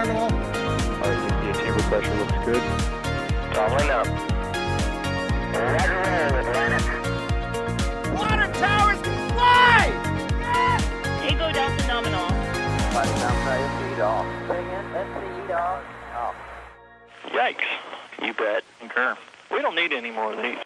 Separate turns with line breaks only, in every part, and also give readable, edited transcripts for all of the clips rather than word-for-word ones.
nominal.
The chamber pressure looks good. Toggling up. Roger roll, Atlantic.
Water towers, fly! Yes!
Echo Delta nominal.
Body down, feed off. Bring in, feed off. Off. Yikes. You bet. Concur. We don't need any more of these.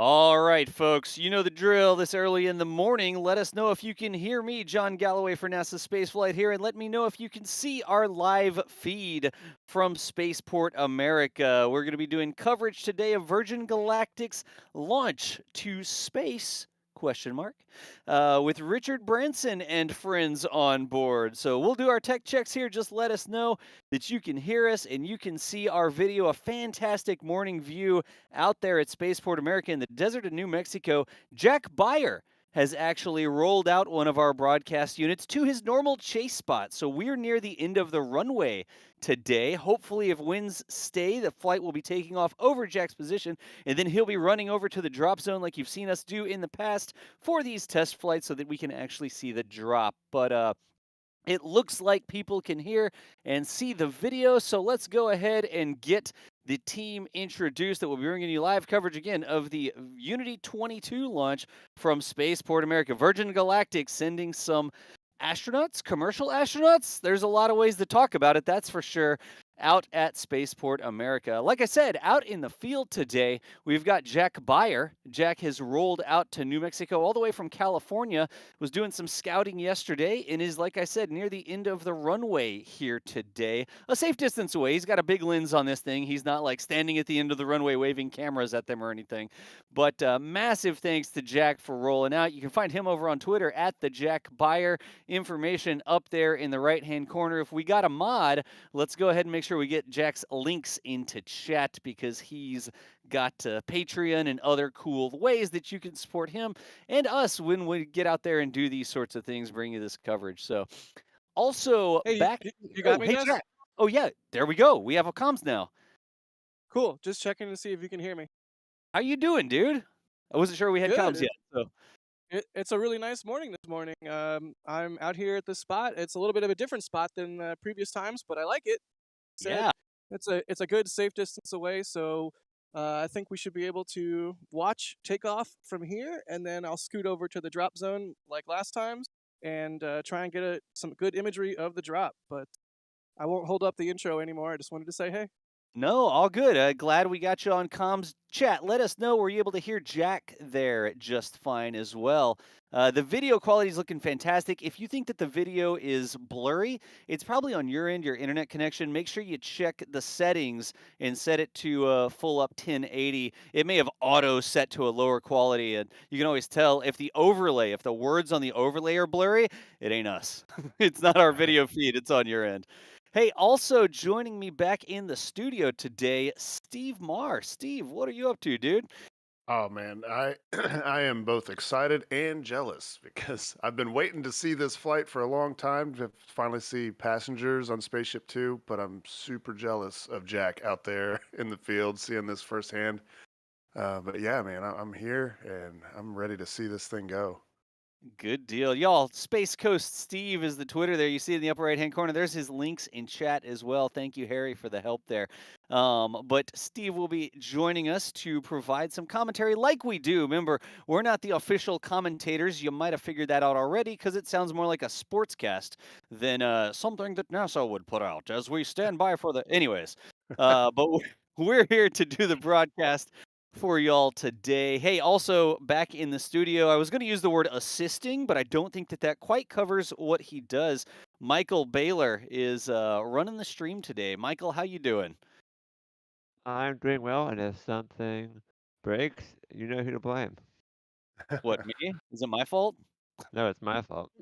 All right, folks, you know the drill. This early in the morning, let us know if you can hear me, John Galloway for NASA Spaceflight here, and let me know if you can see our live feed from Spaceport America. We're going to be doing coverage today of Virgin Galactic's launch to space, ? With Richard Branson and friends on board. So we'll do our tech checks here. Just let us know that you can hear us and you can see our video, a fantastic morning view out there at Spaceport America in the desert of New Mexico. Jack Beyer has actually rolled out one of our broadcast units to his normal chase spot. So we're near the end of the runway today. Hopefully, if winds stay, the flight will be taking off over Jack's position, and then he'll be running over to the drop zone like you've seen us do in the past for these test flights so that we can actually see the drop. But it looks like people can hear and see the video, so let's go ahead and get the team introduced that will be bringing you live coverage again of the Unity 22 launch from Spaceport America. Virgin Galactic sending some astronauts, commercial astronauts. There's a lot of ways to talk about it, that's for sure, out at Spaceport America. Like I said, out in the field today, we've got Jack Beyer. Jack has rolled out to New Mexico all the way from California, was doing some scouting yesterday, and is, like I said, near the end of the runway here today. A safe distance away. He's got a big lens on this thing. He's not like standing at the end of the runway waving cameras at them or anything. But massive thanks to Jack for rolling out. You can find him over on Twitter at the Jack Beyer. Information up there in the right-hand corner. If we got a mod, let's go ahead and make sure we get Jack's links into chat because he's got Patreon and other cool ways that you can support him and us when we get out there and do these sorts of things, bring you this coverage. So also
Hey,
back.
you got me,
hey,
guys?
Jack. Oh, yeah. There we go. We have a comms now.
Cool. Just checking to see if you can hear me.
How you doing, dude? I wasn't sure we had
Good.
comms yet. So.
It's a really nice morning this morning. I'm out here at this spot. It's a little bit of a different spot than previous times, but I like it.
Yeah.
It's a good safe distance away, so I think we should be able to watch takeoff from here, and then I'll scoot over to the drop zone like last time and try and get some good imagery of the drop. But I won't hold up the intro anymore. I just wanted to say hey.
No, all good. Glad we got you on comms. Chat, let us know. Were you able to hear Jack there just fine as well? The video quality is looking fantastic. If you think that the video is blurry, it's probably on your end, your internet connection. Make sure you check the settings and set it to full up 1080. It may have auto set to a lower quality, and you can always tell if the words on the overlay are blurry, it ain't us. It's not our video feed. It's on your end. Hey, also joining me back in the studio today, Steve Marr. Steve, what are you up to, dude?
Oh man, I I am both excited and jealous because I've been waiting to see this flight for a long time to finally see passengers on Spaceship Two, but I'm super jealous of Jack out there in the field seeing this firsthand. But yeah, man, I'm here and I'm ready to see this thing go.
Good deal. Y'all, Space Coast Steve is the Twitter there. You see in the upper right-hand corner. There's his links in chat as well. Thank you, Harry, for the help there. But Steve will be joining us to provide some commentary like we do. Remember, we're not the official commentators. You might have figured that out already because it sounds more like a sportscast than something that NASA would put out as we stand by for the... Anyways, but we're here to do the broadcast for y'all today. Hey, also back in the studio, I was going to use the word assisting, but I don't think that quite covers what he does. Michael Baylor is running the stream today. Michael, how you doing?
I'm doing well, and if something breaks, you know who to blame.
What, me? Is it my fault?
No, it's my fault.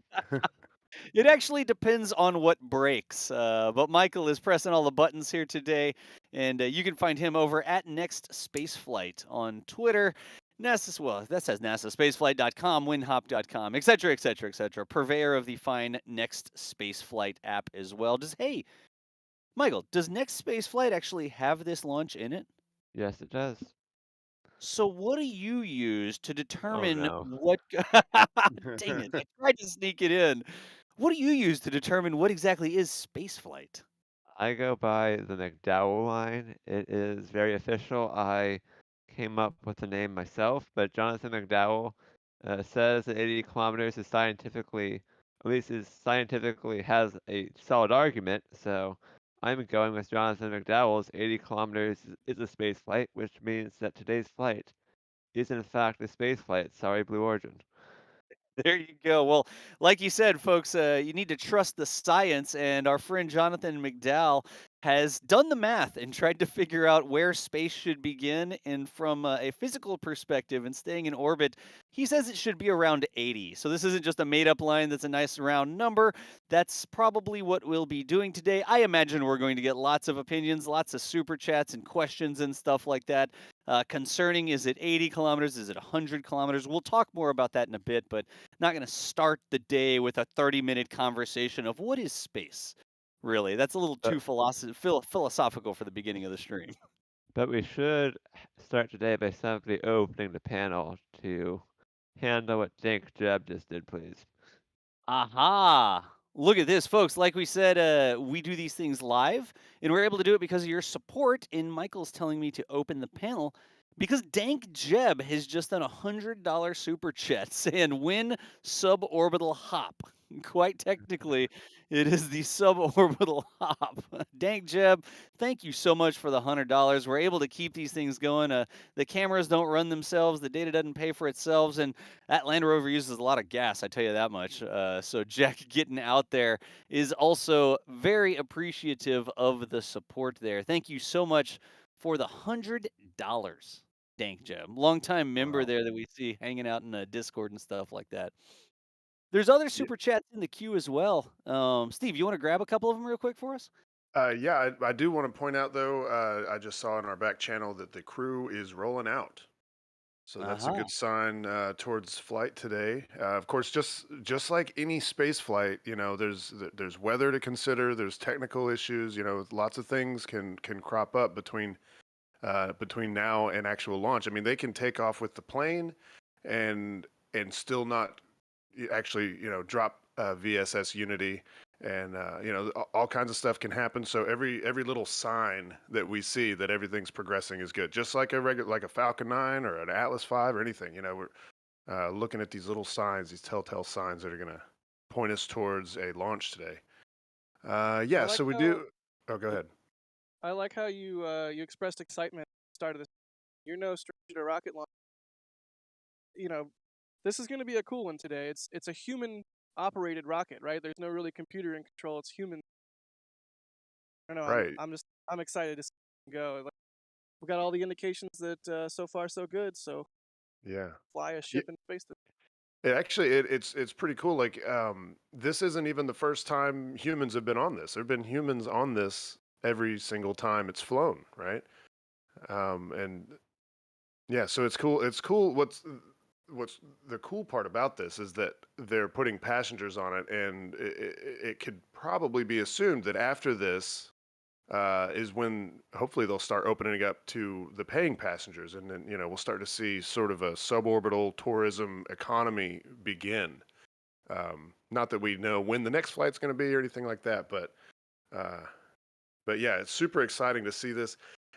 It actually depends on what breaks. But Michael is pressing all the buttons here today, and you can find him over at NEXTSpaceflight on Twitter. That says NASASpaceflight.com, winhop.com, etc., etc., etc. Purveyor of the fine Next Spaceflight app as well. Hey, Michael, does Next Spaceflight actually have this launch in it?
Yes, it does.
So what do you use to
Oh
determine
no.
what dang it, I tried to sneak it in. What do you use to determine what exactly is spaceflight?
I go by the McDowell line. It is very official. I came up with the name myself, but Jonathan McDowell says that 80 kilometers is scientifically, at least is scientifically has a solid argument. So I'm going with Jonathan McDowell's 80 kilometers is a space flight, which means that today's flight is in fact a space flight. Sorry, Blue Origin.
There you go. Well, like you said, folks, you need to trust the science. And our friend Jonathan McDowell has done the math and tried to figure out where space should begin. And from a physical perspective and staying in orbit, he says it should be around 80. So this isn't just a made up line that's a nice round number. That's probably what we'll be doing today. I imagine we're going to get lots of opinions, lots of super chats and questions and stuff like that. Concerning, is it 80 kilometers? Is it 100 kilometers? We'll talk more about that in a bit, but not going to start the day with a 30-minute conversation of what is space. Really, that's a little
But
too philosophical for the beginning of the stream.
but we should start today by simply opening the panel to handle what Dink Jeb just did, please.
Aha! Look at this, folks. Like we said, we do these things live, and we're able to do it because of your support. And Michael's telling me to open the panel because Dank Jeb has just done $100 super chat saying win suborbital hop. Quite technically, it is the suborbital hop. Dank Jeb, thank you so much for the $100. We're able to keep these things going. The cameras don't run themselves, the data doesn't pay for itself, and that Land Rover uses a lot of gas, I tell you that much. So Jack getting out there is also very appreciative of the support there. Thank you so much for the $100, Dank Jeb. Longtime member
Wow.
there that we see hanging out in Discord and stuff like that. There's other
Yeah,
super chats in the queue as well. Steve, you want to grab a couple of them real quick for us?
yeah, I do want to point out though, I just saw in our back channel that the crew is rolling out. So that's a
Uh-huh.
good sign towards flight today. Of course, just like any space flight, there's weather to consider. There's technical issues. Lots of things can crop up between now and actual launch. I mean, they can take off with the plane, and still not actually drop VSS Unity, and all kinds of stuff can happen. So every little sign that we see that everything's progressing is good. Just like a Falcon 9 or an Atlas 5 or anything. We're looking at these little signs, these telltale signs that are gonna point us towards a launch today.
I
Yeah,
like
so we
how
do. Oh, go
oh,
ahead.
I like how you expressed excitement at the start of this. You're no stranger to rocket launch. You know, this is going to be a cool one today. It's a human operated rocket, right? There's no really computer in control. It's human. I don't know.
Right.
I'm excited to see it go. Like, we got all the indications that so far so good. So
Yeah.
fly a ship in space.
It's pretty cool. Like, this isn't even the first time humans have been on this. There've been humans on this every single time it's flown, right? And yeah, so it's cool. It's cool. What's the cool part about this is that they're putting passengers on it, and it could probably be assumed that after this is when hopefully they'll start opening up to the paying passengers, and then we'll start to see sort of a suborbital tourism economy begin. Not that we know when the next flight's going to be or anything like that, uh, but yeah, it's super exciting to see this.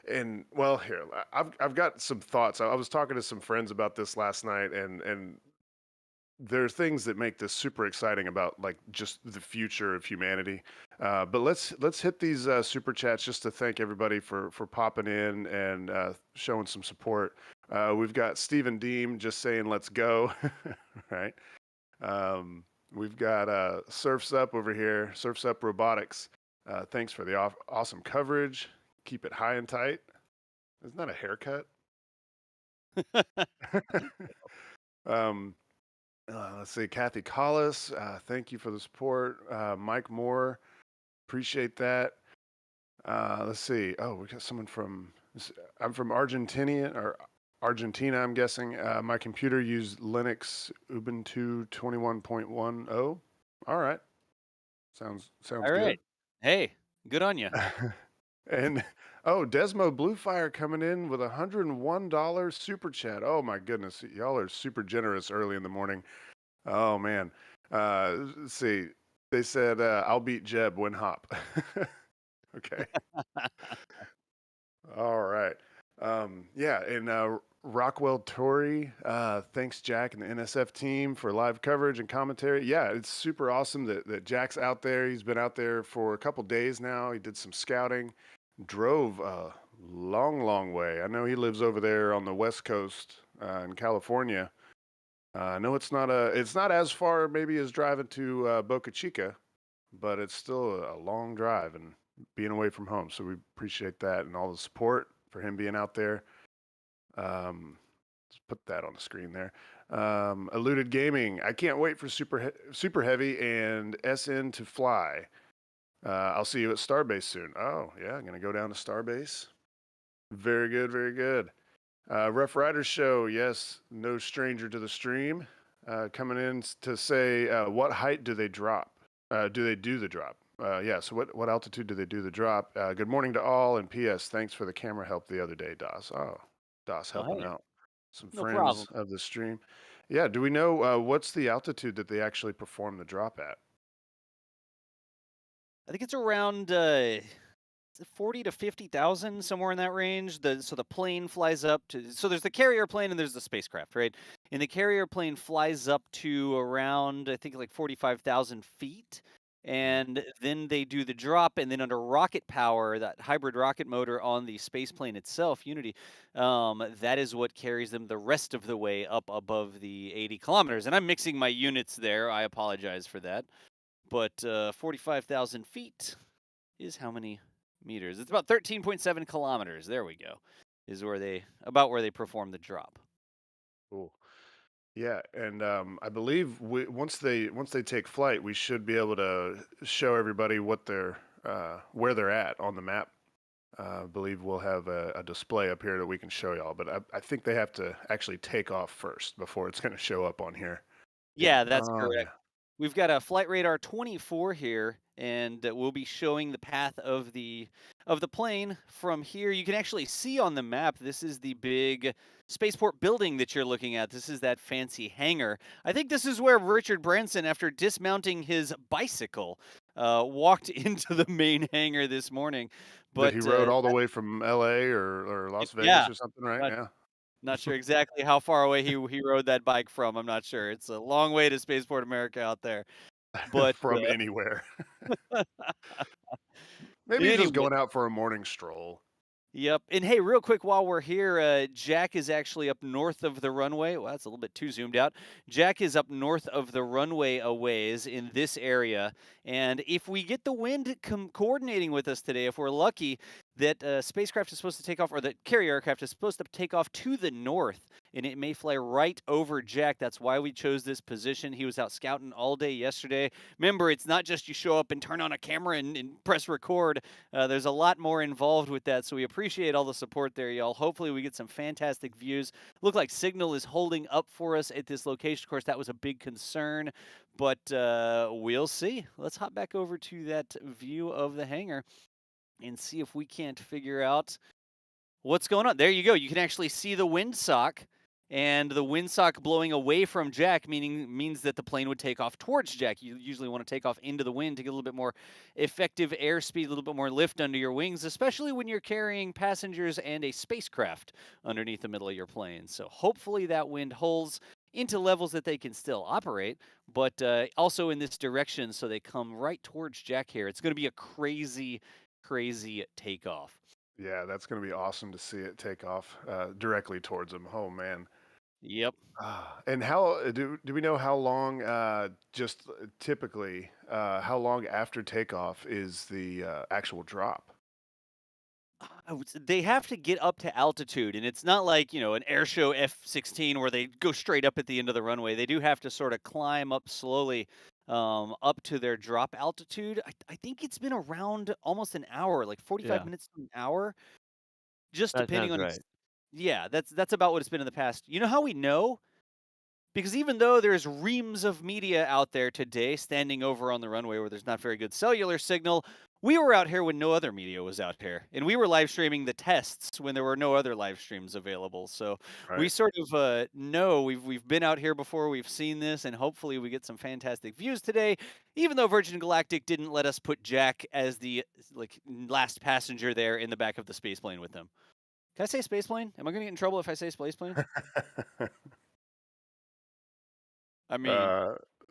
And well, here I've got some thoughts. I was talking to some friends about this last night, and there are things that make this super exciting about like just the future of humanity. But let's hit these super chats just to thank everybody for popping in and showing some support. We've got Stephen Deem just saying let's go, right? We've got Surfs Up over here, Surfs Up Robotics. Thanks for the awesome coverage. Keep it high and tight. Isn't that a haircut? um, let's see, Kathy Collis, thank you for the support. Mike Moore, appreciate that. Let's see. Oh, we got someone I'm from Argentina, I'm guessing. My computer used Linux Ubuntu 21.10. All right. Sounds
All
good.
right. Hey, good on you.
And oh, Desmo Bluefire coming in with $101 super chat. Oh my goodness, y'all are super generous early in the morning. Oh man. Let's see. They said I'll beat Jeb, win hop. Okay. All right. Yeah, and Rockwell Torrey, thanks Jack and the NSF team for live coverage and commentary. Yeah, it's super awesome that Jack's out there. He's been out there for a couple days now. He did some scouting, drove a long, long way. I know he lives over there on the West Coast in California. I know it's not as far maybe as driving to Boca Chica, but it's still a long drive and being away from home. So we appreciate that and all the support for him being out there. Let's put that on the screen there. Eluded Gaming. I can't wait for Super Heavy and SN to fly. I'll see you at Starbase soon. Oh yeah, I'm gonna go down to Starbase. Very good, very good. Rough Riders Show. Yes, no stranger to the stream. Coming in to say what height do they drop? Do they do the drop? Yeah, so what altitude do they do the drop? Good morning to all, and P.S. Thanks for the camera help the other day, DOS. Oh, DOS helping
hey,
out some
no
friends
problem.
of the stream. Yeah, do we know what's the altitude that they actually perform the drop at?
I think it's around 40 to 50,000, somewhere in that range. So the plane flies up to, so there's the carrier plane and there's the spacecraft, right? And the carrier plane flies up to around, I think, like 45,000 feet. And then they do the drop, and then under rocket power, that hybrid rocket motor on the space plane itself, Unity, that is what carries them the rest of the way up above the 80 kilometers. And I'm mixing my units there. I apologize for that. But 45,000 feet is how many meters? It's about 13.7 kilometers. There we go. Is where they perform the drop.
Cool. Yeah, and I believe once they take flight, we should be able to show everybody what they're where they're at on the map. I believe we'll have a display up here that we can show y'all, but I think they have to actually take off first before it's going to show up on here.
Yeah,
Yeah.
that's
Oh
correct.
yeah.
We've got a flight radar 24 here, and we'll be showing the path of the plane from here. You can actually see on the map. This is the big spaceport building that you're looking at. This is that fancy hangar. I think this is where Richard Branson, after dismounting his bicycle, walked into the main hangar this morning.
That
But
he rode all the way from L.A. or Las
yeah,
Vegas or something, right?
not
Yeah.
not sure exactly how far away he rode that bike from. I'm not sure. It's a long way to Spaceport America out there. But
From anywhere. Maybe he's just
anyway,
going out for a morning stroll.
yep. And hey, real quick while we're here, Jack is actually up north of the runway. Well, that's a little bit too zoomed out. Jack is up north of the runway a ways in this area. And if we get the wind coordinating with us today, if we're lucky, that spacecraft is supposed to take off, or the carrier aircraft is supposed to take off to the north, and it may fly right over Jack. That's why we chose this position. He was out scouting all day yesterday. Remember, it's not just you show up and turn on a camera and press record. There's a lot more involved with that, so we appreciate all the support there, y'all. Hopefully we get some fantastic views. Look like signal is holding up for us at this location. Of course, that was a big concern, but we'll see. Let's hop back over to that view of the hangar and see if we can't figure out what's going on. There you go. You can actually see the windsock, and the windsock blowing away from Jack means that the plane would take off towards Jack. You usually want to take off into the wind to get a little bit more effective airspeed, a little bit more lift under your wings, especially when you're carrying passengers and a spacecraft underneath the middle of your plane. So hopefully that wind holds into levels that they can still operate, but also in this direction, so they come right towards Jack here. It's going to be a crazy takeoff.
Yeah, that's going to be awesome to see it take off directly towards him. Oh man.
Yep.
And how do we know how long? Just typically, how long after takeoff is the actual drop?
They have to get up to altitude, and it's not like, an airshow F-16 where they go straight up at the end of the runway. They do have to sort of climb up slowly up to their drop altitude. I think it's been around almost an hour, like 45
Yeah,
minutes to an hour, just
that
depending
sounds
on.
right.
Yeah, that's about what it's been in the past. You know how we know? Because even though there's reams of media out there today standing over on the runway where there's not very good cellular signal, We were out here when no other media was out here, and we were live streaming the tests when there were no other live streams available. So we
Right.
sort of know we've been out here before, we've seen this, and hopefully we get some fantastic views today. Even though Virgin Galactic didn't let us put Jack as the last passenger there in the back of the spaceplane with them. Can I say spaceplane? Am I going to get in trouble if I say spaceplane? I mean,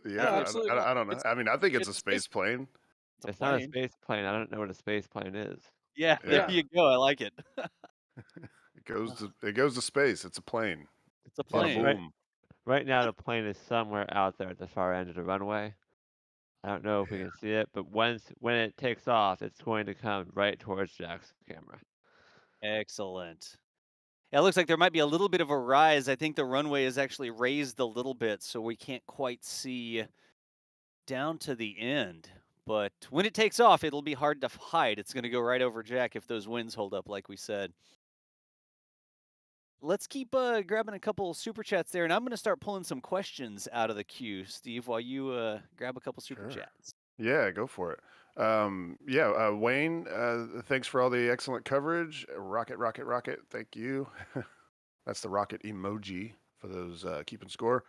Yeah,
absolutely not.
I don't know. I mean, I think it's a
It's a space.
space plane.
it's a
It's not a
plane.
space plane. I don't know what a space plane is.
Yeah, there
Yeah,
Yeah.
you go. I like it.
it goes to space. It's a plane.
It's a
Bada
It's
plane.
boom.
right now the plane is somewhere out there at the far end of the runway. I don't know if we
Yeah.
can see it, but when it takes off, it's going to come right towards Jack's camera.
Excellent. Yeah, it looks like there might be a little bit of a rise. I think the runway is actually raised a little bit, so we can't quite see down to the end. But when it takes off, it'll be hard to hide. It's going to go right over Jack if those winds hold up, like we said. Let's keep grabbing a couple super chats there, and I'm going to start pulling some questions out of the queue, Steve, while you grab a couple super
Sure.
chats.
Yeah, go for it. Wayne, thanks for all the excellent coverage. Rocket, rocket, rocket. Thank you. That's the rocket emoji for those keeping score.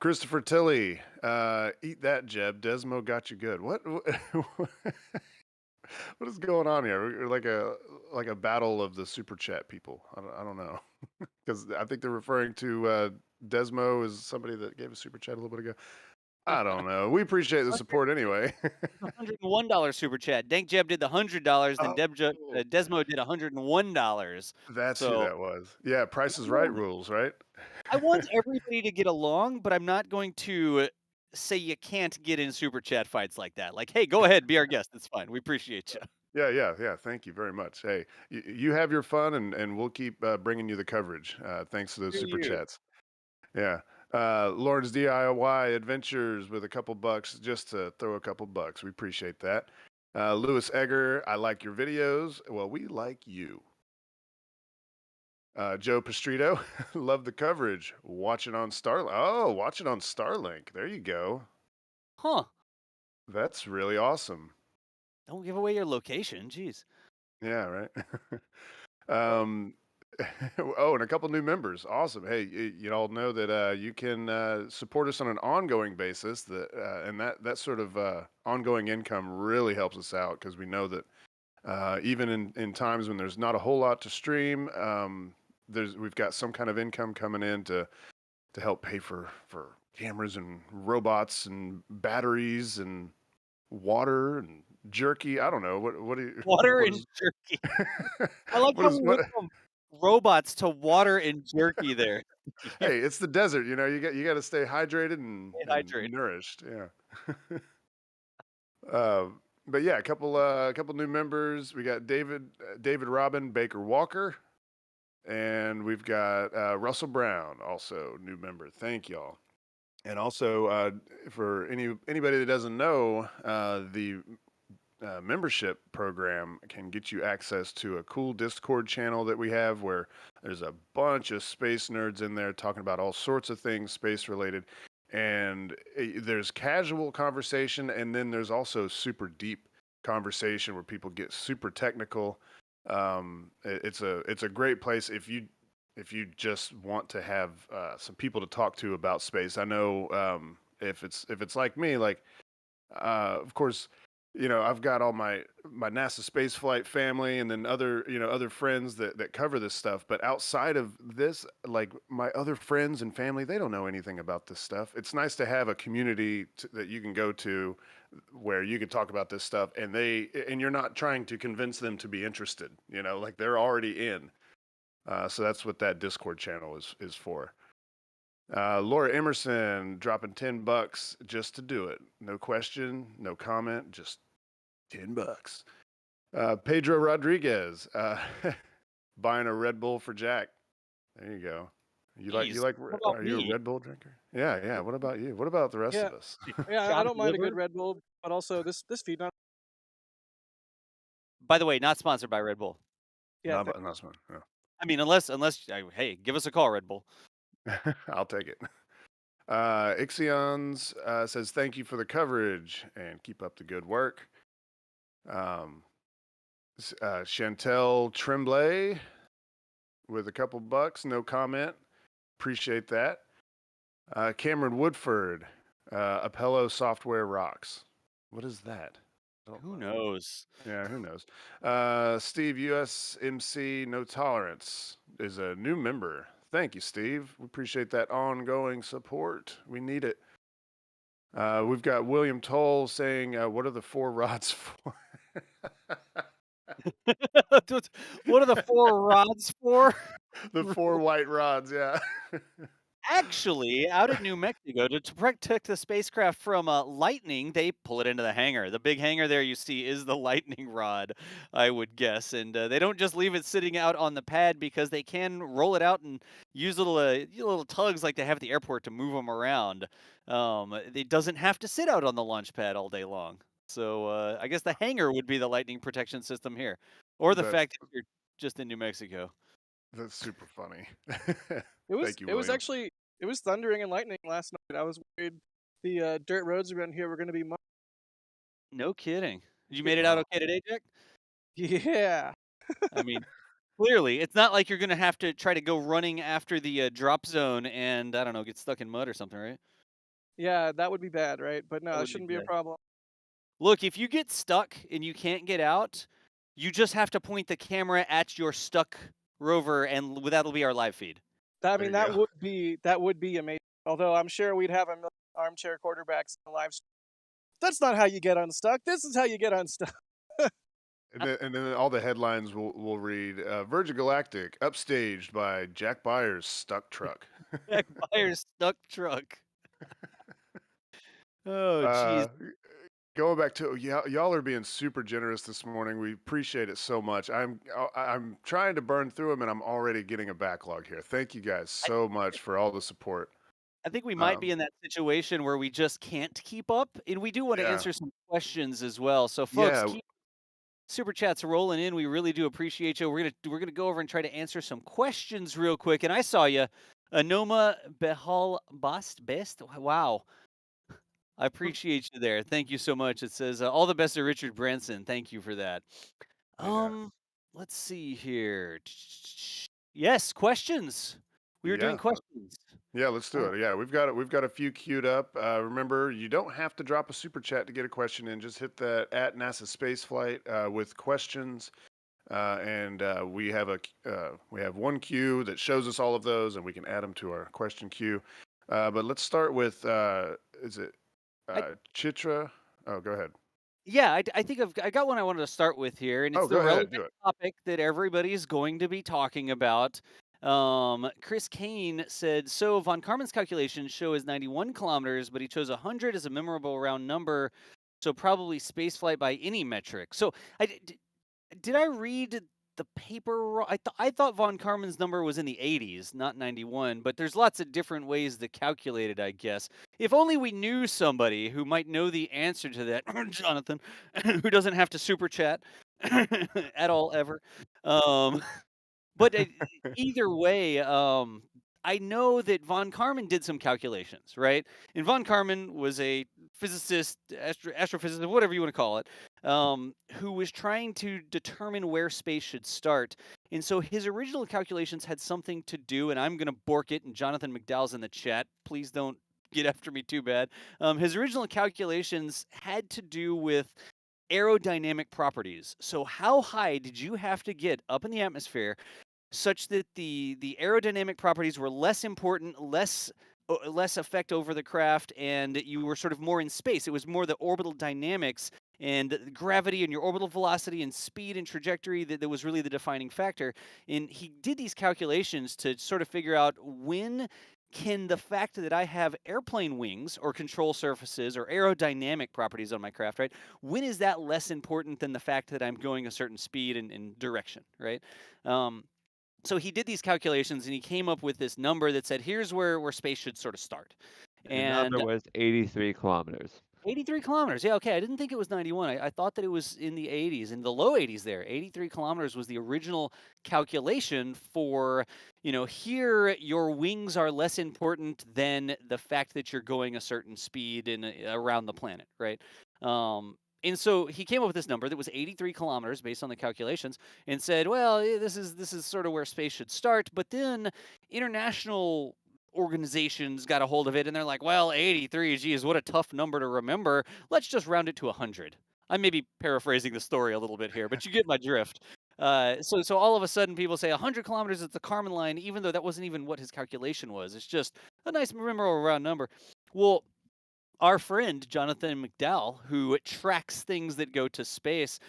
Christopher Tilley, eat that, Jeb. Desmo got you good. What? What is going on here? We're like a battle of the super chat people. I don't know, because I think they're referring to Desmo as somebody that gave a super chat a little bit ago. I don't know. We appreciate the support anyway.
$101 super chat. Dank Jeb did the $100, then
Oh,
Desmo did $101.
that's who
So
that was. Yeah, Price is Right rules, right?
I want everybody to get along, but I'm not going to say you can't get in super chat fights like that. Like, hey, go ahead, be our guest. It's fine. We appreciate you.
Yeah. Thank you very much. Hey, you have your fun, and we'll keep bringing you the coverage. Thanks to those
Do
super
you.
chats. Yeah. Lawrence DIY Adventures with a couple bucks just to throw a couple bucks. We appreciate that. Lewis Egger, I like your videos. Well, we like you. Joe Pastrito, love the coverage. Watch it on Starlink. Oh, watch it on Starlink. There you go.
Huh.
That's really awesome.
Don't give away your location. Jeez.
Yeah, right. um, oh, and a couple new members. Awesome. Hey, you all know that you can support us on an ongoing basis. And that sort of ongoing income really helps us out, because we know that even in times when there's not a whole lot to stream, we've got some kind of income coming in to help pay for cameras and robots and batteries and water and jerky. I don't know what do you
Water
what
and
is
jerky. I like how we
what
went from robots to water and jerky there.
hey, it's the desert, you got to stay hydrated
Stay
and
hydrated.
nourished. Yeah. uh, but yeah, a couple new members. We got David Robin Baker Walker, and we've got Russell Brown, also new member. Thank y'all. And also, for anybody that doesn't know, the membership program can get you access to a cool Discord channel that we have, where there's a bunch of space nerds in there talking about all sorts of things space related. And there's casual conversation, and then there's also super deep conversation where people get super technical. It's a great place if you just want to have some people to talk to about space. I know if it's like me, like of course, I've got all my NASASpaceflight family, and then other friends that cover this stuff. But outside of this, like my other friends and family, they don't know anything about this stuff. It's nice to have a community that you can go to, where you can talk about this stuff, and you're not trying to convince them to be interested. Like they're already in. So that's what that Discord channel is for. Laura Emerson dropping $10 just to do it. No question, no comment, just $10. Pedro Rodriguez buying a Red Bull for Jack. There you go.
Jeez, what about
are you a
me?
Red Bull drinker? Yeah. What about you? What about the rest
Yeah,
of us?
yeah. I
Shot
don't mind a good
delivered?
Red Bull, but also this feed. Not,
By the way, not sponsored by Red Bull.
yeah.
Not smart.
I mean, unless hey, give us a call, Red Bull.
No. I'll take it. Ixions says thank you for the coverage and keep up the good work. Chantel Tremblay with a couple bucks, no comment. Appreciate that. Cameron Woodford, Apello Software Rocks. What is that?
Who knows?
Yeah, who knows? Steve USMC No Tolerance is a new member. Thank you, Steve. We appreciate that ongoing support. We need it. We've got William Toll saying, what are the 4 rods for?
What are the 4 rods for?
The 4 white rods, yeah.
Actually, out in New Mexico, to protect the spacecraft from lightning, they pull it into the hangar. The big hangar there you see is the lightning rod, I would guess. And they don't just leave it sitting out on the pad because they can roll it out and use little tugs like they have at the airport to move them around. It doesn't have to sit out on the launch pad all day long. So I guess the hangar would be the lightning protection system here, or the fact that you're just in New Mexico.
That's super funny.
It
Thank you,
was
William.
actually it was thundering and lightning last night. I was worried the dirt roads around here were going to be mud.
No kidding. You made it out okay today, Jack?
Yeah.
I mean, clearly, it's not like you're gonna have to try to go running after the drop zone and I don't know, get stuck in mud or something, right?
Yeah, that would be bad, right? But
That
no, it
would be
shouldn't be a
bad.
problem.
Look, if you get stuck and you can't get out, you just have to point the camera at your stuck rover, and that'll be our live feed.
I
There
mean,
you
that would be amazing. Although I'm sure we'd have a million armchair quarterbacks in the live stream. That's not how you get unstuck. This is how you get unstuck.
And then all the headlines will read Virgin Galactic upstaged by Jack Beyer's stuck truck.
Jack Beyer's stuck truck. Oh, jeez.
Going back to y'all are being super generous this morning. We appreciate it so much. I'm trying to burn through them, and I'm already getting a backlog here. Thank you guys so much for all the support.
I think we might be in that situation where we just can't keep up, and we do want to
Yeah.
answer some questions as well. So, folks,
Yeah.
keep super chats rolling in. We really do appreciate you. We're gonna go over and try to answer some questions real quick. And I saw you, Anoma Behal Best. Wow, I appreciate you there. Thank you so much. It says all the best to Richard Branson. Thank you for that.
Yeah.
Let's see here. Yes, questions. We were doing
Yeah.
questions.
Yeah, let's do it. Yeah, we've got a few queued up. Remember, you don't have to drop a super chat to get a question in. Just hit that at NASASpaceflight with questions, and we have one queue that shows us all of those, and we can add them to our question queue. But let's start with is it Chitra? Oh, go ahead.
Yeah, I think I got one I wanted to start with here, and it's the
Go ahead,
relevant
do it.
topic that everybody's going to be talking about. Chris Kane said, so von Karman's calculations show is 91 kilometers, but he chose 100 as a memorable round number, so probably spaceflight by any metric. So did I read the paper wrong? I thought von Karman's number was in the 80s, not 91, but there's lots of different ways to calculate it, I guess. If only we knew somebody who might know the answer to that, Jonathan, who doesn't have to super chat at all ever. But either way, I know that von Karman did some calculations, right? And von Karman was a physicist, astrophysicist, whatever you want to call it, who was trying to determine where space should start. And so his original calculations had something to do, and I'm going to bork it, and Jonathan McDowell's in the chat. Please don't get after me too bad. His original calculations had to do with aerodynamic properties. So how high did you have to get up in the atmosphere such that the aerodynamic properties were less important, less effect over the craft, and you were sort of more in space? It was more the orbital dynamics and gravity and your orbital velocity and speed and trajectory that was really the defining factor. And he did these calculations to sort of figure out when can the fact that I have airplane wings or control surfaces or aerodynamic properties on my craft, right? When is that less important than the fact that I'm going a certain speed and direction, right? So he did these calculations and he came up with this number that said, here's where space should sort of start.
The number was 83 kilometers.
83 kilometers. Yeah, okay. I didn't think it was 91. I thought that it was in the 80s, in the low 80s there. 83 kilometers was the original calculation for, here your wings are less important than the fact that you're going a certain speed around the planet, right? And so he came up with this number that was 83 kilometers based on the calculations, and said, well, this is sort of where space should start. But then international organizations got a hold of it, and they're like, well, 83, geez, what a tough number to remember. Let's just round it to 100. I may be paraphrasing the story a little bit here, but you get my drift. So all of a sudden people say 100 kilometers is the Kármán line, even though that wasn't even what his calculation was. It's just a nice memorable round number. Well, our friend Jonathan McDowell, who tracks things that go to space,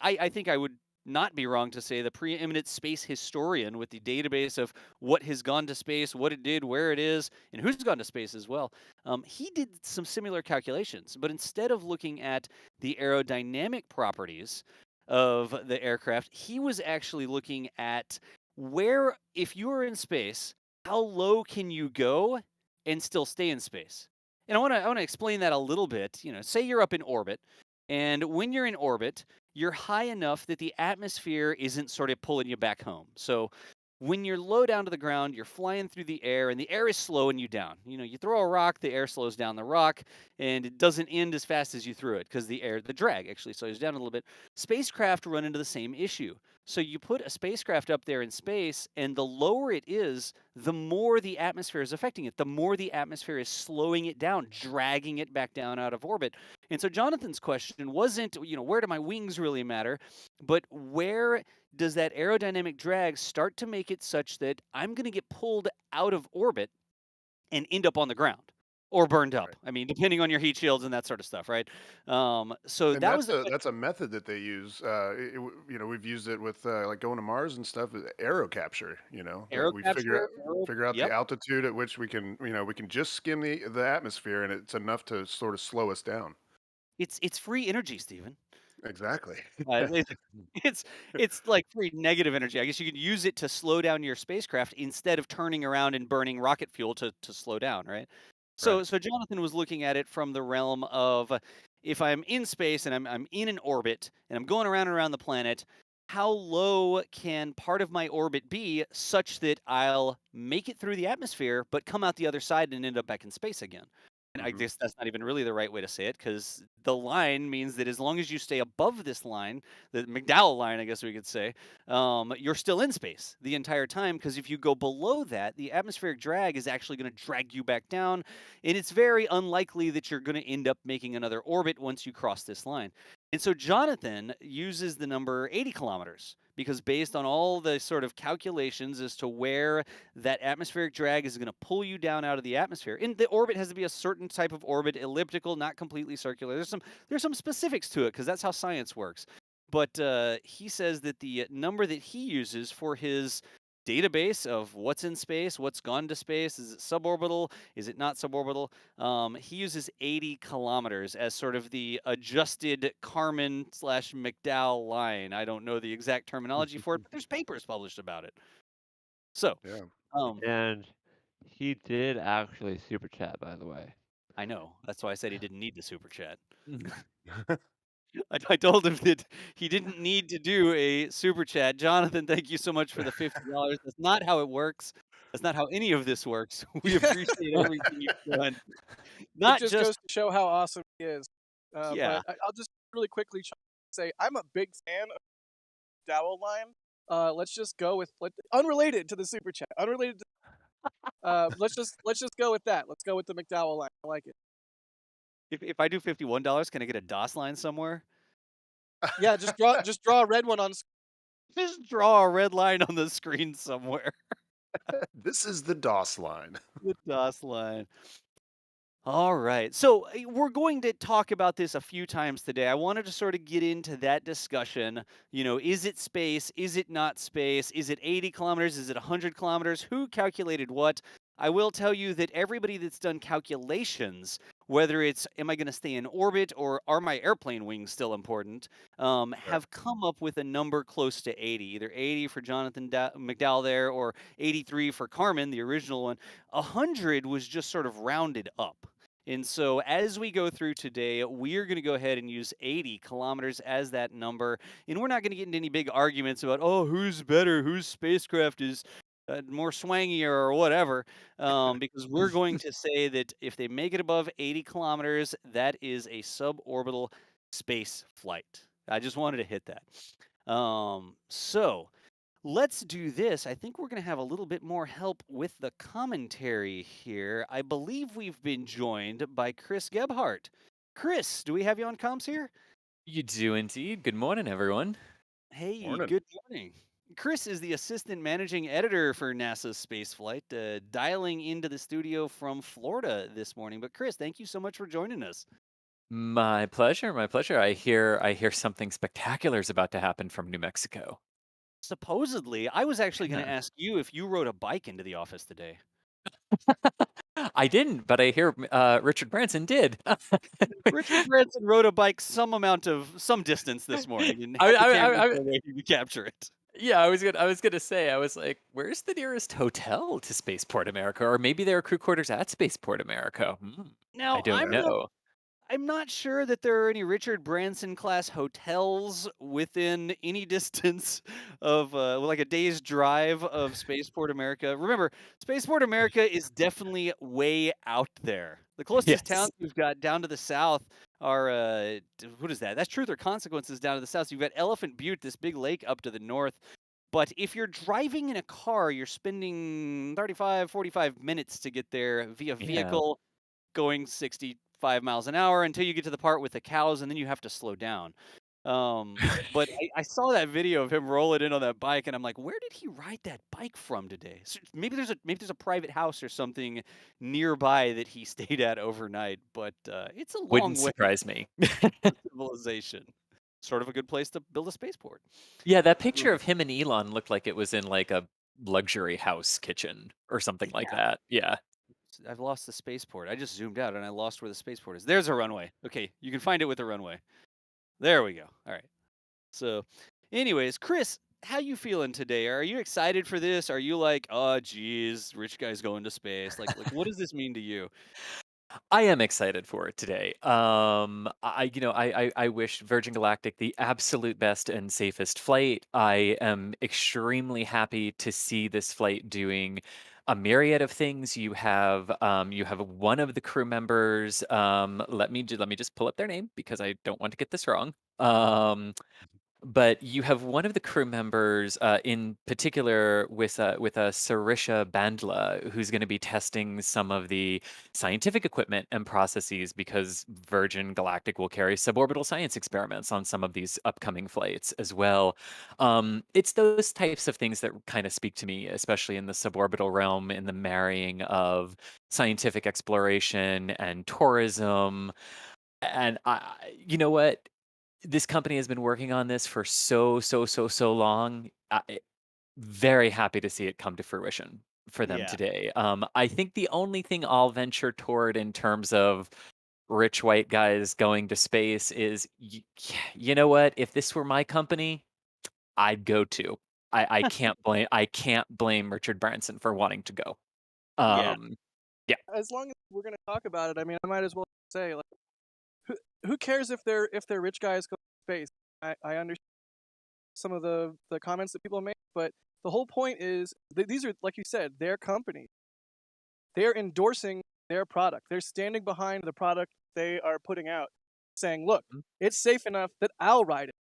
I think I would not be wrong to say the preeminent space historian with the database of what has gone to space, what it did, where it is, and who's gone to space as well. He did some similar calculations, but instead of looking at the aerodynamic properties of the aircraft, he was actually looking at where, if you are in space, how low can you go and still stay in space? And I want to explain that a little bit. Say you're up in orbit, and when you're in orbit, you're high enough that the atmosphere isn't sort of pulling you back home. So when you're low down to the ground, you're flying through the air, and the air is slowing you down. You throw a rock, the air slows down the rock, and it doesn't end as fast as you threw it because the drag actually slows down a little bit. Spacecraft run into the same issue. So you put a spacecraft up there in space, and the lower it is, the more the atmosphere is affecting it, the more the atmosphere is slowing it down, dragging it back down out of orbit. And so Jonathan's question wasn't, where do my wings really matter, but where does that aerodynamic drag start to make it such that I'm going to get pulled out of orbit and end up on the ground or burned up?
Right.
I mean, depending on your heat shields and that sort of stuff, right? So
And
that was the
that's a method that they use. We've used it with like going to Mars and stuff. Aero capture.
aero
We
capture.
figure out the
Yep.
altitude at which we can just skim the atmosphere, and it's enough to sort of slow us down.
It's free energy, Stephen.
Exactly.
It's it's like free negative energy. I guess you could use it to slow down your spacecraft instead of turning around and burning rocket fuel to slow down, right?
Right.
So Jonathan was looking at it from the realm of if I'm in space and I'm in an orbit and I'm going around and around the planet, how low can part of my orbit be such that I'll make it through the atmosphere but come out the other side and end up back in space again? And I
Hmm.
guess that's not even really the right way to say it, because the line means that as long as you stay above this line, the McDowell line, I guess we could say, you're still in space the entire time. Because if you go below that, the atmospheric drag is actually going to drag you back down, and it's very unlikely that you're going to end up making another orbit once you cross this line. And so Jonathan uses the number 80 kilometers because based on all the sort of calculations as to where that atmospheric drag is going to pull you down out of the atmosphere. And the orbit has to be a certain type of orbit, elliptical, not completely circular. There's some specifics to it because that's how science works. But he says that the number that he uses for his database of what's in space, what's gone to space, is it suborbital, is it not suborbital? He uses 80 kilometers as sort of the adjusted Kármán / McDowell line. I don't know the exact terminology for it, but there's papers published about it. So,
Yeah.
um,
And he did actually super chat, by the way.
I know. That's why I said he didn't need the super chat. I told him that he didn't need to do a super chat. Jonathan, thank you so much for the $50. That's not how it works. That's not how any of this works. We appreciate everything you've done.
It
Not
just goes
just,
to show how awesome he is.
yeah.
But I'll just really quickly say I'm a big fan of Dowell line. Let's just go with unrelated to the super chat. Unrelated. Let's just go with that. Let's go with the McDowell line. I like it.
If I do $51, can I get a DOS line somewhere?
Yeah, just draw a red one on.
Just draw a red line on the screen somewhere.
This is the DOS line.
The DOS line. All right. So we're going to talk about this a few times today. I wanted to sort of get into that discussion. Is it space? Is it not space? Is it 80 kilometers? Is it 100 kilometers? Who calculated what? I will tell you that everybody that's done calculations, whether it's am I going to stay in orbit or are my airplane wings still important,
Right.
have come up with a number close to 80. Either 80 for Jonathan McDowell there or 83 for Kármán, the original one. 100 was just sort of rounded up. And so as we go through today, we are going to go ahead and use 80 kilometers as that number. And we're not going to get into any big arguments about, oh, who's better, whose spacecraft is more swangier or whatever, because we're going to say that if they make it above 80 kilometers, that is a suborbital space flight. I just wanted to hit that. So let's do this. I think we're going to have a little bit more help with the commentary here. I believe we've been joined by Chris Gebhardt. Chris, do we have you on comms here?
You do indeed. Good morning, everyone.
Hey,
Morning.
good morning. Chris is the assistant managing editor for NASA's spaceflight, dialing into the studio from Florida this morning. But Chris, thank you so much for joining us.
My pleasure. My pleasure. I hear something spectacular is about to happen from New Mexico.
Supposedly, I was actually going to
Yeah.
ask you if you rode a bike into the office today.
I didn't, but I hear Richard Branson did.
Richard Branson rode a bike some distance this morning and
I,
had the
I,
camera
I, I,
so waiting to capture it.
yeah, I was gonna say, I was like, where's the nearest hotel to Spaceport America, or maybe there are crew quarters at Spaceport America. I
Now,
don't know.
I'm not sure that there are any Richard Branson class hotels within any distance of like a day's drive of Spaceport America. Remember, Spaceport America is definitely way out there. The closest
Yes.
towns we've got down to the south are what is that? That's Truth or Consequences down to the south. So you've got Elephant Butte, this big lake up to the north. But if you're driving in a car, you're spending 35, 45 minutes to get there via
Yeah.
vehicle going 65 miles an hour until you get to the part with the cows, and then you have to slow down. But I saw that video of him rolling in on that bike, and I'm like, where did he ride that bike from today? So maybe there's a private house or something nearby that he stayed at overnight. But it's a long
Wouldn't
way
surprise me.
from civilization. Sort of a good place to build a spaceport.
Yeah, that picture of him and Elon looked like it was in like a luxury house kitchen or something like
Yeah.
that. Yeah.
I've lost the spaceport. I just zoomed out and I lost where the spaceport is. There's a runway. Okay, you can find it with a runway. There we go. All right. So, anyways, Chris, how you feeling today? Are you excited for this? Are you like, oh, geez, rich guy's going to space? Like, what does this mean to you?
I am excited for it today. I wish Virgin Galactic the absolute best and safest flight. I am extremely happy to see this flight doing a myriad of things. You have one of the crew members. Let me just pull up their name because I don't want to get this wrong. But you have one of the crew members, in particular, with Sarisha Bandla, who's going to be testing some of the scientific equipment and processes because Virgin Galactic will carry suborbital science experiments on some of these upcoming flights as well. It's those types of things that kind of speak to me, especially in the suborbital realm, in the marrying of scientific exploration and tourism. And you know what? This company has been working on this for so long. Very happy to see it come to fruition for them
Yeah.
today. I think the only thing I'll venture toward in terms of rich white guys going to space is, you know what? If this were my company, I'd go too. I can't blame Richard Branson for wanting to go.
Yeah.
Yeah.
As long as we're gonna talk about it, I mean, I might as well say, like, who cares if they're rich guys go to space? I understand some of the comments that people make, but the whole point is these are, like you said, their company. They're endorsing their product. They're standing behind the product they are putting out, saying, "Look, it's safe enough that I'll ride it."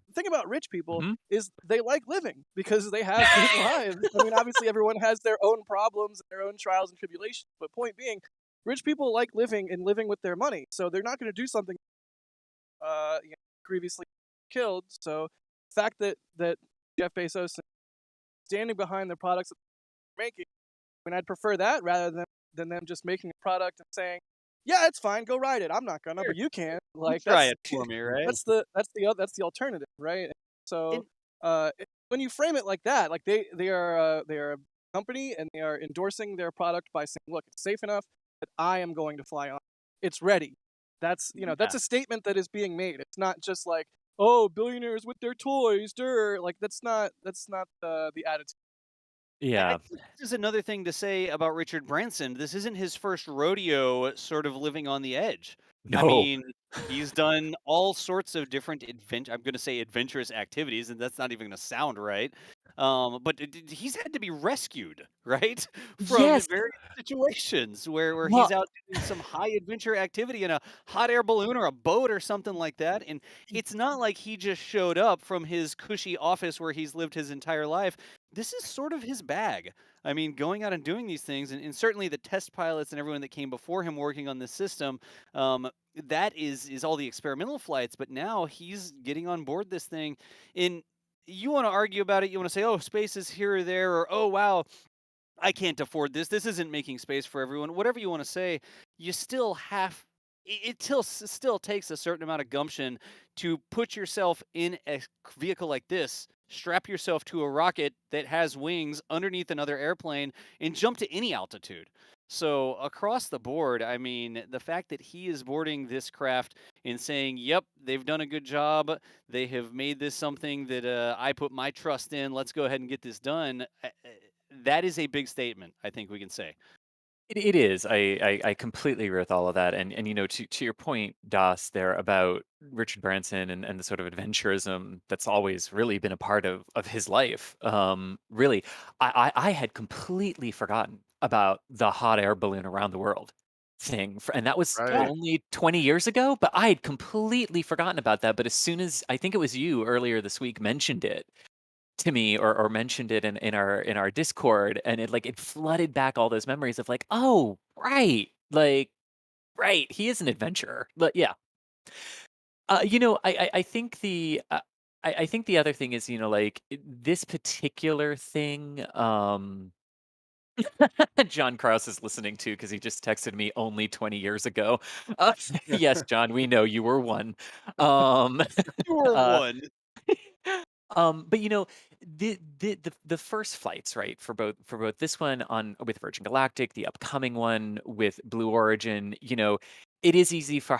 The thing about rich people
Mhm.
is they like living because they have good lives. I mean, obviously, everyone has their own problems, their own trials and tribulations. But point being, rich people like living and living with their money, so they're not going to do something grievously killed. So the fact that Jeff Bezos is standing behind the products that they're making, I mean, I'd prefer that rather than them just making a product and saying, "Yeah, it's fine, go ride it. I'm not gonna, but you can." Like
Try
that's
it for me, right?
that's the alternative, right? So
And-
when you frame it like that, like they are a company and they are endorsing their product by saying, "Look, it's safe enough that I am going to fly on. It's ready." That's that's a statement that is being made. It's not just like, "Oh, billionaires with their toys," like that's not the attitude.
I
Yeah.
think this is another thing to say about Richard Branson. This isn't his first rodeo sort of living on the edge. I
No.
mean, he's done all sorts of different I'm going to say adventurous activities, and that's not even going to sound right. But he's had to be rescued, right, from
Yes.
various situations where
Well,
he's out doing some high adventure activity in a hot air balloon or a boat or something like that. And it's not like he just showed up from his cushy office where he's lived his entire life. This is sort of his bag. I mean, going out and doing these things, and certainly the test pilots and everyone that came before him working on this system, that is all the experimental flights. But now he's getting on board this thing. In You want to argue about it, you want to say, oh, space is here or there, or oh wow, I can't afford this. This isn't making space for everyone. Whatever you want to say, you still have still takes a certain amount of gumption to put yourself in a vehicle like this, strap yourself to a rocket that has wings underneath another airplane, and jump to any altitude. So across the board, I mean, the fact that he is boarding this craft and saying, "Yep, they've done a good job. They have made this something that I put my trust in. Let's go ahead and get this done." That is a big statement, I think we can say.
it is. I completely agree with all of that. And to your point, Das, there about Richard Branson and the sort of adventurism that's always really been a part of his life. Really, I had completely forgotten about the hot air balloon around the world thing. And that was
Right.
only 20 years ago, but I had completely forgotten about that. But as soon as I think it was you earlier this week mentioned it, to me or mentioned it in our Discord, and it flooded back all those memories of like, oh, right, he is an adventurer. But yeah. I think I think the other thing is, this particular thing, John Krause is listening to because he just texted me only 20 years ago. Yes, John, we know you were one. Um,
You were
uh,
one.
but the first flights, right, for both this one on with Virgin Galactic, the upcoming one with Blue Origin, it is easy for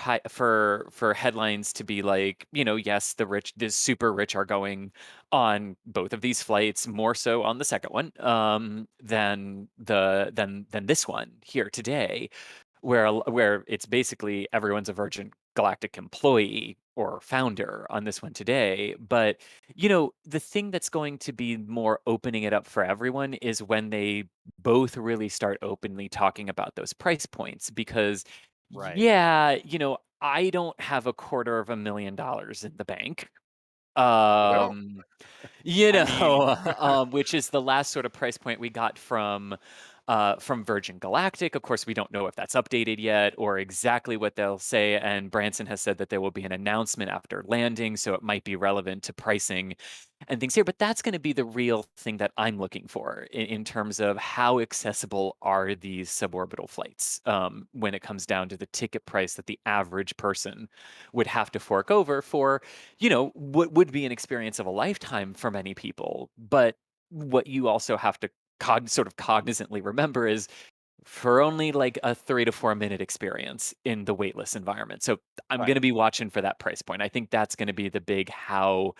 headlines to be like, yes, the super rich are going on both of these flights, more so on the second one, than this one here today, where it's basically everyone's a Virgin Galactic employee or founder on this one today. But the thing that's going to be more opening it up for everyone is when they both really start openly talking about those price points. Because
Right.
yeah, I don't have $250,000 in the bank.
Well,
Um,
I mean,
which is the last sort of price point we got from Virgin Galactic. Of course, we don't know if that's updated yet or exactly what they'll say. And Branson has said that there will be an announcement after landing, so it might be relevant to pricing and things here. But that's going to be the real thing that I'm looking for in terms of how accessible are these suborbital flights, when it comes down to the ticket price that the average person would have to fork over for, what would be an experience of a lifetime for many people. But what you also have to sort of cognizantly remember is for only like a 3 to 4 minute experience in the weightless environment. So I'm going
right.
to be watching for that price point. I think that's going to be the big how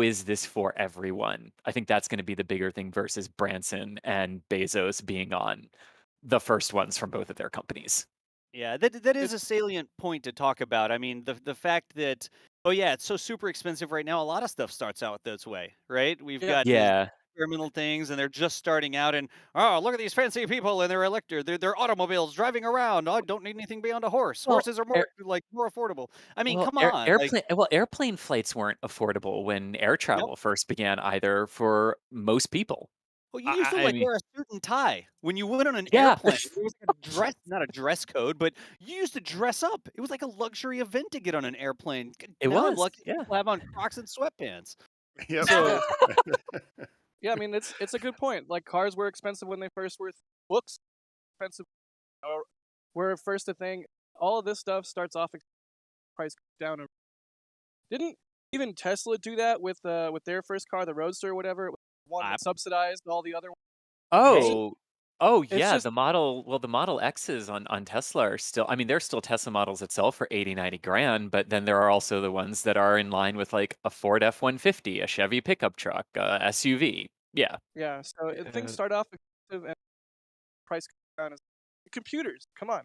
is this for everyone? I think that's going to be the bigger thing versus Branson and Bezos being on the first ones from both of their companies.
Yeah, that is
It's
a salient point to talk about. I mean, the fact that, oh yeah, it's so super expensive right now. A lot of stuff starts out this way, right? We've
yeah.
got these
Yeah.
experimental things, and they're just starting out. And oh, look at these fancy people in their automobiles driving around. Oh, I don't need anything beyond a horse.
Well,
Horses are more affordable. I mean,
Well,
come on, like,
airplane flights weren't affordable when air
yep.
travel first began either for most people.
Well, you used to
I
like
mean,
wear a suit and tie when you went on an
yeah,
airplane. There was like a dress, not a dress code, but you used to dress up. It was like a luxury event to get on an airplane.
it
Now I'm
was.
lucky
Yeah.
people have on Crocs and sweatpants.
yep.
So
Yeah. Yeah, I mean it's a good point. Like cars were expensive when they first were books expensive were first a thing. All of this stuff starts off price down. Didn't even Tesla do that with their first car, the Roadster or whatever? It was one
I
that subsidized all the other ones. It's just
Oh, oh
it's
yeah.
just
The Model X's on Tesla are still. I mean, they're still Tesla models itself for 80, 90 grand. But then there are also the ones that are in line with like a Ford F-150, a Chevy pickup truck, SUV. Yeah.
yeah. So things
Uh,
start off expensive and price comes down. Computers, come on.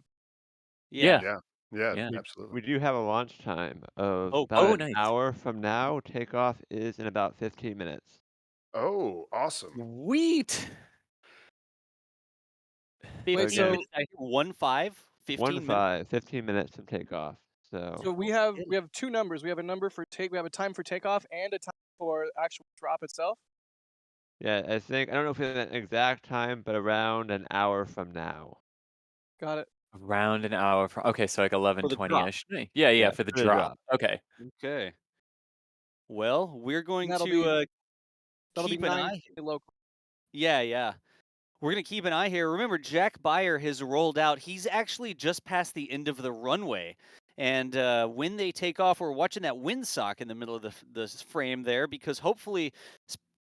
yeah.
Yeah.
Yeah. Yeah.
Yeah.
Absolutely.
we do have a launch time of
Oh,
about
Oh,
good.
an
nice.
hour from now. Takeoff is in about 15 minutes.
Oh, awesome.
Sweet. 15
Wait,
So again,
so
minutes. I hear 1-5, 15 minutes.
15 minutes to take off. So
so we have two numbers. We have a number for we have a time for takeoff and a time for actual drop itself.
yeah, I think I don't know if we have an exact time, but around an hour from now.
Got it.
Around an hour from. Okay, so like
For the drop.
11:20ish. Yeah, yeah,
Yeah,
for the
for the
drop.
drop.
Okay.
Okay. Well, we're
And
going
that'll
to
be that'll be
keep an
9
eye.
local.
Yeah, yeah. We're going to keep an eye here. Remember, Jack Beyer has rolled out. He's actually just past the end of the runway. And when they take off, we're watching that windsock in the middle of the frame there because hopefully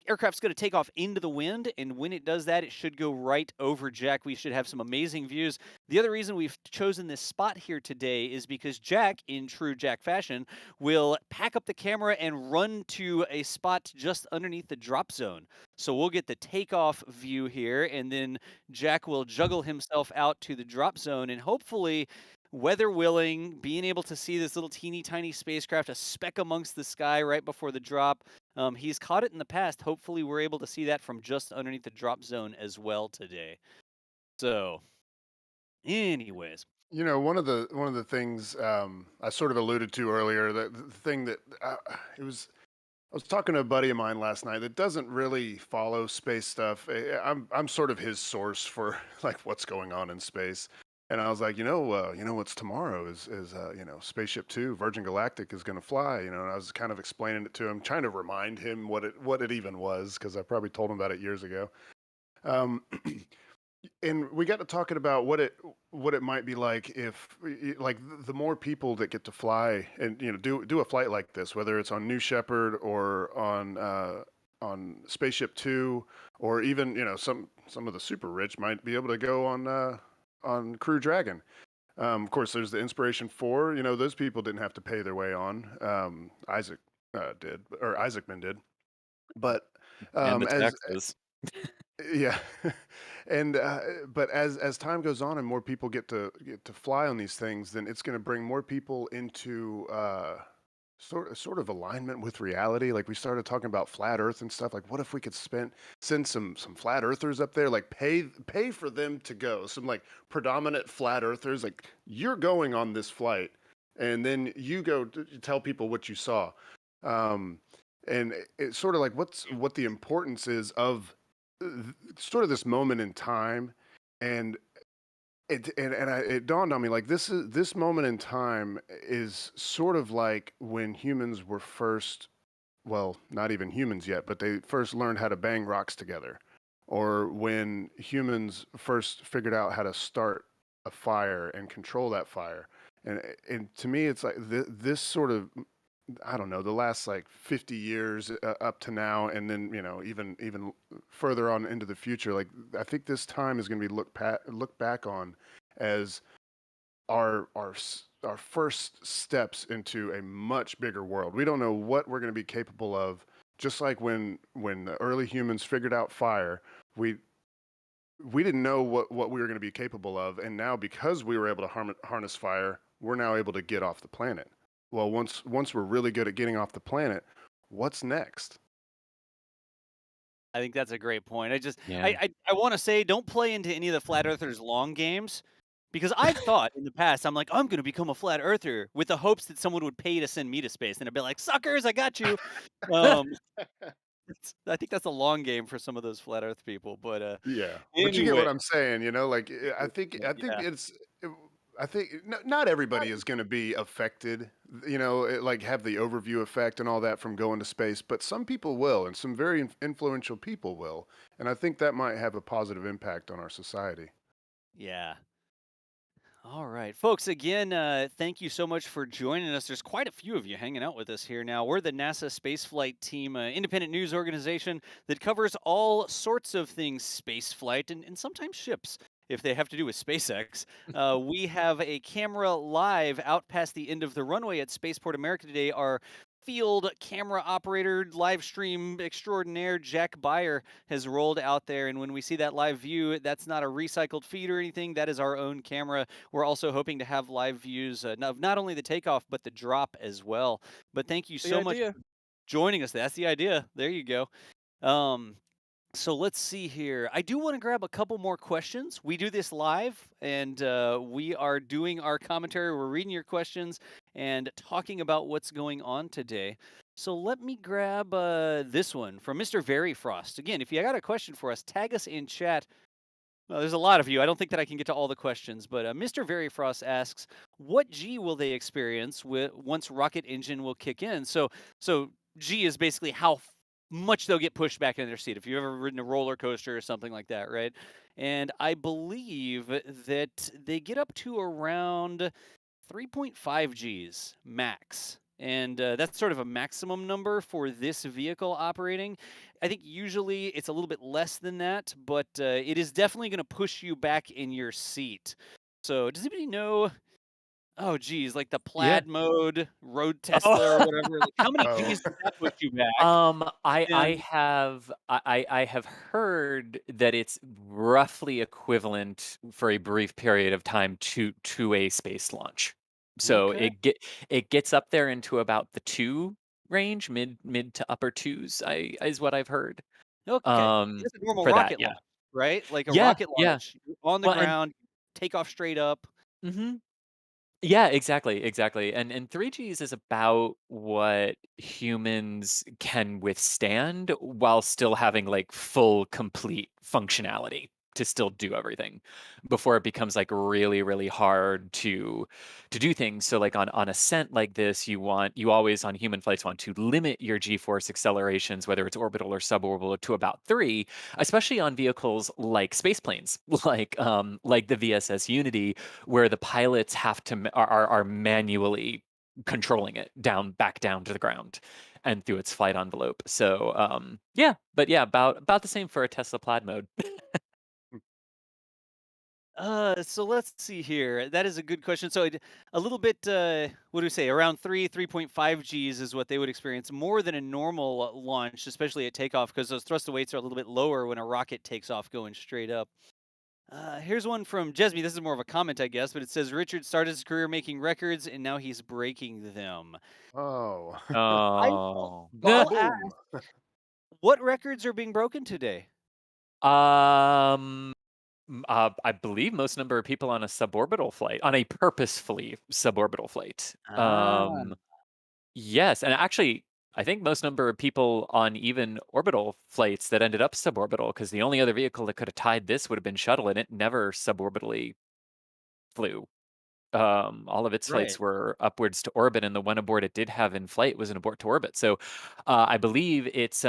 aircraft's going to take off into the wind. And when it does that, it should go right over Jack. We should have some amazing views. The other reason we've chosen this spot here today is because Jack, in true Jack fashion, will pack up the camera and run to a spot just underneath the drop zone. So we'll get the takeoff view here, and then Jack will juggle himself out to the drop zone, and hopefully, weather willing, being able to see this little teeny tiny spacecraft, a speck amongst the sky right before the drop. He's caught it in the past. Hopefully, we're able to see that from just underneath the drop zone as well today. So, anyways.
You know, one of the things I sort of alluded to earlier, the thing that I was talking to a buddy of mine last night that doesn't really follow space stuff. I'm sort of his source for like what's going on in space. And I was like, you know what's tomorrow is Spaceship Two, Virgin Galactic is going to fly. You know, and I was kind of explaining it to him, trying to remind him what it even was because I probably told him about it years ago. Um, and we got to talking about what it might be like if like the more people that get to fly and do a flight like this, whether it's on New Shepard or on Spaceship Two, or even some of the super rich might be able to go on Crew Dragon. Of course, there's the Inspiration 4. You know, those people didn't have to pay their way on. Isaac did, or Isaacman did. But
And the
as
taxes.
yeah, and but as time goes on and more people get to fly on these things, then it's going to bring more people into sort of alignment with reality. Like we started talking about flat Earth and stuff. Like, what if we could send some flat Earthers up there? Like pay for them to go. Some like predominant flat Earthers. Like you're going on this flight, and then you go tell people what you saw. And it's sort of like what the importance is of sort of this moment in time, and it dawned on me like this moment in time is sort of like when humans were first, well, not even humans yet, but they first learned how to bang rocks together, or when humans first figured out how to start a fire and control that fire. And to me, it's like this sort of, I don't know, the last like 50 years up to now, and then even further on into the future. Like I think this time is going to be looked back on as our first steps into a much bigger world. We don't know what we're going to be capable of. Just like when the early humans figured out fire, we didn't know what we were going to be capable of, and now because we were able to harness fire, we're now able to get off the planet. Well, once we're really good at getting off the planet, what's next?
I think that's a great point.
Yeah.
I want to say don't play into any of the flat earthers long games because I've thought in the past I'm like I'm going to become a flat earther with the hopes that someone would pay to send me to space and I'd be like suckers, I got you. Um, I think that's a long game for some of those flat earth people, but
Yeah, but you get
anyway,
what I'm saying, like
yeah.
I think not everybody is going to be affected, like have the overview effect and all that from going to space, but some people will, and some very influential people will, and I think that might have a positive impact on our society.
Yeah. All right, folks, again, thank you so much for joining us. There's quite a few of you hanging out with us here now. We're the NASA Spaceflight Team, independent news organization that covers all sorts of things spaceflight and sometimes ships if they have to do with SpaceX. We have a camera live out past the end of the runway at Spaceport America today. Our field camera operator, live stream extraordinaire, Jack Beyer, has rolled out there. And when we see that live view, that's not a recycled feed or anything. That is our own camera. We're also hoping to have live views of not only the takeoff, but the drop as well. But thank you so much for joining us. That's the idea. There you go. Um, so let's see here. I do want to grab a couple more questions. We do this live, and we are doing our commentary. We're reading your questions and talking about what's going on today. So let me grab this one from Mr. Very Frost. Again, if you got a question for us, tag us in chat. Well, there's a lot of you. I don't think that I can get to all the questions, but Mr. Very Frost asks, "What G will they experience once rocket engine will kick in?" So G is basically how much they'll get pushed back in their seat. If you've ever ridden a roller coaster or something like that, right? And I believe that they get up to around 3.5 Gs max. And that's sort of a maximum number for this vehicle operating. I think usually it's a little bit less than that, but it is definitely going to push you back in your seat. So does anybody know? Oh, geez, like the
Yeah.
plaid mode, road
Oh.
Tesla or whatever. Like, how many
Oh.
Gs does that push you back?
I
And
have heard that it's roughly equivalent for a brief period of time to a space launch. So
okay,
it gets up there into about the 2 range, mid to upper 2s, is what I've heard.
okay, that's a normal
For that,
rocket
yeah.
launch, right? Like a
Yeah,
rocket
yeah.
launch, you're on the
Well, and
ground, take off straight up.
mhm. Yeah, exactly, exactly. And 3Gs is about what humans can withstand while still having like full complete functionality to still do everything before it becomes like really, really hard to do things. So like on ascent like this, you always on human flights want to limit your G-force accelerations, whether it's orbital or suborbital, to about 3, especially on vehicles like space planes, like the VSS Unity, where the pilots have to are manually controlling it back down to the ground and through its flight envelope. So yeah, but yeah, about the same for a Tesla Plaid mode.
So let's see here. That is a good question. So a little bit, what do we say? Around 3.5 Gs is what they would experience, more than a normal launch, especially at takeoff, because those thrust weights are a little bit lower when a rocket takes off going straight up. Here's one from Jesme. This is more of a comment, I guess, but it says Richard started his career making records, and now he's breaking them.
Oh.
I
Oh.
I'll ask,
Boom.
what records are being broken today?
um I believe most number of people on a suborbital flight, on a purposefully suborbital flight.
Ah,
Yes, and actually, I think most number of people on even orbital flights that ended up suborbital, because the only other vehicle that could have tied this would have been shuttle, and it never suborbitally flew. All of its
right.
flights were upwards to orbit, and the one abort it did have in flight was an abort to orbit. So, I believe it's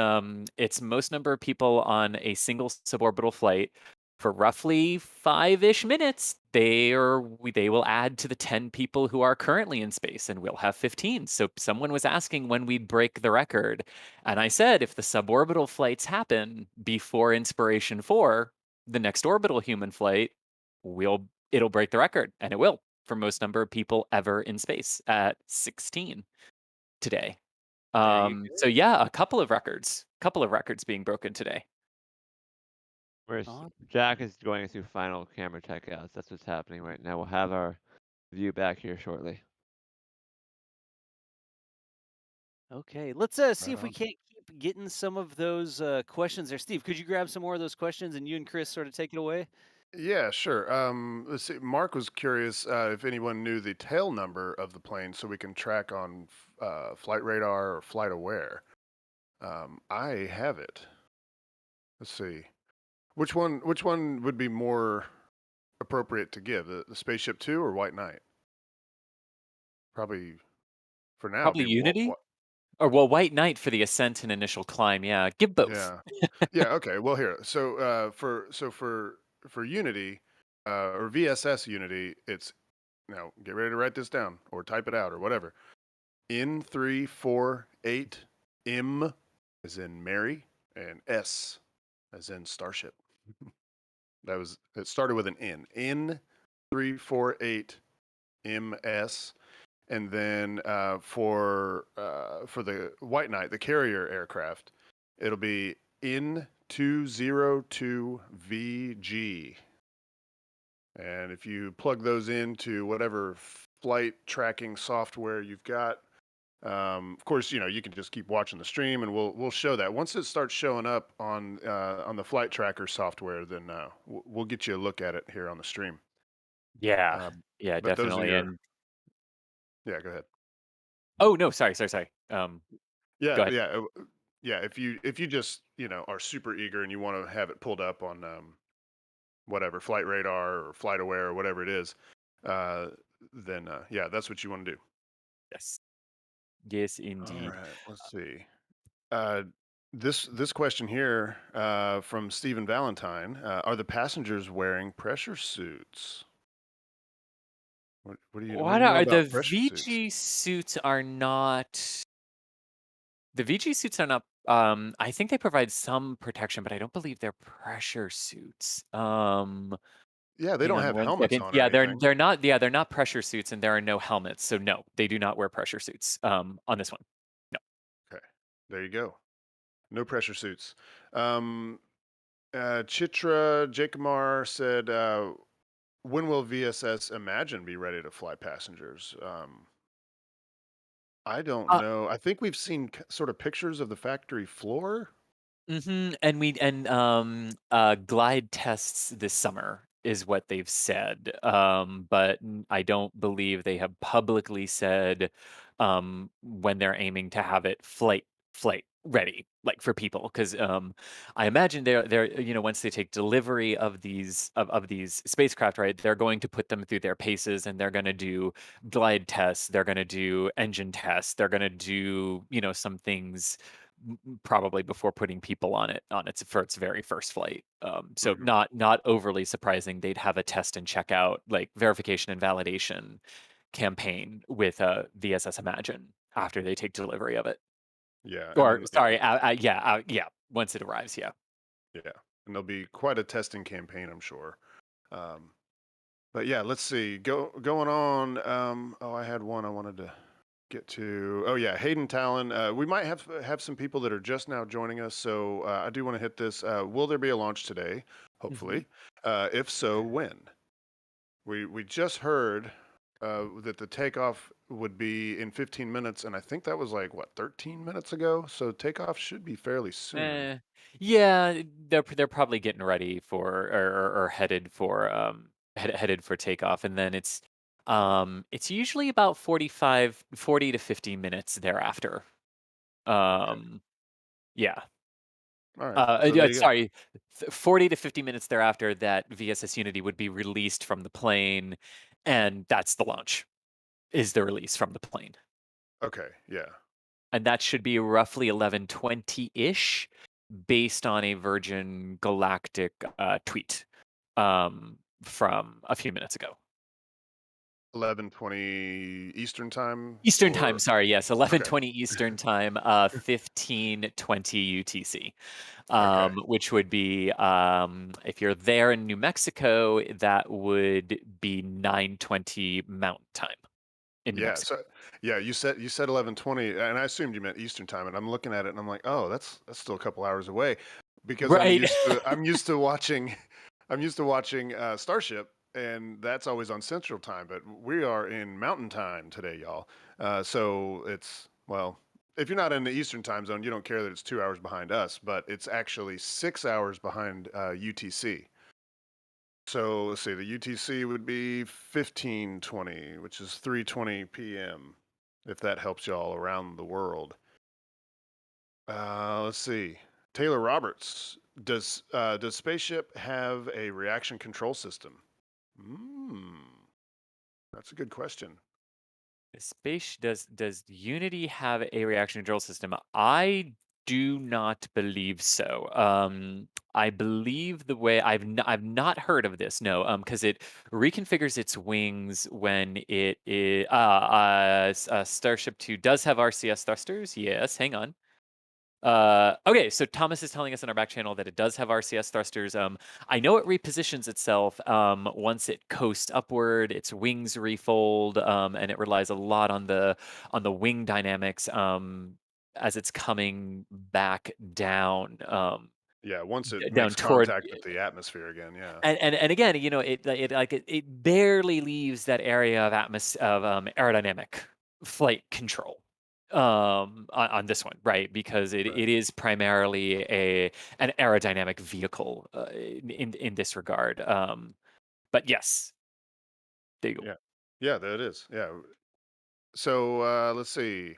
most number of people on a single suborbital flight for roughly 5-ish minutes. They will add to the 10 people who are currently in space, and we'll have 15. So someone was asking when we'd break the record, and I said if the suborbital flights happen before Inspiration 4, the next orbital human flight, it'll break the record, and it will, for most number of people ever in space at 16 today.
There you
So yeah, a couple of records being broken today.
Whereas
Awesome.
Jack is going through final camera checkouts. That's what's happening right now. We'll have our view back here shortly.
Okay, let's see
Right
if we
on.
can't keep getting some of those questions there. Steve, could you grab some more of those questions and you and Chris sort of take it away?
Yeah, sure. Let's see. Mark was curious if anyone knew the tail number of the plane so we can track on flight radar or flight aware. I have it. Let's see. Which one would be more appropriate to give? The Spaceship Two or White Knight? Probably for now. It'd
Probably
be
Unity, or well, White Knight for the ascent and initial climb. Yeah, give both.
Yeah. Yeah. Okay. Well, here. For Unity, or VSS Unity, it's now get ready to write this down or type it out or whatever. N348 M as in Mary and S as in Starship. It started with an N. N348 MS. And then for the White Knight, the carrier aircraft, it'll be N202VG. And if you plug those into whatever flight tracking software you've got, Of course, you can just keep watching the stream, and we'll show that once it starts showing up on the flight tracker software. Then we'll get you a look at it here on the stream.
Yeah,
Uh,
yeah,
but those are
definitely.
your
And
yeah. Go ahead.
oh no, sorry.
Yeah,
Go ahead.
yeah, yeah. If you just are super eager and you want to have it pulled up on whatever flight radar or flight aware or whatever it is, uh, then yeah, that's what you want to do.
Yes, yes,
All
indeed.
right, let's see. Uh, this question here from Stephen Valentine: Are the passengers wearing pressure suits? What do
What
you know
are the
about pressure suits?
VG suits are not the VG suits are not I think they provide some protection, but I don't believe they're pressure suits.
Yeah, they
Hang
don't
on
have
one
helmets
second.
on or
Yeah,
anything.
they're not pressure suits and there are no helmets. So no, they do not wear pressure suits on this one. No.
Okay, there you go. No pressure suits. Um, Chitra Jakamar said, "When will VSS Imagine be ready to fly passengers?" I don't
Uh,
know. I think we've seen sort of pictures of the factory floor.
and glide tests this summer is what they've said. But I don't believe they have publicly said when they're aiming to have it flight ready, like for people. Because I imagine they're once they take delivery of these spacecraft, right, they're going to put them through their paces and they're going to do glide tests, they're going to do engine tests, they're going to do some things probably before putting people on its for its very first flight. So
Hmm.
not overly surprising they'd have a test and checkout, like verification and validation campaign with VSS Imagine after they take delivery of it.
Yeah,
Or
and
sorry, yeah, once it arrives, yeah.
yeah, and there'll be quite a testing campaign, I'm sure. Um, but yeah, let's see. Going on. Oh, I had one I wanted to get to. Oh yeah, Hayden Talon. We might have some people that are just now joining us, so I do want to hit this. Will there be a launch today?
Mhm.
Hopefully. If so, when? We just heard that the takeoff would be in 15 minutes, and I think that was like what 13 minutes ago. So takeoff should be fairly soon.
Eh, yeah, they're probably getting ready for or headed for headed for takeoff, and then it's usually about 40 to 50 minutes thereafter.
Okay.
Um, yeah.
All right. So there you go.
Sorry, 40 to 50 minutes thereafter that VSS Unity would be released from the plane, and that's the launch, is the release from the plane.
Okay. Yeah.
And that should be roughly 11:20-ish based on a Virgin Galactic tweet from a few minutes ago.
11:20 Eastern time,
Eastern time,
or
sorry, yes,
okay.
11:20 Eastern time, 15:20 UTC,
Okay.
which would be if you're there in New Mexico, that would be 9:20 Mountain time in New
Yeah.
Mexico.
So yeah, you said 11:20, and I assumed you meant Eastern time, and I'm looking at it and I'm like, oh, that's still a couple hours away, because
Right.
I'm used to watching I'm used to watching Starship, and that's always on Central time, but we are in Mountain time today, y'all. So it's well, if you're not in the Eastern time zone, you don't care that it's 2 hours behind us, but it's actually 6 hours behind UTC. So let's see, the UTC would be 15:20, which is 3:20 p.m. If that helps y'all around the world. Let's see. Taylor Roberts, does Spaceship have a reaction control system? Hmm, that's a good question.
Does Unity have a reaction control system? I do not believe so. I believe the way I've not heard of this. No, because it reconfigures its wings when Starship 2 does have RCS thrusters. Yes, hang on. Okay, so Thomas is telling us in our back channel that it does have RCS thrusters. I know it repositions itself once it coasts upward, its wings refold, and it relies a lot on the wing dynamics as it's coming back down
Yeah, once it
down
makes
toward.
contact with the atmosphere again, yeah.
And again, it barely leaves that area of aerodynamic flight control. on this one, right? Because
Right.
it is primarily an aerodynamic vehicle in this regard. But yes, there you go.
Yeah. Yeah, that it is. Yeah. So let's see.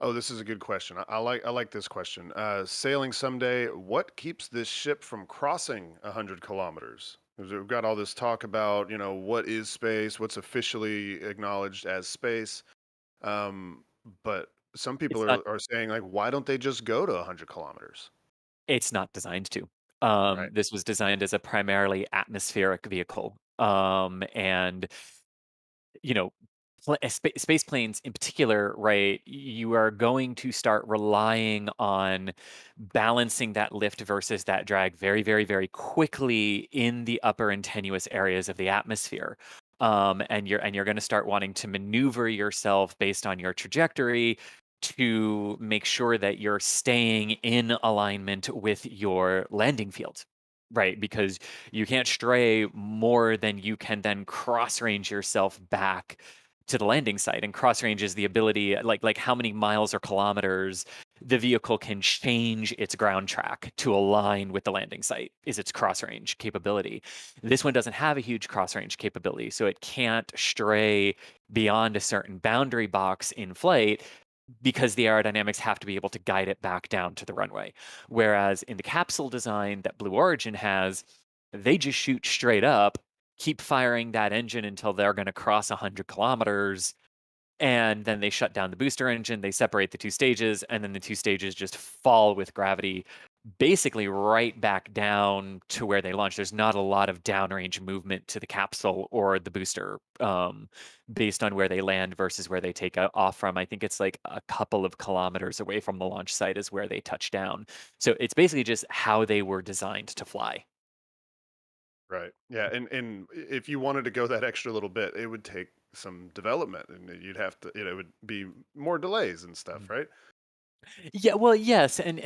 Oh, this is a good question. I like this question. Sailing someday, what keeps this ship from crossing 100 kilometers? 'Cause we've got all this talk about, what is space, what's officially acknowledged as space. Um, but some people
It's not
are saying like, why don't they just go to 100 kilometers?
it's not designed to.
Right.
This was designed as a primarily atmospheric vehicle. And you know, space planes in particular, right? You are going to start relying on balancing that lift versus that drag very, very, very quickly in the upper and tenuous areas of the atmosphere. And you're going to start wanting to maneuver yourself based on your trajectory to make sure that you're staying in alignment with your landing field. Right, because you can't stray more than you can then cross range yourself back to the landing site. And cross range is the ability, like how many miles or kilometers the vehicle can change its ground track to align with the landing site is its cross range capability. This one doesn't have a huge cross range capability, so it can't stray beyond a certain boundary box in flight because the aerodynamics have to be able to guide it back down to the runway. Whereas in the capsule design that Blue Origin has, they just shoot straight up, keep firing that engine until they're going to cross 100 kilometers, and then they shut down the booster engine, they separate the two stages, and then the two stages just fall with gravity basically right back down to where they launch. There's not a lot of downrange movement to the capsule or the booster based on where they land versus where they take off from. I think it's like a couple of kilometers away from the launch site is where they touch down. So it's basically just how they were designed to fly.
Right. Yeah. And if you wanted to go that extra little bit, it would take some development, and you'd have to, it would be more delays and stuff, right?
Yeah, well, yes, and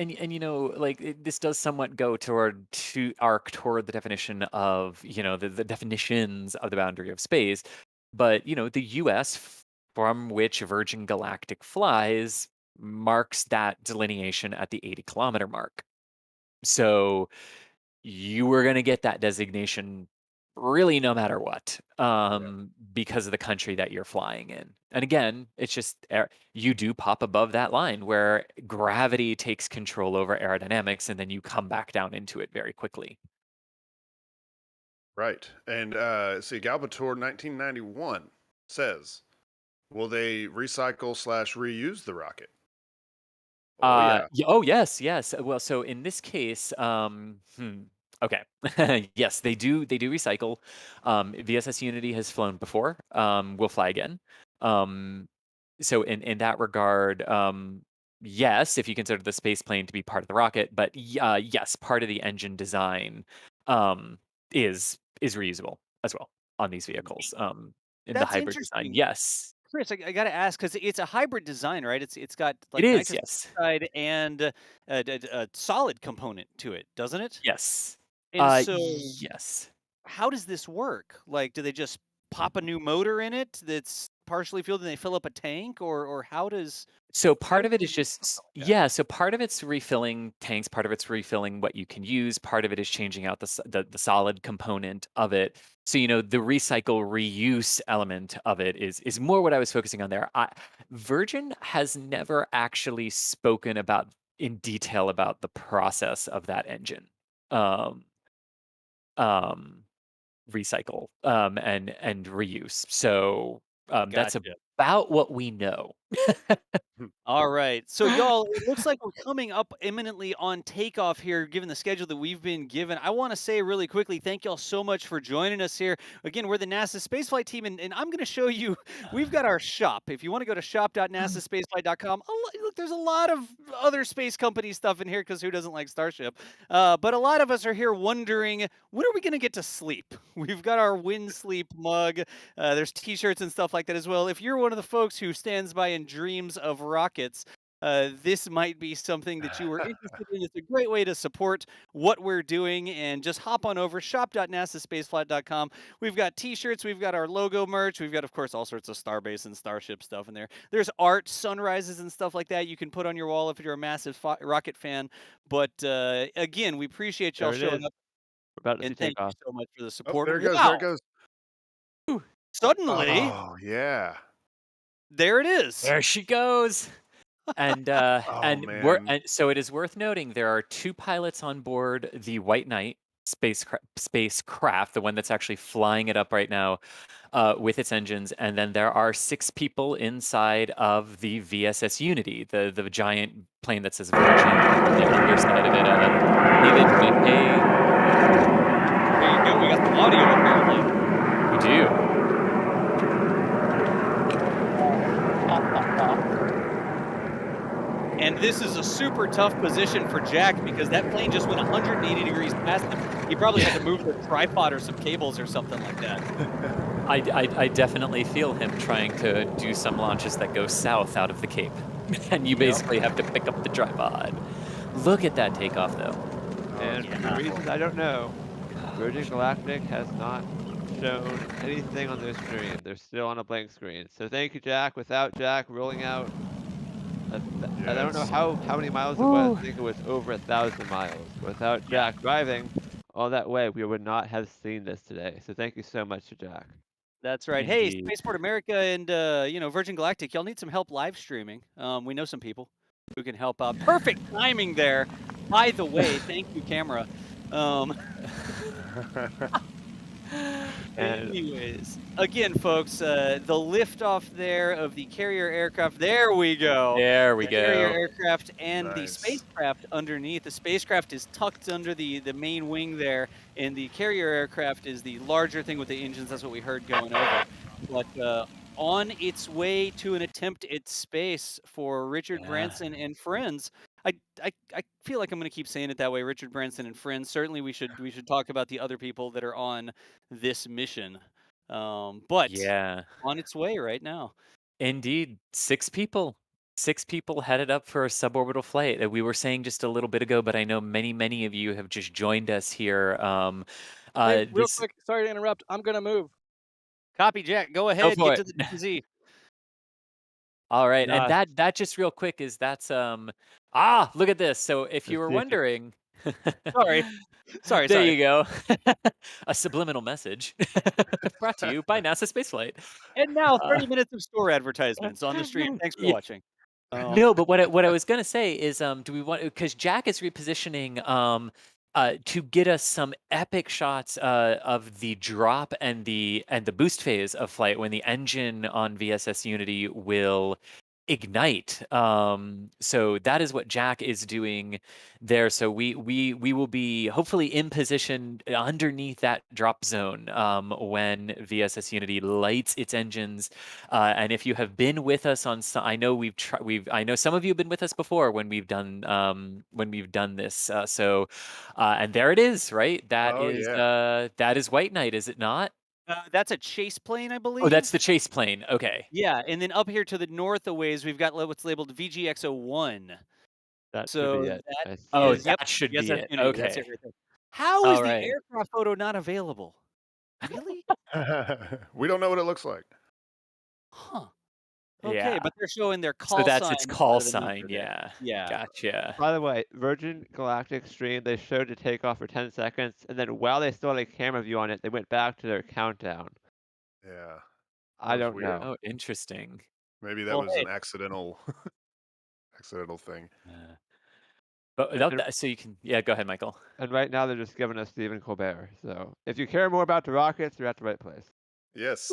like this does somewhat go toward the definition of the definitions of the boundary of space, but the U.S. from which Virgin Galactic flies marks that delineation at the 80-kilometer mark. So you were going to get that designation really no matter what,
Yeah.
because of the country that you're flying in. And again, it's just you do pop above that line where gravity takes control over aerodynamics, and then you come back down into it very quickly.
Right. And see, Galbator 1991 says, will they recycle slash reuse the rocket? Oh, yeah.
Oh yes, yes. Well, so in this case, okay, yes, they do recycle. VSS Unity has flown before. Will fly again. Um, so in that regard, yes, if you consider the space plane to be part of the rocket, but yes, part of the engine design um, is reusable as well on these vehicles. In the
That's
hybrid design,
interesting.
yes,
Chris, I got to ask because it's a hybrid design, right? It's got
it
like
is.
nitrous
Yes,
oxide and a solid component to it, doesn't it?
yes,
And so,
yes.
how does this work? Like, do they just pop a new motor in it that's partially fueled and they fill up a tank, or
So
how
part
does
of it
it
is
work
just
like that?
yeah, so part of it's refilling tanks, part of it's refilling what you can use, part of it is changing out the solid component of it. So the recycle reuse element of it is more what I was focusing on there. Virgin has never actually spoken about in detail about the process of that engine. Um um recycle and reuse. So that's
Gotcha.
about what we know.
All right. So, y'all, it looks like we're coming up imminently on takeoff here, given the schedule that we've been given. I want to say really quickly, thank y'all so much for joining us here. Again, we're the NASA Spaceflight team, and I'm going to show you, we've got our shop. If you want to go to shop.nasaspaceflight.com, look, there's a lot of other space company stuff in here because who doesn't like Starship? But a lot of us are here wondering, when are we going to get to sleep? We've got our Win Sleep mug. There's t-shirts and stuff like that as well. If you're one of the folks who stands by and dreams of rockets, this might be something that you were interested in. It's a great way to support what we're doing, and just hop on over shop.nasaspaceflight.com. We've got t-shirts, we've got our logo merch, we've got, of course, all sorts of Starbase and Starship stuff in there. There's art, sunrises, and stuff like that you can put on your wall if you're a massive rocket fan. But again, we appreciate y'all
There it
showing
is.
up,
We're about to see
and thank you
takeoff.
so much for the
Oh,
support.
there it goes. There
Wow!
it goes.
Suddenly,
Oh, yeah.
there it is.
There she goes. And
Oh, man.
so it is worth noting there are 2 pilots on board the White Knight spacecraft, the one that's actually flying it up right now with its engines, and then there are 6 people inside of the VSS Unity, the giant plane that says Virgin on the underside of it. David, hey,
There you go. We got some audio apparently.
we do.
And this is a super tough position for Jack because that plane just went 180 degrees past him. He probably had to move the tripod or some cables or something like that.
I definitely feel him trying to do some launches that go south out of the Cape. And you basically have to pick up the tripod. Look at that takeoff, though.
And for reasons I don't know, Virgin Galactic has not shown anything on their screen. They're still on a blank screen. So thank you, Jack. Without Jack rolling out, I don't know how many miles it was. I think it was over 1,000 miles. Without Jack driving all that way, we would not have seen this today. So thank you so much to Jack.
That's right.
Indeed.
Hey, Spaceport America and Virgin Galactic, y'all need some help live streaming. We know some people who can help out. Perfect timing there. By the way, thank you, camera. Anyways, again, folks, the liftoff there of the carrier aircraft. There we go.
There we
The carrier
go.
aircraft and the
Nice.
spacecraft underneath. The spacecraft is tucked under the main wing there, and the carrier aircraft is the larger thing with the engines. That's what we heard going over. But on its way to an attempt at space for Richard Branson and friends. I feel like I'm going to keep saying it that way. Richard Branson and friends. Certainly, we should talk about the other people that are on this mission. But
Yeah.
on its way right now.
Indeed, 6 people. 6 people headed up for a suborbital flight that we were saying just a little bit ago, but I know many of you have just joined us here.
Hey, real
This
quick, sorry to interrupt. I'm gonna move.
Copy, Jack. Go ahead.
for
Get
it.
to the DZ.
All right, and
Nice.
that just real quick is look at this. So if you were wondering,
Sorry.
there you go, a subliminal message brought to you by NASA Spaceflight.
And now 30 minutes of store advertisements on the stream. Thanks for
Yeah.
watching.
No, but what I was gonna say is, do we want, because Jack is repositioning to get us some epic shots of the drop and the boost phase of flight when the engine on VSS Unity will ignite. So that is what Jack is doing there. So we will be hopefully in position underneath that drop zone when VSS Unity lights its engines. And if you have been with us on some, I know I know some of you have been with us before when we've done this. And there it is, right? That is White Knight, is it not?
That's a chase plane, I believe.
Oh, that's the chase plane. Okay.
Yeah, and then up here to the north a ways, we've got what's labeled VGX-01.
That
So
should be it.
that
I see
Oh,
it.
that should be
VSS
it.
Unity, that's
Okay.
it right there. How is
All
the
right.
aircraft photo not available? Really?
We don't know what it looks like.
Huh. Okay,
Yeah.
but they're showing their call
So that's
sign.
its call
instead of the
sign.
number there.
Yeah. Gotcha.
By the way, Virgin Galactic stream, they showed to take off for 10 seconds, and then while they still had a camera view on it, they went back to their countdown.
Yeah.
I
was
don't
weird.
know.
Oh, interesting.
Maybe that
Well,
was
hey.
an accidental thing.
So you can, go ahead, Michael.
And right now they're just giving us Stephen Colbert. So if you care more about the rockets, you're at the right place.
Yes.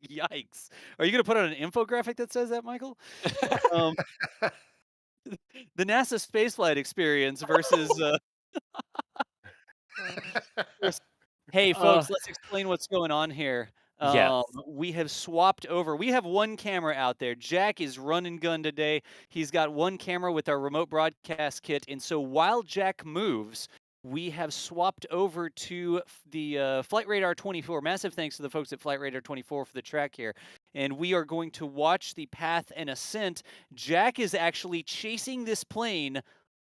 Yikes. Are you going to put out an infographic that says that, Michael? The NASA spaceflight experience versus... Hey, folks, let's explain what's going on here.
Yes.
We have swapped over. We have one camera out there. Jack is run and gun today. He's got one camera with our remote broadcast kit. And so while Jack moves, we have swapped over to the Flight Radar 24. Massive thanks to the folks at Flight Radar 24 for the track here. and we are going to watch the path and ascent. Jack is actually chasing this plane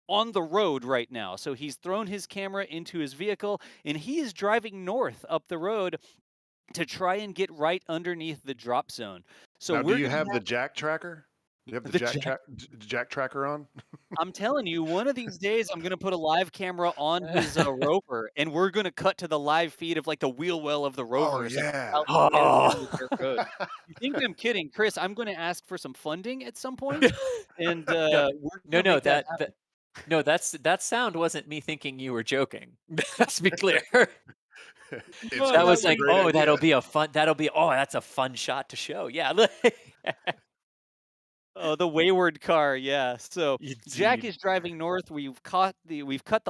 on the road right now. So he's thrown his camera into his vehicle, and he is driving north up the road to try and get right underneath the drop zone. So
Now, do
we're
you
going to
have the Jack tracker? Do you have the
the Jack.
Jack tracker on?
I'm telling you, one of these days I'm gonna put a live camera on his rover, and we're gonna cut to the live feed of like the wheel well of the rover
Oh
or something
yeah.
out the end
Oh.
of the dirt road. You think I'm kidding, Chris? I'm gonna ask for some funding at some point, and
No,
we're
no,
gonna
no.
make that happen.
No, that sound wasn't me thinking you were joking. Let's be clear.
It's
That
No,
was
a
like,
great
oh,
idea.
that's a fun shot to show. Yeah.
Oh, the wayward car, yeah. So Jack
Indeed.
is driving north. We've cut the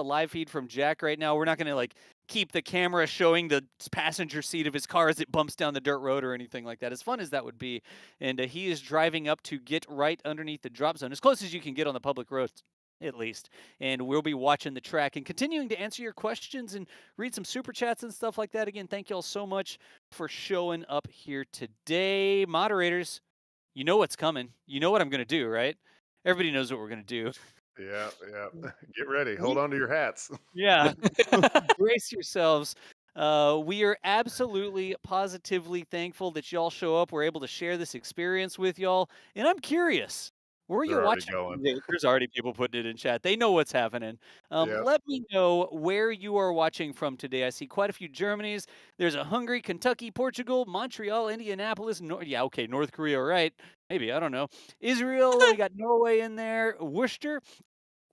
live feed from Jack right now. We're not gonna like keep the camera showing the passenger seat of his car as it bumps down the dirt road or anything like that. As fun as that would be, and he is driving up to get right underneath the drop zone, as close as you can get on the public roads, at least. And we'll be watching the track and continuing to answer your questions and read some super chats and stuff like that. Again, thank you all so much for showing up here today, moderators. You know what's coming. You know what I'm going to do, right? Everybody knows what we're going to do.
Yeah, yeah. Get ready. Hold on to your hats.
Yeah. Brace yourselves. We are absolutely, positively thankful that y'all show up. We're able to share this experience with y'all. And I'm curious, where are you
They're already
watching?
going.
There's already people putting it in chat. They know what's happening.
Yeah.
Let me know where you are watching from today. I see quite a few Germanys. There's a Hungary, Kentucky, Portugal, Montreal, Indianapolis. North Korea, right? Maybe, I don't know. Israel, we got Norway in there. Worcester.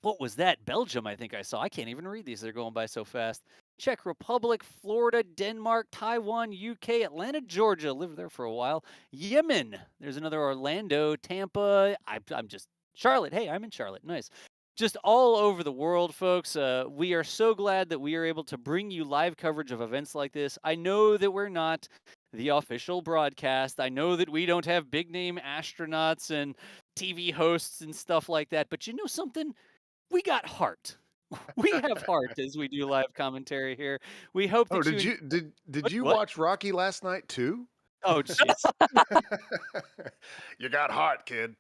What was that? Belgium, I think I saw. I can't even read these. They're going by so fast. Czech Republic, Florida, Denmark, Taiwan, UK, Atlanta, Georgia. Lived there for a while. Yemen. There's another Orlando, Tampa. I'm just Charlotte. Hey, I'm in Charlotte. Nice. Just all over the world, folks. We are so glad that we are able to bring you live coverage of events like this. I know that we're not the official broadcast. I know that we don't have big name astronauts and TV hosts and stuff like that. But you know something? We got heart. We have heart as we do live commentary here. We hope
Oh,
that
did
you.
did you
What?
watch Rocky last night too?
Oh, jeez.
You got heart, kid.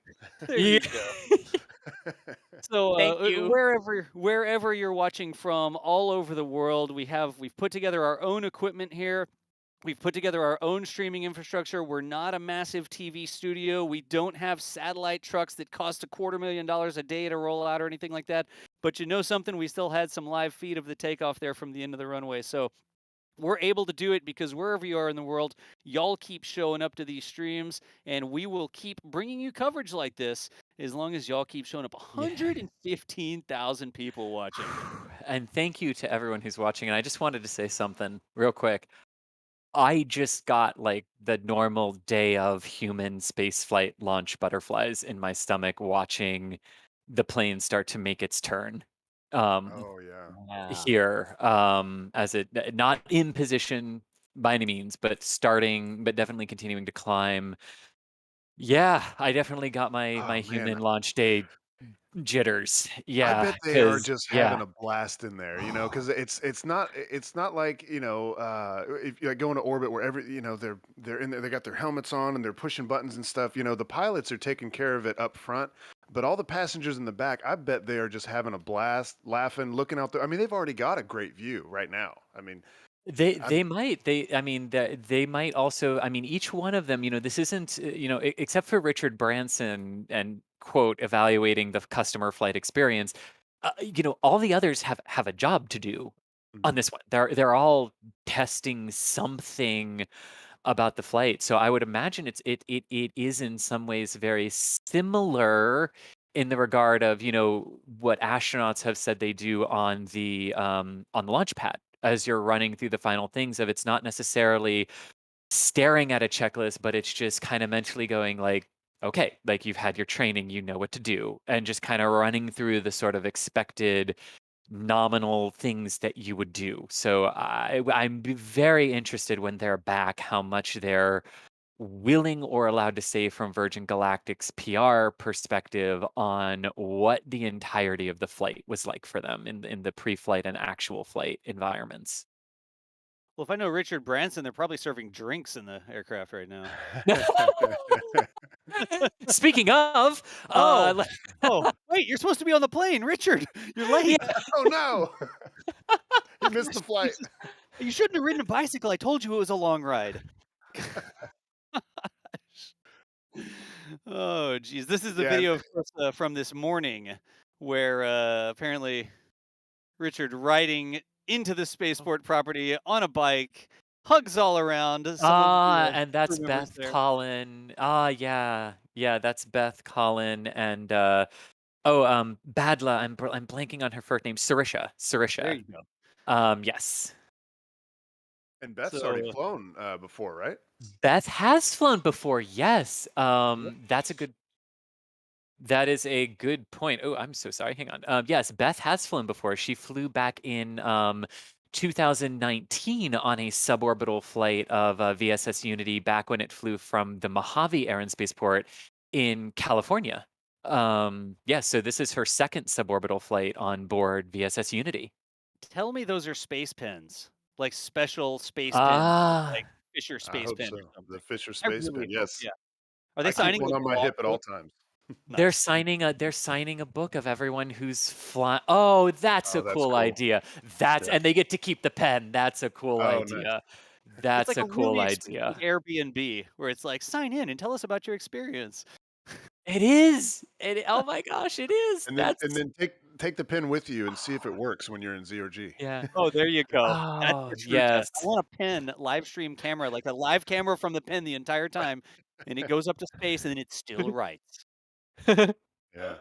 There you go. So
Thank you.
wherever you're watching from, all over the world, we've put together our own equipment here. We've put together our own streaming infrastructure. We're not a massive TV studio. We don't have satellite trucks that cost $250,000 a day to roll out or anything like that. But you know something? We still had some live feed of the takeoff there from the end of the runway. So we're able to do it because wherever you are in the world, y'all keep showing up to these streams, and we will keep bringing you coverage like this as long as y'all keep showing up. 115,000 people watching.
And thank you to everyone who's watching. And I just wanted to say something real quick. I just got like the normal day of human spaceflight launch butterflies in my stomach watching the plane start to make its turn.
Oh yeah.
Here, as it not in position by any means, but definitely continuing to climb. Yeah, I definitely got my
Oh, man.
human launch day jitters.
I
Yeah,
bet they are
'cause
just
yeah.
having a blast in there, because it's not like if you like go into orbit where they're in there, they got their helmets on and they're pushing buttons and stuff. The pilots are taking care of it up front, but all the passengers in the back, I bet they are just having a blast, laughing, looking out there. I mean, they've already got a great view right now. I mean,
They might. They might also, each one of them, this isn't, except for Richard Branson and quote evaluating the customer flight experience, all the others have a job to do on this one. They're all testing something about the flight. So I would imagine it is in some ways very similar in the regard of, what astronauts have said they do on the launch pad as you're running through the final things of it's not necessarily staring at a checklist, but it's just kind of mentally going like, okay, like you've had your training, you know what to do, and just kind of running through the sort of expected nominal things that you would do. So I'm very interested when they're back how much they're willing or allowed to say from Virgin Galactic's PR perspective on what the entirety of the flight was like for them in the pre-flight and actual flight environments.
Well, if I know Richard Branson, they're probably serving drinks in the aircraft right now.
Speaking of,
Oh,
le-
oh, wait, you're supposed to be on the plane, Richard. You're late.
yeah,
Oh no! You missed the flight.
You shouldn't have ridden a bicycle. I told you it was a long ride. Oh, geez. This is the
Yeah,
video, of course, from this morning where apparently Richard riding into the spaceport property on a bike, hugs all around. Some of the
and
crew
that's
members
Beth
there.
Collin. Yeah, that's Beth Collin and Badla. I'm blanking on her first name. Sarisha.
There
Sarisha.
you go.
Yes.
and Beth's already
So,
flown before, right?
Beth has flown before. Yes. That is a good point. Oh, I'm so sorry. Hang on. Yes, Beth has flown before. She flew back in 2019 on a suborbital flight of VSS Unity back when it flew from the Mojave Air and Spaceport in California. Yeah, so this is her second suborbital flight on board VSS Unity.
tell me those are space pens, like special space pens, like
Ah,
Fisher
I
space
hope
pen
so.
or
The
something.
Fisher
I
Space
really
Pen,
hope,
yes.
yeah. Are they
I keep
signing
one
like
on
a
my hip
log
at all
book?
times.
they're
Nice.
signing a book of everyone who's flying. Oh, that's
Oh,
a
that's
cool
cool.
idea.
Yeah.
And they get to keep the pen. That's a cool
Oh, nice.
idea.
It's
That's
like
a
a
cool
really
idea.
expensive Airbnb where it's like, sign in and tell us about your experience.
It is. Oh my gosh, it is.
And
That's
then take the pen with you and see if it works when you're in ZRG.
yeah.
Oh, there you go. That's
Oh,
the true
yes.
test. I want a pen live stream camera, like a live camera from the pen the entire time, and it goes up to space and then it still writes.
Yeah.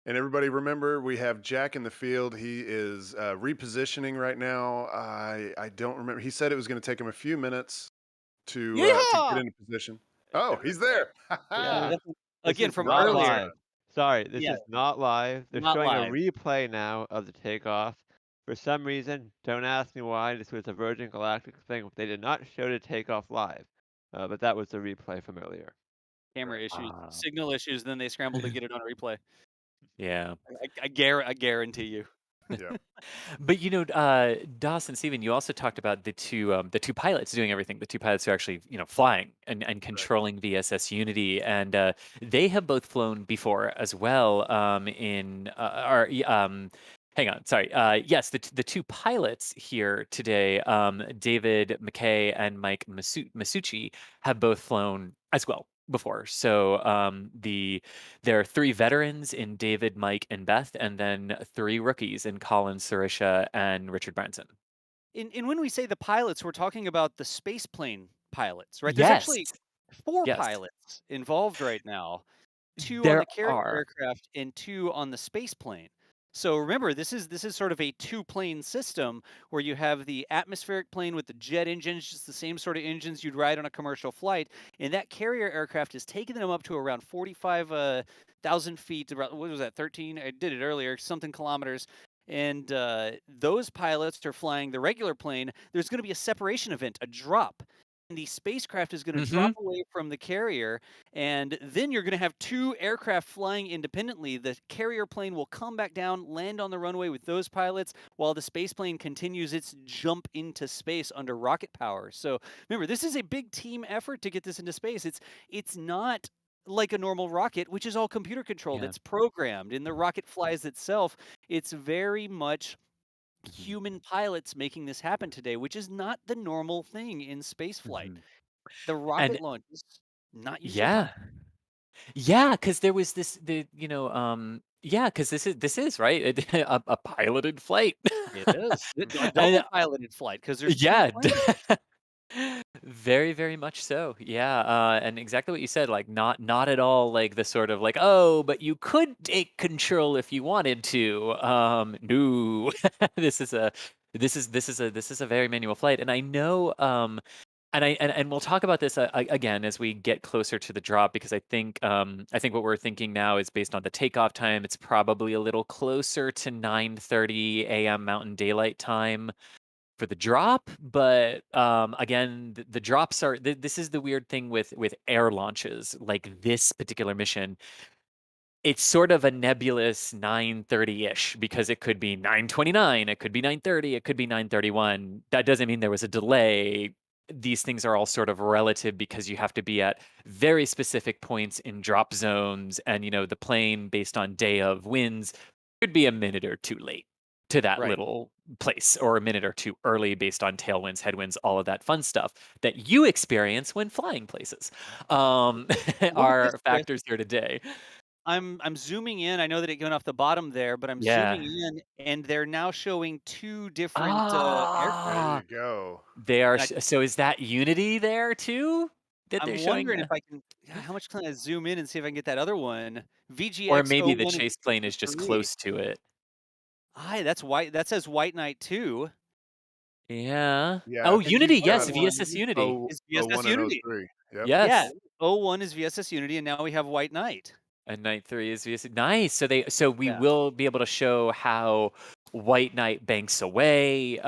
And everybody remember, we have Jack in the field. He is repositioning right now. I don't remember. He said it was going to take him a few minutes to get
Yeehaw!
into position. Oh, he's there.
Yeah.
That's
This
again
is
from
not
earlier.
live. Sorry, this
Yeah,
is not live. They're
not
showing a
live.
replay now of the takeoff. For some reason, don't ask me why. This was a Virgin Galactic thing. They did not show the takeoff live, but that was the replay from earlier.
Camera issues,
Wow.
signal issues, then they scramble to get it on replay.
Yeah.
I guarantee you.
Yeah.
But Dawson, Steven, you also talked about the two pilots doing everything. The two pilots who are actually flying and controlling VSS Unity, and they have both flown before as well. Hang on, sorry. Yes, the two pilots here today, David McKay and Mike Masucci, have both flown as well before. So there are three veterans in David, Mike, and Beth, and then three rookies in Colin, Sarisha, and Richard Branson.
And when we say the pilots, we're talking about the space plane pilots, right? There's
Yes.
actually 4
Yes.
pilots involved right now. 2 on
There
the carrier
are.
aircraft and 2 on the space plane. So remember, this is sort of a 2-plane system where you have the atmospheric plane with the jet engines, just the same sort of engines you'd ride on a commercial flight, and that carrier aircraft is taking them up to around 45,000 feet. What was that? 13? I did it earlier. Something kilometers. And those pilots are flying the regular plane. There's going to be a separation event, a drop. And the spacecraft is going to drop away from the carrier, and then you're going to have 2 aircraft flying independently. The carrier plane will come back down, land on the runway with those pilots, while the space plane continues its jump into space under rocket power. So remember, this is a big team effort to get this into space. It's not like a normal rocket, which is all computer controlled.
Yeah.
It's programmed, and the rocket flies itself. It's very much human pilots making this happen today, which is not the normal thing in space flight. The rocket
And
launch is not usually
yeah. Yeah, because there was because this is right a piloted flight.
It is. A
And,
double piloted flight because there's 2
yeah,
planes.
very, very much so. Yeah, and exactly what you said, like not at all like the sort of like, oh, but you could take control if you wanted to. No, this is a very manual flight, and I know and we'll talk about this again as we get closer to the drop because I think what we're thinking now is based on the takeoff time. It's probably a little closer to 9:30 a.m. Mountain Daylight Time for the drop, but again, the drops are. This is the weird thing with air launches, like this particular mission. it's sort of a nebulous 9:30-ish because it could be 9:29, it could be 9:30, it could be 9:31. That doesn't mean there was a delay. These things are all sort of relative because you have to be at very specific points in drop zones, and the plane based on day of winds could be a minute or two late to that
Right.
little place, or a minute or two early based on tailwinds, headwinds, all of that fun stuff that you experience when flying places,
Look at this,
are
Chris.
factors here today.
I'm zooming in. I know that it went off the bottom there, but I'm
Yeah.
zooming in, and they're now showing two different
There
aircraft.
Ah,
you go.
they are.
And
So is that Unity there too? That they're
I'm
showing
wondering if
that,
I can. Yeah, how much can I zoom in and see if I can get that other one?
or
VGX
maybe the
01 and
chase plane is just
03.
close to it.
Hi, that's white. That says White Knight 2.
Yeah.
Yeah, I
Oh,
think
Unity.
you've
Other
Yes,
got
VSS
one
Unity.
oh
is
oh
VSS
one and oh
Unity.
three. Yep.
Yeah,
Yes.
01 is VSS Unity, and now we have White Knight.
And Night 3 is VSS. Nice. So we
Yeah.
will be able to show how White Knight banks away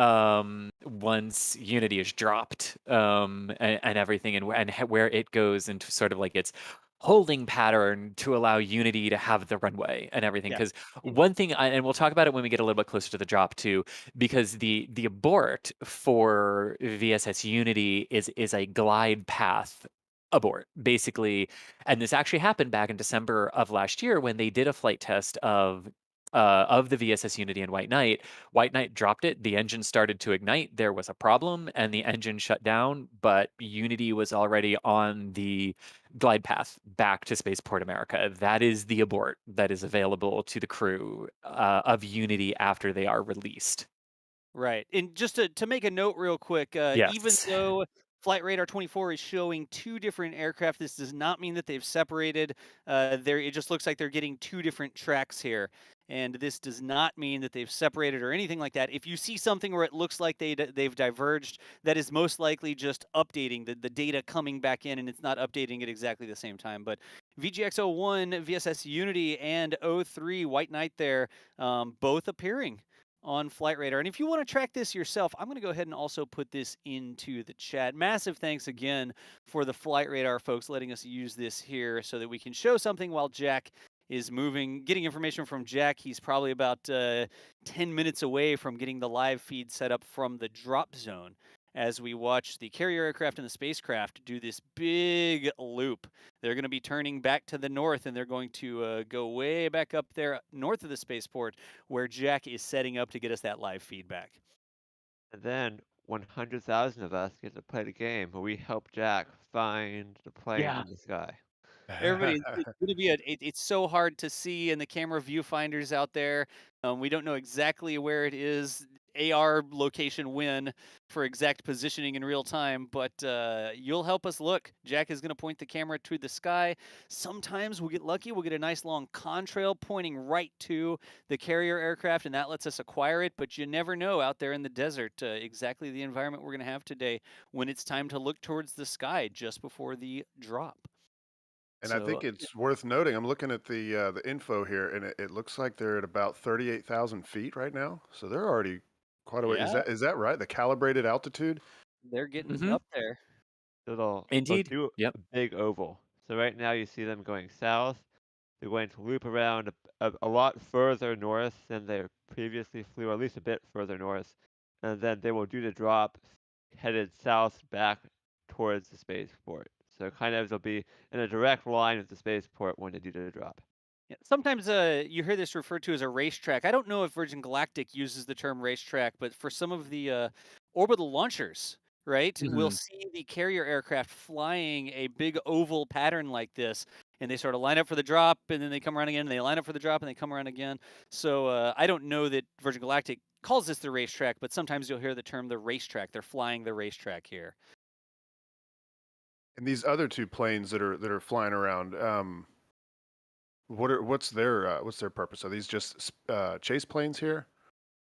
once Unity is dropped, and everything, and where it goes into sort of like its holding pattern to allow Unity to have the runway and everything.
Yeah.
Because one thing, and we'll talk about it when we get a little bit closer to the drop too, because the abort for VSS Unity is a glide path abort, basically. And this actually happened back in December of last year when they did a flight test of the VSS Unity and White Knight. White Knight dropped it. The engine started to ignite. There was a problem, and the engine shut down. But Unity was already on the glide path back to Spaceport America. That is the abort that is available to the crew of Unity after they are released.
Right. And just to make a note real quick, even
Yes.
though Flight Radar 24 is showing two different aircraft, this does not mean that they've separated. There, it just looks like they're getting two different tracks here. And this does not mean that they've separated or anything like that. If you see something where it looks like they've diverged, that is most likely just updating the data coming back in, and it's not updating at exactly the same time. But VGX01, VSS Unity, and 03 White Knight there, both appearing on Flight Radar. And if you want to track this yourself, I'm going to go ahead and also put this into the chat. Massive thanks again for the Flight Radar folks letting us use this here so that we can show something while Jack is moving, getting information from Jack. He's probably about 10 minutes away from getting the live feed set up from the drop zone as we watch the carrier aircraft and the spacecraft do this big loop. They're going to be turning back to the north, and they're going to go way back up there north of the spaceport where Jack is setting up to get us that live feedback.
And then 100,000 of us get to play the game where we help Jack find the plane
Yeah.
in the sky.
Everybody, it's going to be it's so hard to see in the camera viewfinders out there. We don't know exactly where it is. AR location win for exact positioning in real time, but you'll help us look. Jack is going to point the camera to the sky. Sometimes we'll get lucky. We'll get a nice long contrail pointing right to the carrier aircraft, and that lets us acquire it. But you never know out there in the desert exactly the environment we're going to have today when it's time to look towards the sky just before the drop.
And I
So
think it's worth noting, I'm looking at the info here, and it looks like they're at about 38,000 feet right now. So they're already quite a way.
yeah,
Is that right? The calibrated altitude?
they're getting
Hmm.
up there.
They'll
Indeed.
do
Yep.
a big oval. So right now you see them going south. They're going to loop around a lot further north than they previously flew, or at least a bit further north. And then they will do the drop headed south back towards the spaceport. So kind of they'll be in a direct line with the spaceport when they do the drop.
Yeah, sometimes you hear this referred to as a racetrack. I don't know if Virgin Galactic uses the term racetrack, but for some of the orbital launchers, right, we'll
Mhm.
see the carrier aircraft flying a big oval pattern like this, and they sort of line up for the drop, and then they come around again, and they line up for the drop, and they come around again. So I don't know that Virgin Galactic calls this the racetrack, but sometimes you'll hear the term the racetrack. They're flying the racetrack here.
And these other two planes that are flying around, what's their purpose? Are these just chase planes here?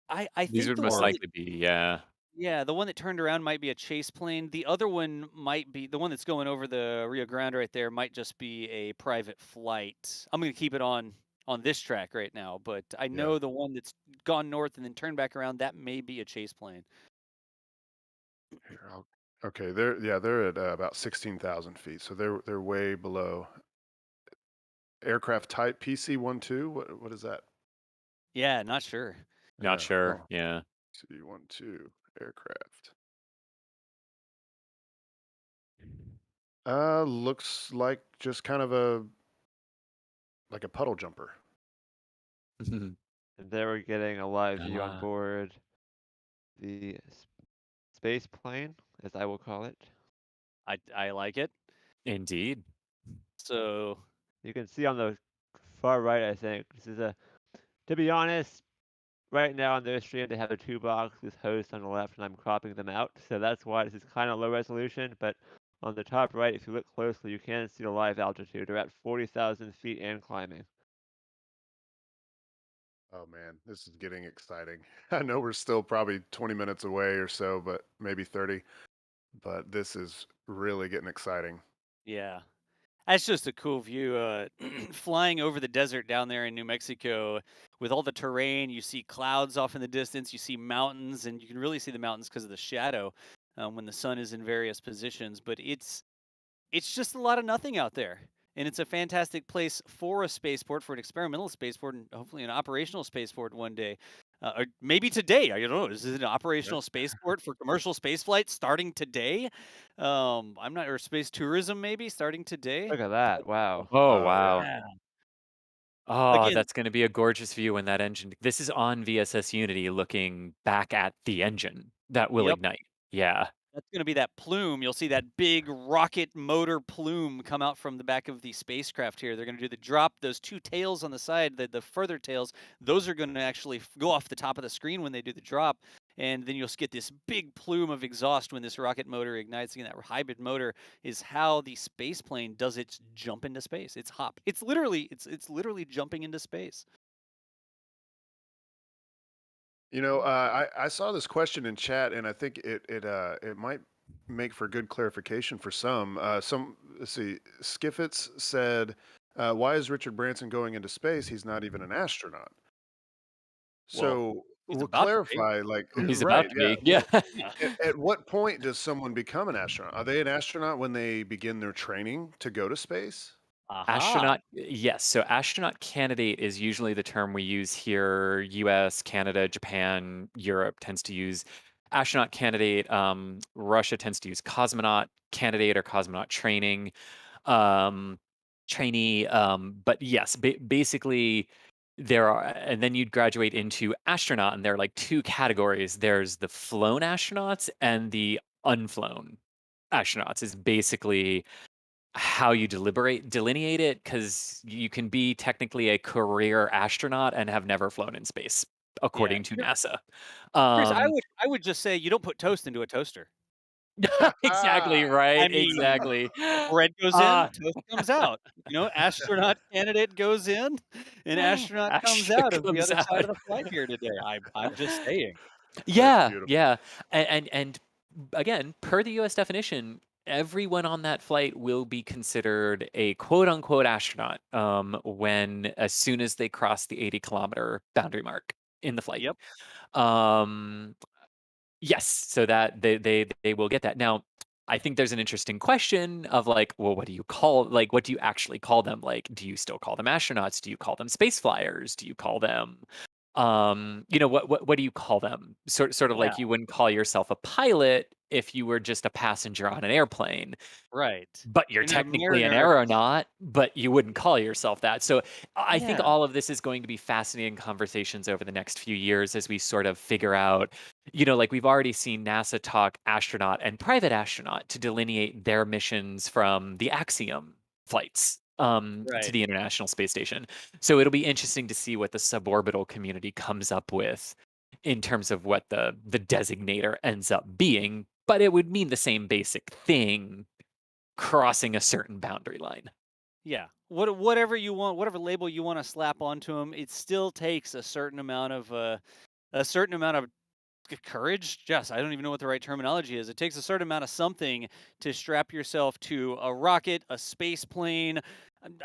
I
These
think
would
the
most
one that
likely be, yeah.
Yeah, the one that turned around might be a chase plane. The other one might be the one that's going over the Rio Grande right there might just be a private flight. I'm going to keep it on this track right now, but I
Yeah.
know the one that's gone north and then turned back around, that may be a chase plane.
Here, okay, they're at about 16,000 feet, so they're way below. aircraft type PC-12. What is that?
Yeah, not sure.
Not
Yeah,
sure. Yeah.
PC-12 aircraft. Looks like just kind of like a puddle jumper.
And there we're getting a live view on
Ah,
board the space plane, as I will call it.
I like it.
indeed.
So
You can see on the far right, I think, to be honest, right now on their stream, they have a two box with host on the left, and I'm cropping them out. So that's why this is kind of low resolution. But on the top right, if you look closely, you can see the live altitude. They're at 40,000 feet and climbing.
Oh man, this is getting exciting. I know we're still probably 20 minutes away or so, but maybe 30. But this is really getting exciting.
yeah. That's just a cool view. Flying over the desert down there in New Mexico with all the terrain, you see clouds off in the distance, you see mountains, and you can really see the mountains because of the shadow when the sun is in various positions. But it's just a lot of nothing out there. And it's a fantastic place for a spaceport, for an experimental spaceport, and hopefully an operational spaceport one day. Or maybe today. I don't know. Is it an operational spaceport for commercial spaceflight starting today? I'm not, or space tourism maybe starting today.
Look at that! Wow.
Oh,
Oh yeah.
wow.
Yeah.
Oh,
Again,
that's going to be a gorgeous view when that engine. This is on VSS Unity looking back at the engine that will
yep.
ignite. Yeah.
That's going to be that plume. You'll see that big rocket motor plume come out from the back of the spacecraft here. They're going to do the drop. Those two tails on the side, the further tails, those are going to actually go off the top of the screen when they do the drop. And then you'll get this big plume of exhaust when this rocket motor ignites. Again, that hybrid motor is how the space plane does its jump into space. It's hop. It's literally jumping into space.
I saw this question in chat, and I think it might make for good clarification for some. Let's see, Skiffits said, "Why is Richard Branson going into space? He's not even an astronaut."
Well,
So
he's
we'll
about to be.
clarify, like,
He's
right,
about to
yeah.
be. Yeah.
Yeah.
At what point does someone become an astronaut? Are they an astronaut when they begin their training to go to space?
Aha.
Astronaut, yes. So astronaut candidate is usually the term we use here. US, Canada, Japan, Europe tends to use astronaut candidate. Russia tends to use cosmonaut candidate or cosmonaut training, um, trainee. But yes, basically there are, and then you'd graduate into astronaut, and there are like two categories. There's the flown astronauts and the unflown astronauts. Is basically how you delineate it, because you can be technically a career astronaut and have never flown in space,
Yeah.
according to NASA.
Chris, I
Um,
would just say you don't put toast into a toaster.
exactly
I
right.
mean,
Exactly.
bread goes in,
Uh,
toast comes out. Astronaut candidate goes in, and astronaut comes
Astra
out of the
comes
other side
out.
of the flight here today. I'm just saying.
That's
Yeah,
beautiful.
yeah, and again, per the U.S. definition, everyone on that flight will be considered a quote unquote astronaut when as soon as they cross the 80-kilometer boundary mark in the flight.
Yep.
Um, yes, so that they will get that. Now, I think there's an interesting question of like, well, what do you call, like, what do you actually call them? Like, do you still call them astronauts? Do you call them space flyers? Do you call them what do you call them? Sort of
Yeah.
like you wouldn't call yourself a pilot if you were just a passenger on an airplane,
Right.
but you're
You're not a
technically an
mariner.
aeronaut, but you wouldn't call yourself that. So I think
Yeah.
all of this is going to be fascinating conversations over the next few years as we sort of figure out, like we've already seen NASA talk astronaut and private astronaut to delineate their missions from the Axiom flights to
Right.
the International Space Station. So it'll be interesting to see what the suborbital community comes up with in terms of what the designator ends up being, but it would mean the same basic thing crossing a certain boundary line.
Yeah. Whatever you want, whatever label you want to slap onto them, it still takes a certain amount of courage. Yes, I don't even know what the right terminology is. It takes a certain amount of something to strap yourself to a rocket, a space plane,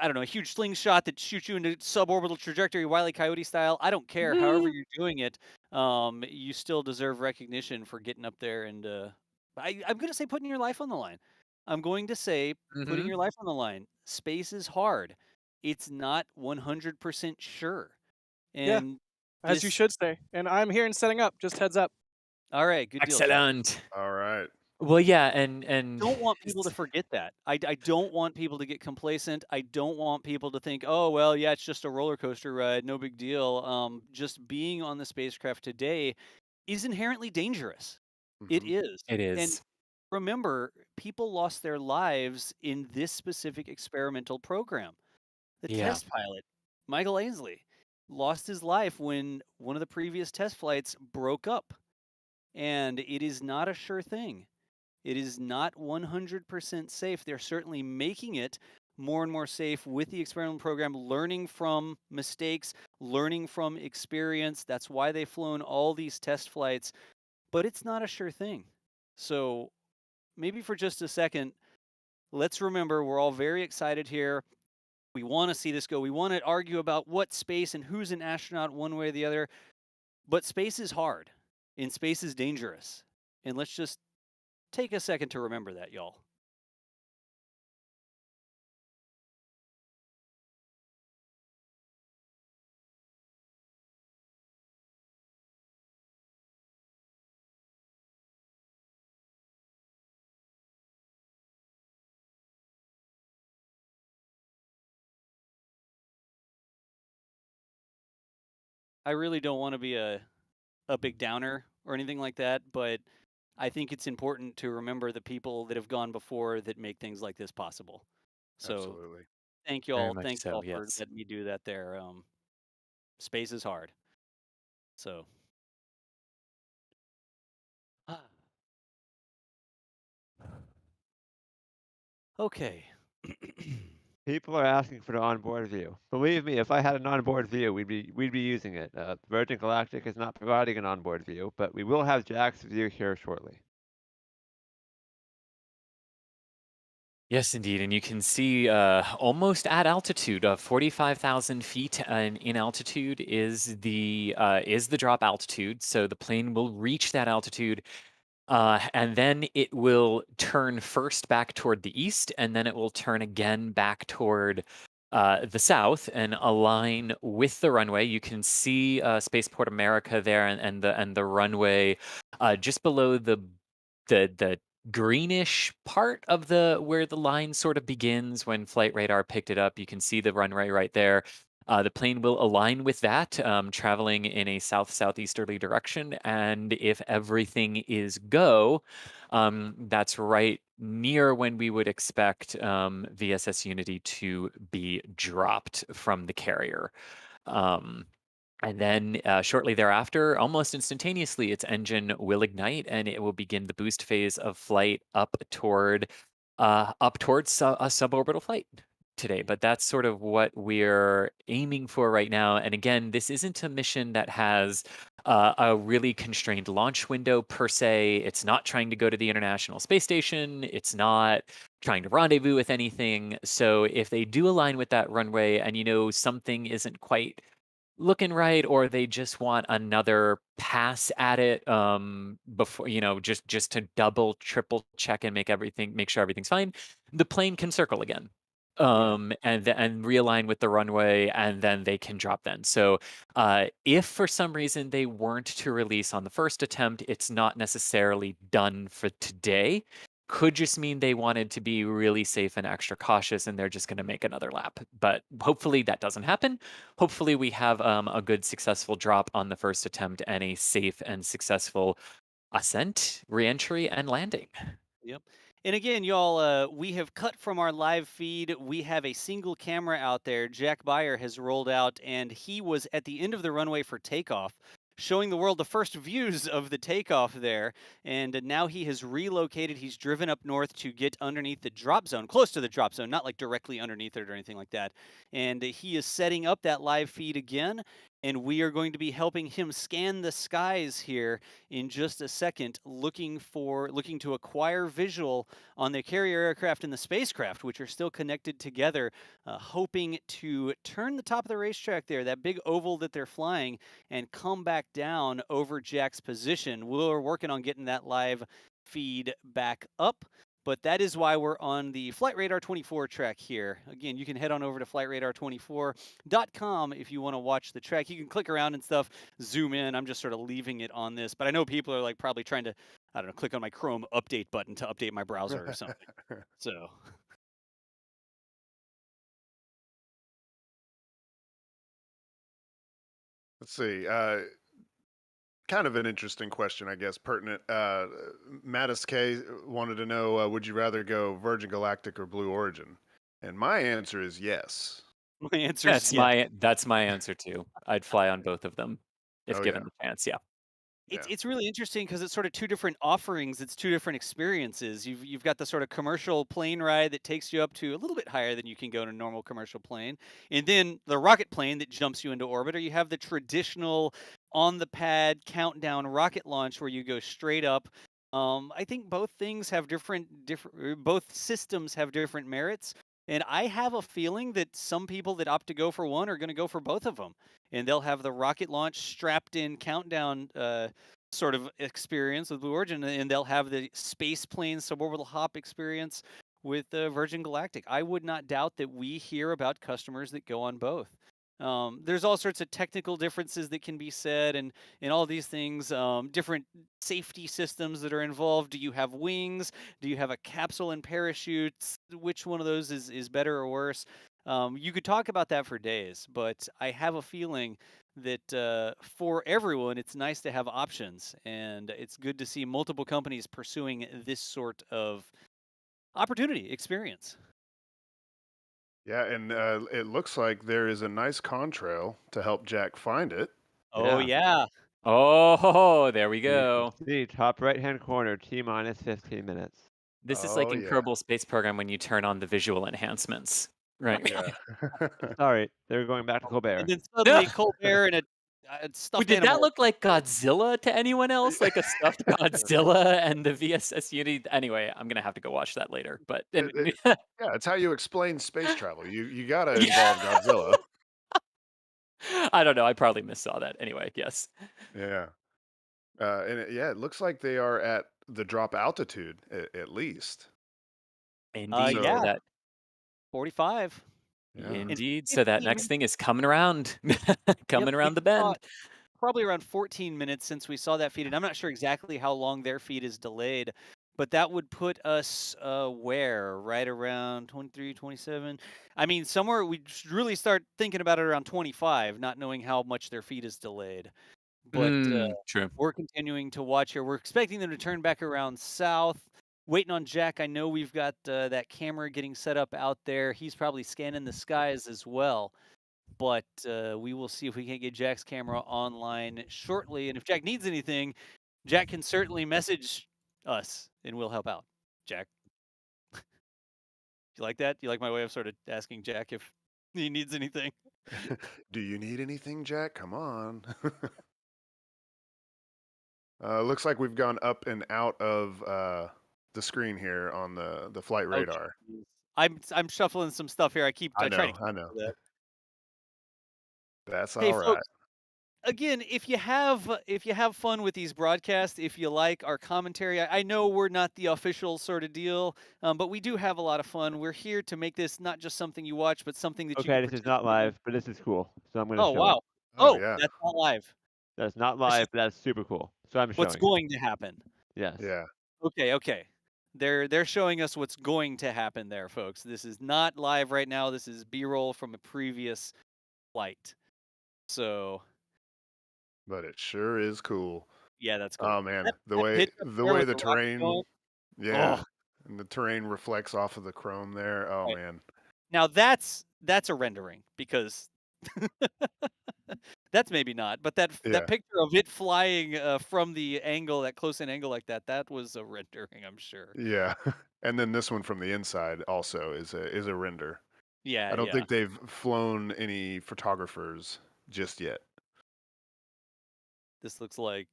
I don't know, a huge slingshot that shoots you into suborbital trajectory, Wile E. Coyote style. I don't care. However you're doing it, you still deserve recognition for getting up there and I'm going to say putting your life on the line. I'm going to say putting
Mhm.
your life on the line. Space is hard. it's not 100% sure.
Yeah,
And
as you
this,
should say. And I'm here and setting up. Just heads up.
all right, good deal, John.
Excellent.
All right.
Well, yeah, and
Don't want people to forget that. I don't want people to get complacent. I don't want people to think, oh, well, yeah, it's just a roller coaster ride, no big deal. Just being on the spacecraft today is inherently dangerous. It
Mhm.
is.
it
And
is.
remember, people lost their lives in this specific experimental program. The
Yeah.
test pilot, Michael Ainsley, lost his life when one of the previous test flights broke up. And it is not a sure thing. It is not 100% safe. They're certainly making it more and more safe with the experimental program, learning from mistakes, learning from experience. That's why they've flown all these test flights, but it's not a sure thing. So maybe for just a second, let's remember we're all very excited here. We want to see this go. We want to argue about what space and who's an astronaut one way or the other, but space is hard and space is dangerous. And let's just take a second to remember that, y'all. I really don't want to be a big downer or anything like that, but I think it's important to remember the people that have gone before that make things like this possible. So
Absolutely.
Very much
thank
so.
y'all for
Yes.
letting me do that there. Space is hard. So okay.
People are asking for the onboard view. Believe me, if I had an onboard view, we'd be using it. Virgin Galactic is not providing an onboard view, but we will have Jack's view here shortly.
Yes, indeed, and you can see almost at altitude, 45,000 feet in altitude is the drop altitude. So the plane will reach that altitude, and then it will turn first back toward the east, and then it will turn again back toward the south and align with the runway. You can see Spaceport America there, and the runway just below the greenish part of the where the line sort of begins when flight radar picked it up. You can see the runway right there. The plane will align with that, traveling in a south-southeasterly direction. And if everything is go, that's right near when we would expect VSS Unity to be dropped from the carrier. Um, and then shortly thereafter, almost instantaneously, its engine will ignite and it will begin the boost phase of flight up towards a suborbital flight today. But that's sort of what we're aiming for right now. And again, this isn't a mission that has a really constrained launch window per se. It's not trying to go to the International Space Station. It's not trying to rendezvous with anything. So if they do align with that runway and something isn't quite looking right, or they just want another pass at it before just to double triple check and make sure everything's fine, the plane can circle again, and realign with the runway, and then they can drop then. So if for some reason they weren't to release on the first attempt, it's not necessarily done for today. Could just mean they wanted to be really safe and extra cautious, and they're just going to make another lap. But hopefully that doesn't happen. Hopefully we have a good successful drop on the first attempt and a safe and successful ascent, reentry, and landing.
Yep. And again, y'all, we have cut from our live feed. We have a single camera out there. Jack Beyer has rolled out, and he was at the end of the runway for takeoff, showing the world the first views of the takeoff there. And now he has relocated. He's driven up north to get underneath the drop zone, close to the drop zone, not like directly underneath it or anything like that. And he is setting up that live feed again. And we are going to be helping him scan the skies here in just a second, looking to acquire visual on the carrier aircraft and the spacecraft, which are still connected together, hoping to turn the top of the racetrack there, that big oval that they're flying, and come back down over Jack's position. We're working on getting that live feed back up, But that is why we're on the Flight Radar 24 track here. Again, you can head on over to flightradar24.com if you want to watch the track. You can click around and stuff, zoom in. I'm just sort of leaving it on this, but I know people are like probably trying to, I don't know, click on my Chrome update button to update my browser or something. So
Let's see. Kind of an interesting question, I guess, pertinent. Mattis K wanted to know, would you rather go Virgin Galactic or Blue Origin? And my answer is yes.
my answer is yes.
That's my answer too. I'd fly on both of them if
Oh,
given
yeah.
the chance. Yeah.
It's really interesting because it's sort of two different offerings. It's two different experiences. You've got the sort of commercial plane ride that takes you up to a little bit higher than you can go in a normal commercial plane, and then the rocket plane that jumps you into orbit. Or you have the traditional on the pad countdown rocket launch where you go straight up. I think both things have both systems have different merits. And I have a feeling that some people that opt to go for one are going to go for both of them. And they'll have the rocket launch strapped in countdown sort of experience with Blue Origin, and they'll have the space plane suborbital hop experience with Virgin Galactic. I would not doubt that we hear about customers that go on both. There's all sorts of technical differences that can be said, and all these things, different safety systems that are involved. Do you have wings? Do you have a capsule and parachutes? Which one of those is better or worse? You could talk about that for days, but I have a feeling that for everyone, it's nice to have options, and it's good to see multiple companies pursuing this sort of opportunity experience.
Yeah, and it looks like there is a nice contrail to help Jack find it.
Oh yeah.
Oh, there we
You can
go.
see top right-hand corner, T-minus 15 minutes.
This is like
Oh,
in
yeah.
Kerbal Space Program when you turn on the visual enhancements, right?
Yeah.
Sorry, they're going back to
And
Colbert.
then suddenly Colbert and a
Wait,
stuffed
did that
animal.
look like Godzilla to anyone else? Like a stuffed Godzilla and the VSS Unity? Anyway, I'm gonna have to go watch that later. But
Yeah, it's how you explain space travel. You gotta
Yeah.
involve Godzilla.
I don't know. I probably missaw that. Anyway, yes.
Yeah. And it looks like they are at the drop altitude at least.
Indeed.
Yeah,
So,
45.
yeah.
And
Indeed. So that
15
next
minutes.
thing is coming around,
Yep,
coming
we
around the
saw
bend.
probably around 14 minutes since we saw that feed, and I'm not sure exactly how long their feed is delayed, but that would put us where? Right around 23, 27? I mean, somewhere we should really start thinking about it around 25, not knowing how much their feed is delayed. But
True.
we're continuing to watch here. We're expecting them to turn back around south. Waiting on Jack. I know we've got that camera getting set up out there. He's probably scanning the skies as well. But we will see if we can't get Jack's camera online shortly. And if Jack needs anything, Jack can certainly message us and we'll help out. Jack, you like that? You like my way of sort of asking Jack if he needs anything?
Do you need anything, Jack? Come on. Looks like we've gone up and out of the screen here on the flight
Oh,
radar.
geez. I'm shuffling some stuff here. I try to keep
I
up
know.
with that.
That's
Hey,
all right.
folks. Again, if you have fun with these broadcasts, if you like our commentary, I know we're not the official sort of deal, but we do have a lot of fun. We're here to make this not just something you watch, but something that you
Okay,
can
this is not
participate in.
live, but this is cool, so I'm going to
Oh
show it.
wow!
Oh,
Oh,
yeah.
that's not live.
That's not
That's
live,
just
but that's super cool, so I'm
what's
showing it.
going to happen.
Yes.
Yeah.
Okay. They're showing us what's going to happen there, folks. This is not live right now. This is B-roll from a previous flight. So
But it sure is cool.
yeah, that's cool.
Oh man,
That pitch up
the
there
way
with
the
the rocket
terrain,
going.
yeah,
Oh,
and the terrain reflects off of the chrome there. Oh
right.
man.
Now that's a rendering because that's maybe not, but that
Yeah.
picture of it flying from the angle, that close in angle like that was a rendering, I'm sure.
Yeah. And then this one from the inside also is a render. I don't
Yeah.
think they've flown any photographers just yet.
This looks like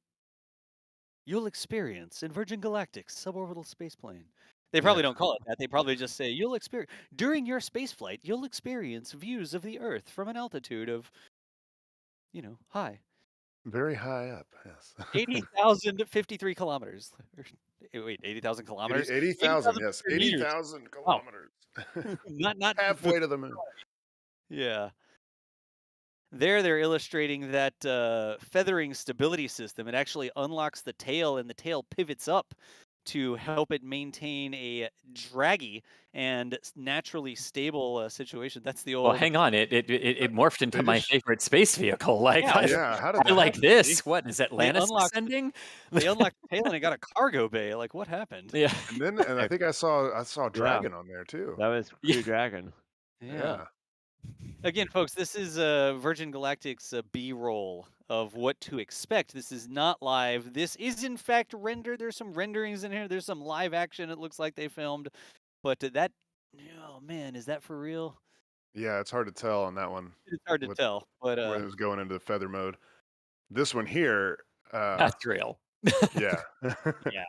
you'll experience in Virgin Galactic's suborbital spaceplane. They
Yeah.
probably don't call it that. They probably just say you'll experience during your spaceflight. You'll experience views of the Earth from an altitude of, high.
Very high up, yes.
80,053 kilometers. Wait, 80,000 kilometers?
80,000, yes.
80,000 meters.
80,000
Wow.
kilometers.
Not
Halfway to the moon.
Yeah. There, they're illustrating that feathering stability system. It actually unlocks the tail, and the tail pivots up to help it maintain a draggy and naturally stable situation. That's the
Well,
old.
hang on. It morphed into
They
my
just
favorite space vehicle. Like,
Yeah,
Yeah, how did
I
that
like
happen?
this. What is
They
Atlantis
unlocked.
descending?
They unlocked the tail, and it got a cargo bay. Like, what happened?
Yeah.
And I think I saw
Yeah.
Dragon on there too.
That was
Yeah.
Crew Dragon.
Yeah. Again, folks, this is Virgin Galactic's B-roll of what to expect. This is not live. This is, in fact, rendered. There's some renderings in here. There's some live action it looks like they filmed. But that, oh, man, is that for real?
Yeah, it's hard to tell on that one.
It's hard to tell. But
when it was going into the feather mode. This one here,
That's real.
yeah.
yeah.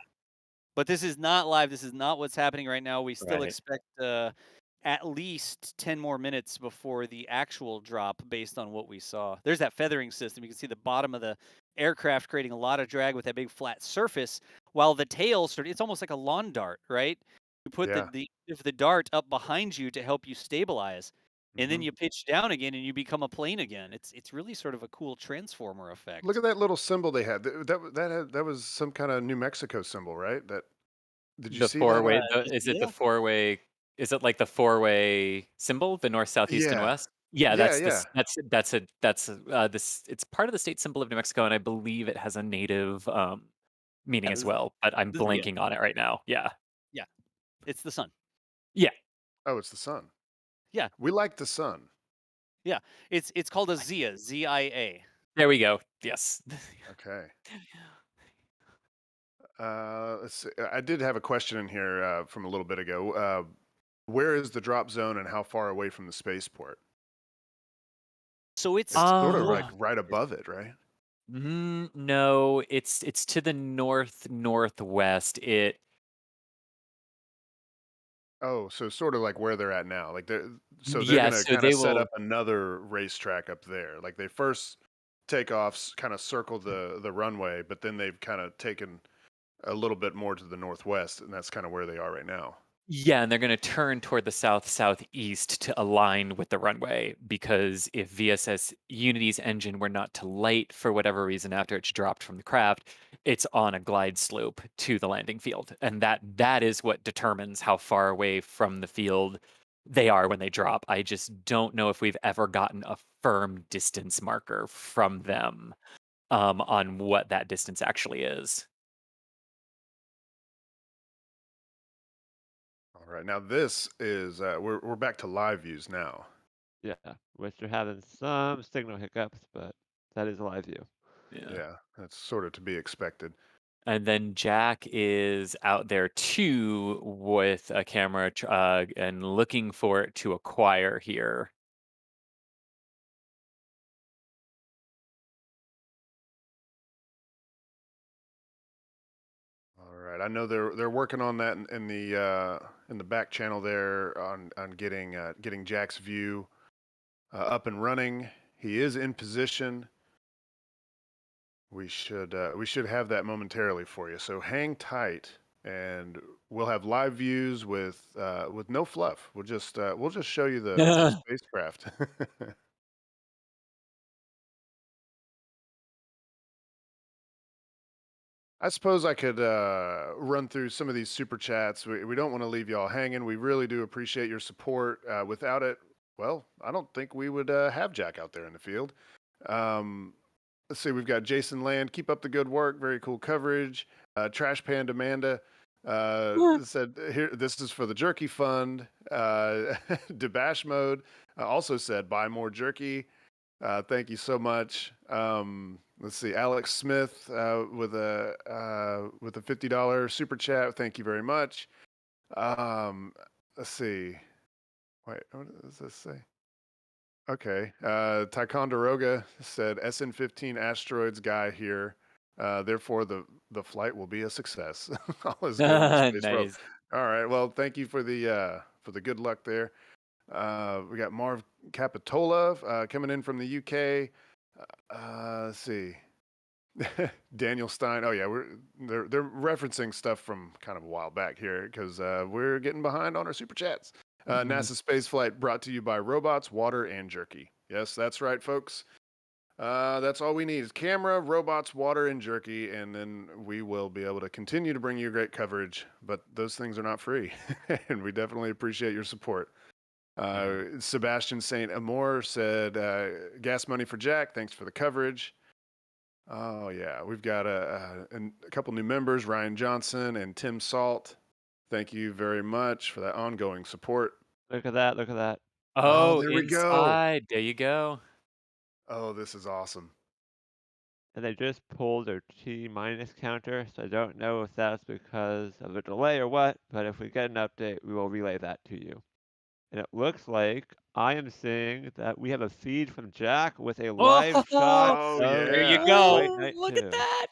But this is not live. This is not what's happening right now. We still
Right.
expect at least 10 more minutes before the actual drop based on what we saw. There's that feathering system. You can see the bottom of the aircraft creating a lot of drag with that big flat surface, while the tail it's almost like a lawn dart, right? You put
Yeah.
the dart up behind you to help you stabilize, and then
Mhm.
you pitch down again and you become a plane again. It's really sort of a cool transformer effect.
Look at that little symbol they had. That was some kind of New Mexico symbol, right? Did you
The
see that?
four-way.
Just
Is it the
tail?
four-way? Is it like the four-way symbol? The north, south, east, and
Yeah.
west? Yeah,
Yeah,
that's
yeah.
this. This. It's part of the state symbol of New Mexico, and I believe it has a native meaning
Yeah,
as well. But I'm
this- yeah,
blanking on it right now. Yeah.
yeah. It's the sun.
Yeah.
Oh, it's the sun.
Yeah.
We like the sun.
Yeah, it's called a ZIA, ZIA.
There we go. Yes.
Okay. Let's see. I did have a question in here from a little bit ago. Where is the drop zone and how far away from the spaceport?
So it's
It's sort of
Uh,
like right above it, right?
No, it's to the northwest.
Oh, so sort of like where they're at now. Like they're
Yeah,
gonna
so
kind of
they
set
will.
up another racetrack up there. Like they first take off, kind of circle the runway, but then they've kind of taken a little bit more to the northwest, and that's kind of where they are right now.
Yeah, and they're going to turn toward the southeast to align with the runway because if VSS Unity's engine were not to light for whatever reason after it's dropped from the craft, it's on a glide slope to the landing field, and that is what determines how far away from the field they are when they drop. I just don't know if we've ever gotten a firm distance marker from them on what that distance actually is.
All right, now this is we're back to live views now.
Yeah, which are having some signal hiccups, but that is a live view.
Yeah, that's sort of to be expected.
And then Jack is out there too with a camera and looking for it to acquire here.
All right, I know they're working on that in the back channel there on getting Jack's view up and running. He is in position. We should have that momentarily for you. So hang tight, and we'll have live views with no fluff. We'll just show you the spacecraft. I suppose I could run through some of these super chats. We don't want to leave y'all hanging. We really do appreciate your support. Without it, well, I don't think we would have Jack out there in the field. Let's see, we've got Jason Land. Keep up the good work. Very cool coverage. Trash Panda Amanda said, "Here, this is for the jerky fund." Debash Mode also said, "Buy more jerky." Thank you so much. Let's see, Alex Smith with a $50 super chat. Thank you very much. Let's see. Wait, what does this say? Okay. Ticonderoga said SN15 asteroids guy here. Therefore, the flight will be a success. All is good in the space world.
Nice.
All right. Well, thank you for the good luck there. We got Marv Capitola coming in from the UK. Let's see. Daniel Stein. Oh yeah, they're referencing stuff from kind of a while back here because we're getting behind on our super chats. NASA spaceflight brought to you by robots, water, and jerky. Yes, that's right, folks. That's all we need is camera, robots, water, and jerky, and then we will be able to continue to bring you great coverage. But those things are not free, and we definitely appreciate your support. Sebastian St. Amour said, gas money for Jack. Thanks for the coverage. Oh, yeah. We've got a couple new members, Ryan Johnson and Tim Salt. Thank you very much for that ongoing support.
Look at that. Look at that.
Oh,
there we go.
inside. There you go.
Oh, this is awesome.
And they just pulled their T- counter, so I don't know if that's because of a delay or what, but if we get an update, we will relay that to you. And it looks like I am seeing that we have a feed from Jack with a live shot.
Oh,
of
yeah.
There you
Flight
go.
Night
Look
2.
at that.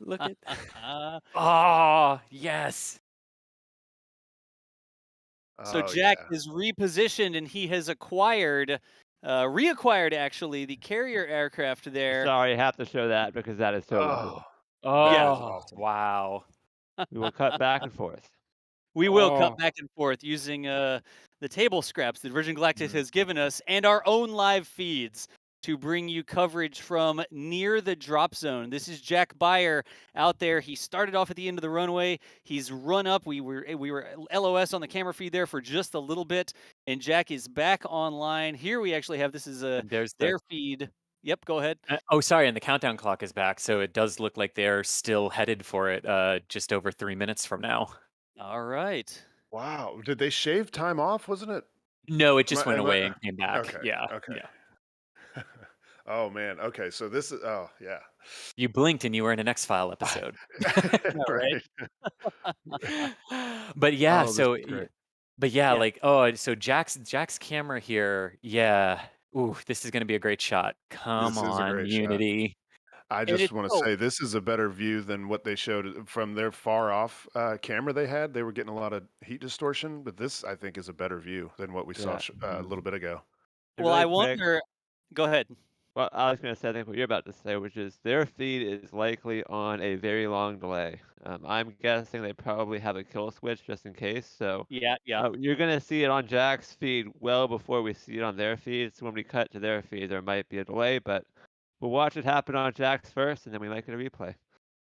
Look at that. Oh, yes.
So
Oh,
Jack
yeah.
is repositioned and he has reacquired actually the carrier aircraft there.
Sorry, I have to show that because that is so live.
Oh,
That is awesome.
wow.
We will cut back and forth.
We will
Oh.
cut back and forth using the table scraps that Virgin Galactic has given us and our own live feeds to bring you coverage from near the drop zone. This is Jack Beyer out there. He started off at the end of the runway. He's run up. We were LOS on the camera feed there for just a little bit, and Jack is back online. Here we actually have, this is
There's
their feed. Yep, go ahead.
Oh, sorry, and the countdown clock is back, so it does look like they're still headed for it just over 3 minutes from now.
All right.
Wow. Did they shave time off? Wasn't it?
No, it just
Am I-
went
am I-
away and came back.
Okay.
Yeah.
Okay.
Yeah.
Oh, man. Okay. So this is, oh, yeah.
You blinked and you were in an X-File episode.
Right.
But yeah,
Oh, this
so
is great.
but yeah,
Yeah.
like so Jack's camera here, yeah. Ooh, this is gonna be a great shot. Come
This is a
on,
great shot.
Unity.
I
And
just
it's
want to say this is a better view than what they showed from their far off camera they had. They were getting a lot of heat distortion, but this I think is a better view than what we saw a little bit ago.
Well,
Really
I
quick,
wonder. Go ahead.
Well, I was going to say, I think what you're about to say, which is their feed is likely on a very long delay. I'm guessing they probably have a kill switch just in case. So
Yeah.
you're going to see it on Jack's feed well before we see it on their feed. So when we cut to their feed, there might be a delay, but we'll watch it happen on Jack's first, and then we might get a replay.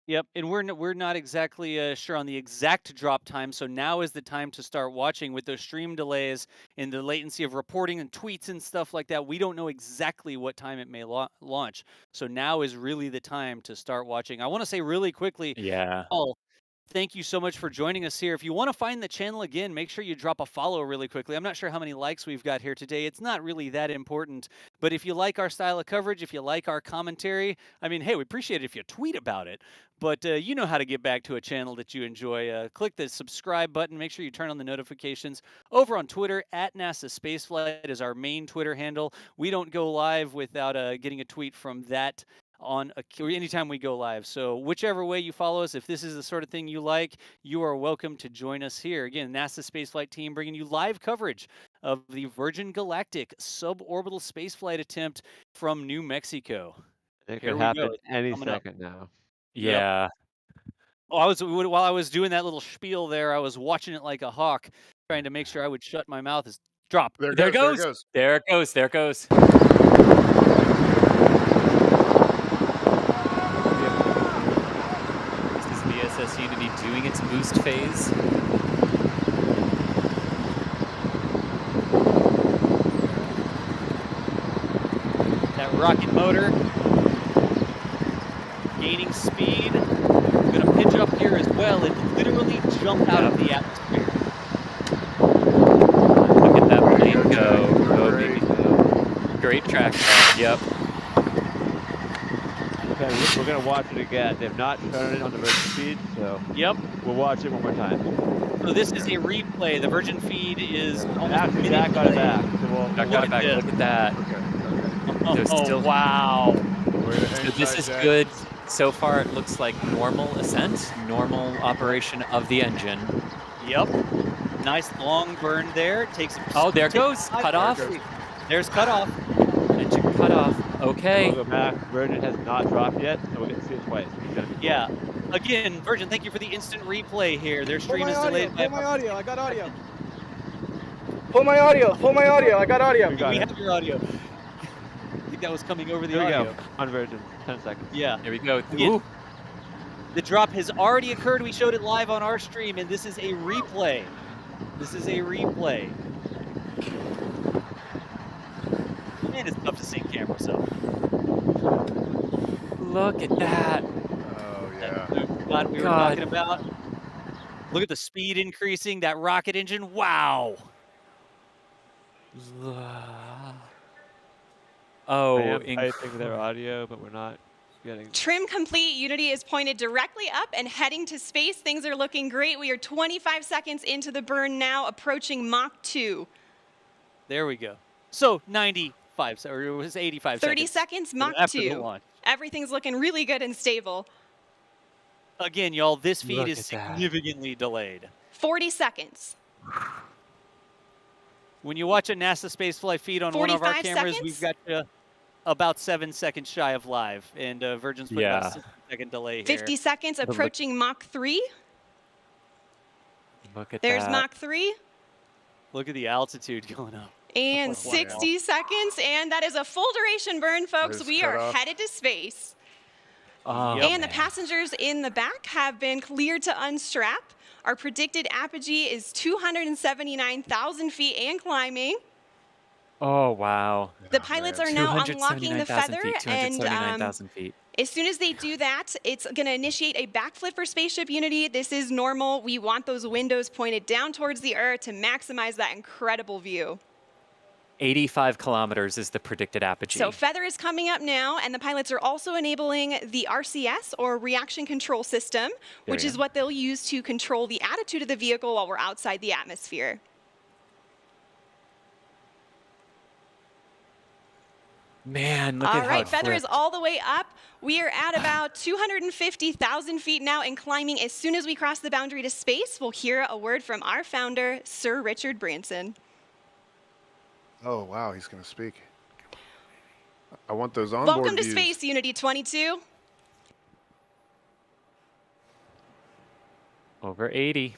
Yep, and we're not exactly sure on the exact drop time, so now is the time to start watching with those stream delays and the latency of reporting and tweets and stuff like that. We don't know exactly what time it may launch, so now is really the time to start watching. I want to say really quickly,
Yeah.
Paul, thank you so much for joining us here. If you want to find the channel again, make sure you drop a follow really quickly. I'm not sure how many likes we've got here today. It's not really that important. But if you like our style of coverage, if you like our commentary, I mean, hey, we appreciate it if you tweet about it. But you know how to get back to a channel that you enjoy. Click the subscribe button. Make sure you turn on the notifications. Over on Twitter, at NASASpaceflight is our main Twitter handle. We don't go live without getting a tweet from that anytime we go live. So whichever way you follow us, if this is the sort of thing you like, you are welcome to join us here. Again, NASA Spaceflight team bringing you live coverage of the Virgin Galactic suborbital spaceflight attempt from New Mexico.
It
Here
could
we
happen
go.
any
Coming up.
second now.
Yeah.
Oh, while I was doing that little spiel there, I was watching it like a hawk, trying to make sure I would shut my mouth. Drop.
There it goes. There it goes. There it goes. This is VSS Unity doing its boost phase.
That rocket motor gaining speed. Gonna pitch up here as well and literally jump out of the atmosphere.
Look at that plane go. Go, baby. Great track. Yep.
Okay, we're going to watch it again. They've not shown it on the Virgin feed, so
Yep.
we'll watch it one more time.
So this is a replay. The Virgin feed is almost
Actually, Jack got it back.
Jack got it back.
this.
Look at that.
Oh,
still-
wow.
So this is good. So far, it looks like normal ascent, normal operation of the engine.
Yep. Nice long burn there. Takes.
Oh, there goes. Cut off.
There's cut off.
Engine cut off. Okay.
We'll go back. Virgin has not dropped yet, so we'll get to see it twice. Which is gonna be cool.
Yeah. Again, Virgin, thank you for the instant replay here. Their
Pull
stream
my
is
audio.
delayed by
Pull my
about-
audio. I got audio. Pull my audio. Pull my audio. I got audio.
We got
We
it.
have your audio. I think that was coming over the
Here we
audio.
go. On Virgin. 10 seconds.
Yeah.
Here we go.
Again,
Ooh.
the drop has already occurred. We showed it live on our stream, and this is a replay. This is a replay. And it's tough to sync camera, so.
Look at that.
Oh yeah.
God, we were
God.
talking about. Look at the speed increasing, that rocket engine. Wow.
Oh,
I am typing their audio, but we're not getting.
Trim complete. Unity is pointed directly up and heading to space. Things are looking great. We are 25 seconds into the burn now, approaching Mach 2.
There we go. So 95, or it was 85
30
seconds.
seconds, Mach
after the
2.
launch.
Everything's looking really good and stable.
Again, y'all, this feed
Look
is
at that.
significantly delayed.
40 seconds.
When you watch a NASA spaceflight feed on one of our
45
cameras,
seconds?
we've got about 7 seconds shy of live, and Virgin's put about
Yeah.
a 60-second delay here.
50 seconds,
look-
approaching Mach 3.
Look at
There's
that.
Mach 3.
Look at the altitude going up.
And
Wow.
60 seconds, and that is a full duration burn, folks.
There's
We are
cutoff.
headed to space.
Oh,
Yep.
And the
man.
passengers in the back have been cleared to unstrap. Our predicted apogee is 279,000 feet and climbing.
Oh, wow.
The pilots
man.
are now unlocking the
279,000
feather,
feet,
and
279,000 feet.
as soon as they do that, it's going to initiate a backflip for Spaceship Unity. This is normal. We want those windows pointed down towards the Earth to maximize that incredible view.
85 kilometers is the predicted apogee.
So feather is coming up now, and the pilots are also enabling the RCS, or Reaction Control System, which
we
is
go.
what they'll use to control the attitude of the vehicle while we're outside the atmosphere.
Man, look
All
at how
right,
it
feather is
flipped.
all the way up. We are at about 250,000 feet now and climbing. As soon as we cross the boundary to space, we'll hear a word from our founder, Sir Richard Branson.
Oh wow, he's gonna speak. I want those onboard
Welcome to
views.
Space Unity 22.
Over 80.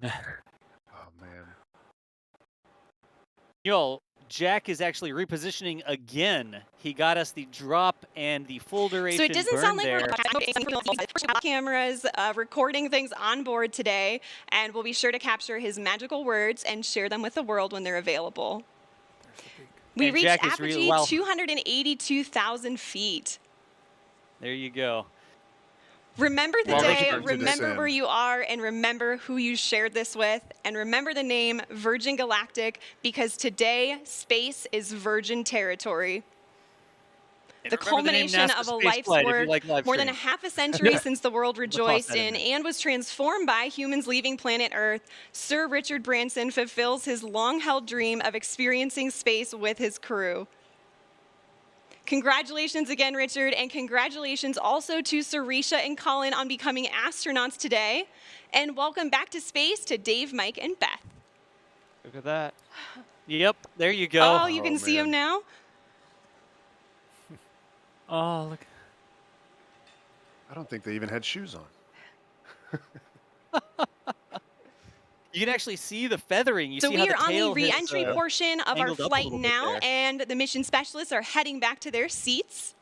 Oh man.
Y'all, Jack is actually repositioning again. He got us the drop and the full duration
So it doesn't
burn
sound like
there.
we're cameras recording things on board today, and we'll be sure to capture his magical words and share them with the world when they're available. We
And
reached
Jack is
apogee
wow.
282,000 feet.
There you go.
Remember the
Well,
day,
Richard, to
remember
descend.
where you are, and remember who you shared this with, and remember the name Virgin Galactic, because today, space is virgin territory.
And
The
remember name
culmination
NASA
of a life's
Spaceflight if you
work,
like live
more than a
streams.
half a century since the world
toss
rejoiced
that in
in
there.
and was transformed by humans leaving planet Earth, Sir Richard Branson fulfills his long-held dream of experiencing space with his crew. Congratulations again, Richard, and congratulations also to Sarisha and Colin on becoming astronauts today. And welcome back to space to Dave, Mike, and Beth.
Look at that.
Yep, there you go.
Oh, you can see
man.
him now?
Oh, look.
I don't think they even had shoes on.
You can actually see the feathering. You
So
see how
we
the
are on the
tail has,
re-entry portion of our
angled up a
flight
little bit
now,
there.
and the mission specialists are heading back to their seats.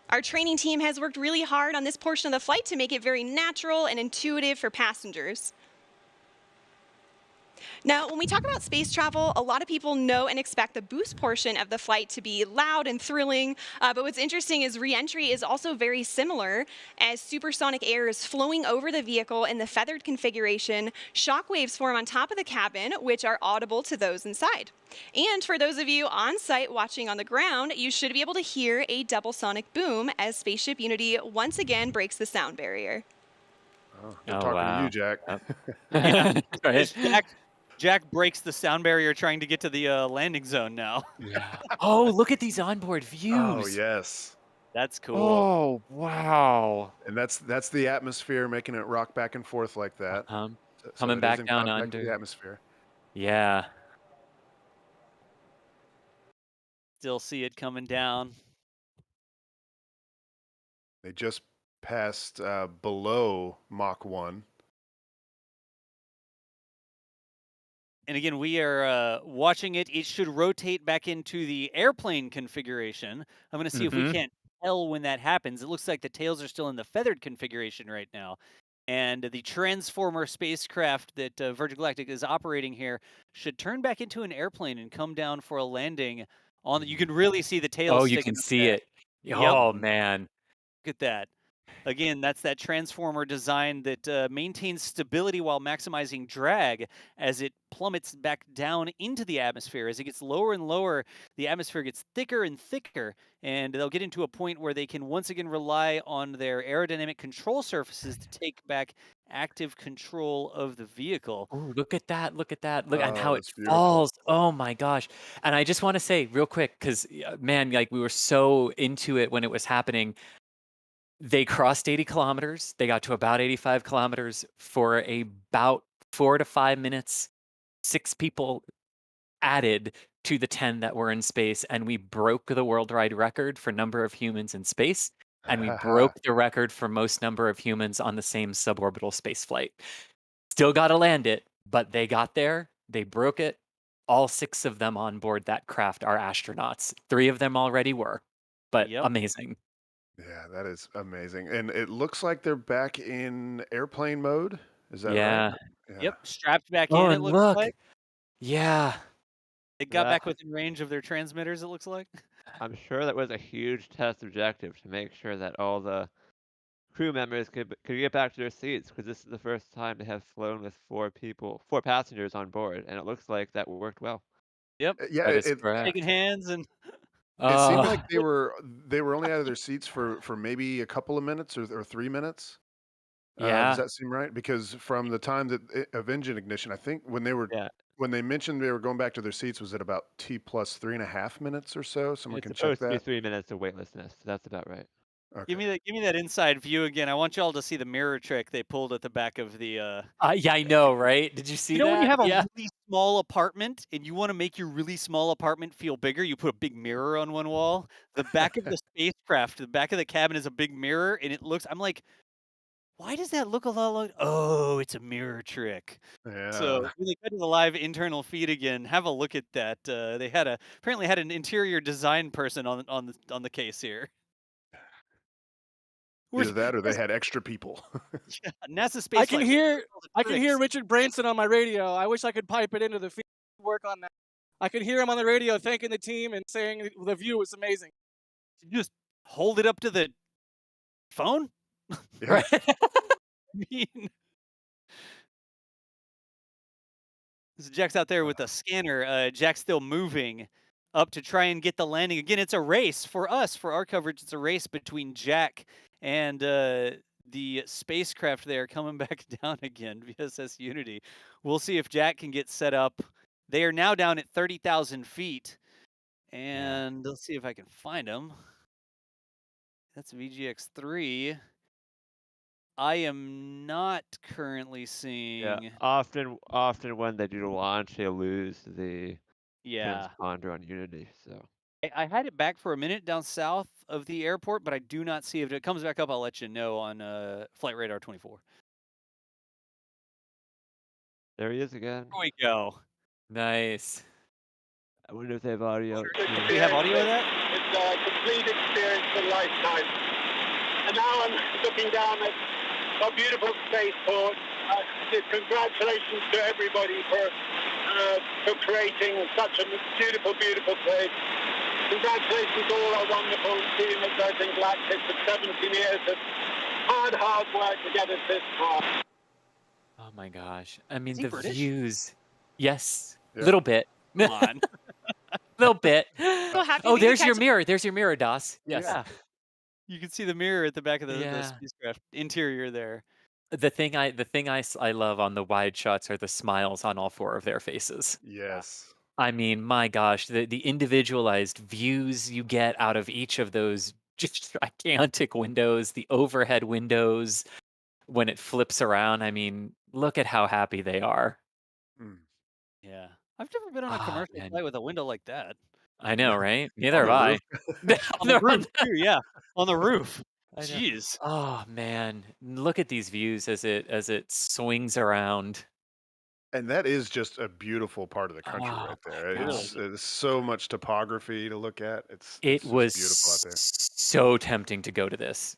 Our training team has worked really hard on this portion of the flight to make it very natural and intuitive for passengers. Now, when we talk about space travel, a lot of people know and expect the boost portion of the flight to be loud and thrilling. But what's interesting is re-entry is also very similar, as supersonic air is flowing over the vehicle in the feathered configuration. Shock waves form on top of the cabin, which are audible to those inside. And for those of you on site watching on the ground, you should be able to hear a double sonic boom as Spaceship Unity once again breaks the sound barrier.
Oh, they're
Oh,
talking
wow.
to you, Jack.
Yeah.
Right.
Jack breaks the sound barrier trying to get to the landing zone now.
Oh, look at these onboard views.
Oh yes.
That's cool.
Oh, wow.
And that's the atmosphere making it rock back and forth like that.
Uh-huh.
So
Coming
it is
back
in
down
contact with the
under.
atmosphere.
Yeah.
Still see it coming down.
They just passed below Mach 1.
And again, we are watching it. It should rotate back into the airplane configuration. I'm going to see if we
Mm-hmm.
can't tell when that happens. It looks like the tails are still in the feathered configuration right now. And the transformer spacecraft that Virgin Galactic is operating here should turn back into an airplane and come down for a landing on you can really see the tails
Oh, you
sticking
can
up
see
there.
it.
Yep.
Oh, man.
Look at that. Again, that's that transformer design that maintains stability while maximizing drag as it plummets back down into the atmosphere. As it gets lower and lower, the atmosphere gets thicker and thicker, and they'll get into a point where they can once again rely on their aerodynamic control surfaces to take back active control of the vehicle.
Oh, look at that. Look at that. Look and
Oh,
how it
that's beautiful.
falls. Oh my gosh. And I just want to say real quick, because man, like we were so into it when it was happening. They crossed 80 kilometers. They got to about 85 kilometers for about 4 to 5 minutes. 6 people added to the 10 that were in space, and we broke the worldwide record for number of humans in space, and we broke the record for most number of humans on the same suborbital space flight. Still got to land it, but they got there. They broke it. All 6 of them on board that craft are astronauts. 3 of them already were, but
Yep.
amazing.
Yeah, that is amazing. And it looks like they're back in airplane mode. Is that right?
Yeah.
Yeah.
Yep. Strapped back
Oh,
in, it
and
looks
look.
like.
Yeah.
It got
That
back within range of their transmitters, it looks like.
I'm sure that was a huge test objective to make sure that all the crew members could get back to their seats, because this is the first time they have flown with 4 passengers on board, and it looks like that worked well.
Yep.
Yeah,
That is
Shaking
correct.
hands and
it seemed like
Oh,
they were only out of their seats for maybe a couple of minutes or 3 minutes. Does
yeah.
that seem right? Because from the time of engine ignition, I think
Yeah,
when they mentioned they were going back to their seats, was it about T plus 3.5 minutes or so? Someone
it's
can check
supposed to be
that.
3 minutes of weightlessness. So that's about right.
Okay.
give me that inside view again. I want y'all to see the mirror trick they pulled at the back of the
Yeah, I know, right? Did you
You
see
know when you
that?
have a
Yeah.
really small apartment and you want to make your really small apartment feel bigger, you put a big mirror on one wall. The back of the spacecraft, the back of the cabin is a big mirror and it looks I'm like, why does that look a lot like oh, it's a mirror trick. So
Yeah.
when they go to the live internal feed again, have a look at that. They had apparently had an interior design person on the case here. We're
Either that or they
NASA,
had extra people.
yeah, NASA
I can
spaceflight.
hear
All the
I can hear
tricks.
Richard Branson on my radio. I wish I could pipe it into the feed, work on that. I could hear him on the radio thanking the team and saying the view was amazing.
You just hold it up to the phone.
Yeah.
Right.
I mean, so Jack's out there with a scanner. Jack's still moving up to try and get the landing. Again, it's a race for us, for our coverage. It's a race between Jack and the spacecraft there coming back down again, VSS Unity. We'll see if Jack can get set up. They are now down at 30,000 feet. And let's see if I can find them. That's VGX3. I am not currently
Yeah,
seeing.
often when they do the launch, they lose the
Yeah.
transponder on Unity. So
I had it back for a minute down south of the airport, but I do not see if it comes back up. I'll let you know on Flight Radar 24.
there he is again.
Here we go.
Nice.
I wonder if they have audio.
Do we have audio of that?
It's a complete experience of a lifetime. And now I'm looking down at a beautiful spaceport. Congratulations to everybody for creating such a beautiful, beautiful place. Congratulations to all our wonderful team at Virgin Galactic for 17 years of hard work to get us this far.
Oh my gosh. I mean,
he
the
British?
views. Yes.
Yeah.
Little bit.
Come on.
Little bit.
So happy
Oh,
we could
there's your
catch-
mirror. There's your mirror, Das. Yes.
Yeah.
You can see the mirror at the back of the
Yeah.
spacecraft interior there.
The thing I love on the wide shots are the smiles on all 4 of their faces.
Yes.
I mean, my gosh, the individualized views you get out of each of those just gigantic windows, the overhead windows when it flips around. I mean, look at how happy they are.
Mm.
Yeah. I've never been on a
Ah,
commercial
man.
flight with a window like that.
I know, right?
On
Neither have
the
I.
roof.
On the
They're on
roof too, yeah. On the roof.
I know.
Jeez.
Oh man, look at these views as it swings around.
And that is just a beautiful part of the country
Oh
right
my
there.
god.
It's so much topography to look at.
It
It's just
was
beautiful out there.
so tempting to go to this.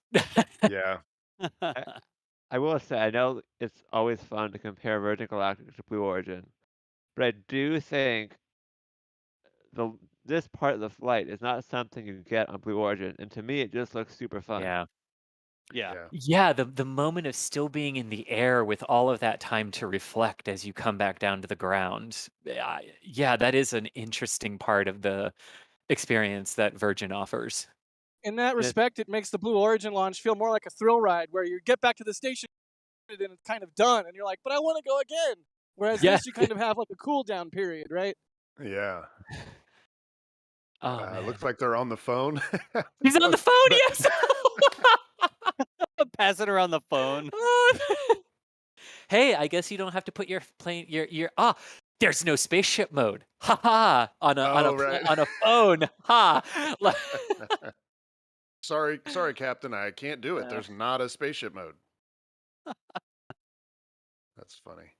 Yeah.
I, I will say, I know it's always fun to compare Virgin Galactic to Blue Origin, but I do think the this part of the flight is not something you get on Blue Origin, and to me, it just looks super fun.
Yeah.
Yeah.
Yeah.
Yeah, the moment of still being in the air with all of that time to reflect as you come back down to the ground. Yeah, that is an interesting part of the experience that Virgin offers.
In that
And it,
respect, it makes the Blue Origin launch feel more like a thrill ride, where you get back to the station and it's kind of done, and you're like, "But I want to go again." Whereas
Yeah.
this, you kind of have like a cool down period, right?
Yeah.
Oh man.
Looks like they're on the phone.
He's on the phone, yes.
Pass it around the phone.
Hey, I guess you don't have to put your plane there's no spaceship mode. Ha ha on a
Oh, right.
on a phone. Ha.
Sorry, Captain. I can't do it. There's not a spaceship mode. That's funny.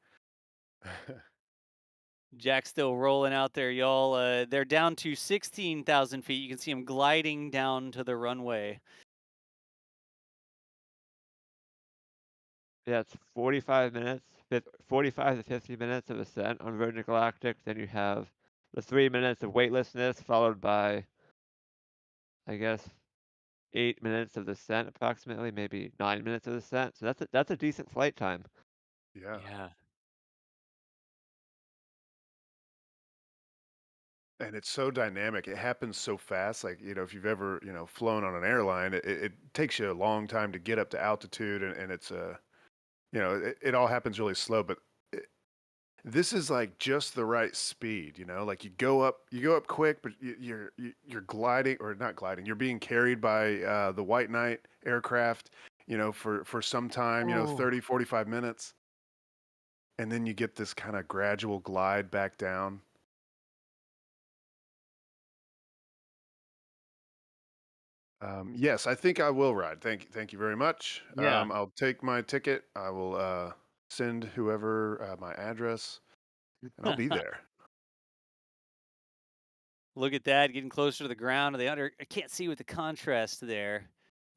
Jack's still rolling out there, y'all. They're down to 16,000 feet. You can see him gliding down to the runway.
yeah, it's 45 minutes, 45 to 50 minutes of ascent on Virgin Galactic. Then you have the 3 minutes of weightlessness, followed by, I guess, 8 minutes of descent, approximately, maybe 9 minutes of descent. So that's a decent flight time.
Yeah.
Yeah.
And it's so dynamic. It happens so fast. Like, if you've ever, flown on an airline, it takes you a long time to get up to altitude, and it's it all happens really slow. But this is like just the right speed. Like you go up quick, but you're gliding, or not gliding. You're being carried by the White Knight aircraft. For some time. 30, 45 minutes, and then you get this kind of gradual glide back down. Yes, I think I will ride. Thank you very much.
Yeah.
I'll take my ticket. I will send whoever my address, and I'll be there.
Look at that, getting closer to the ground. I can't see with the contrast there.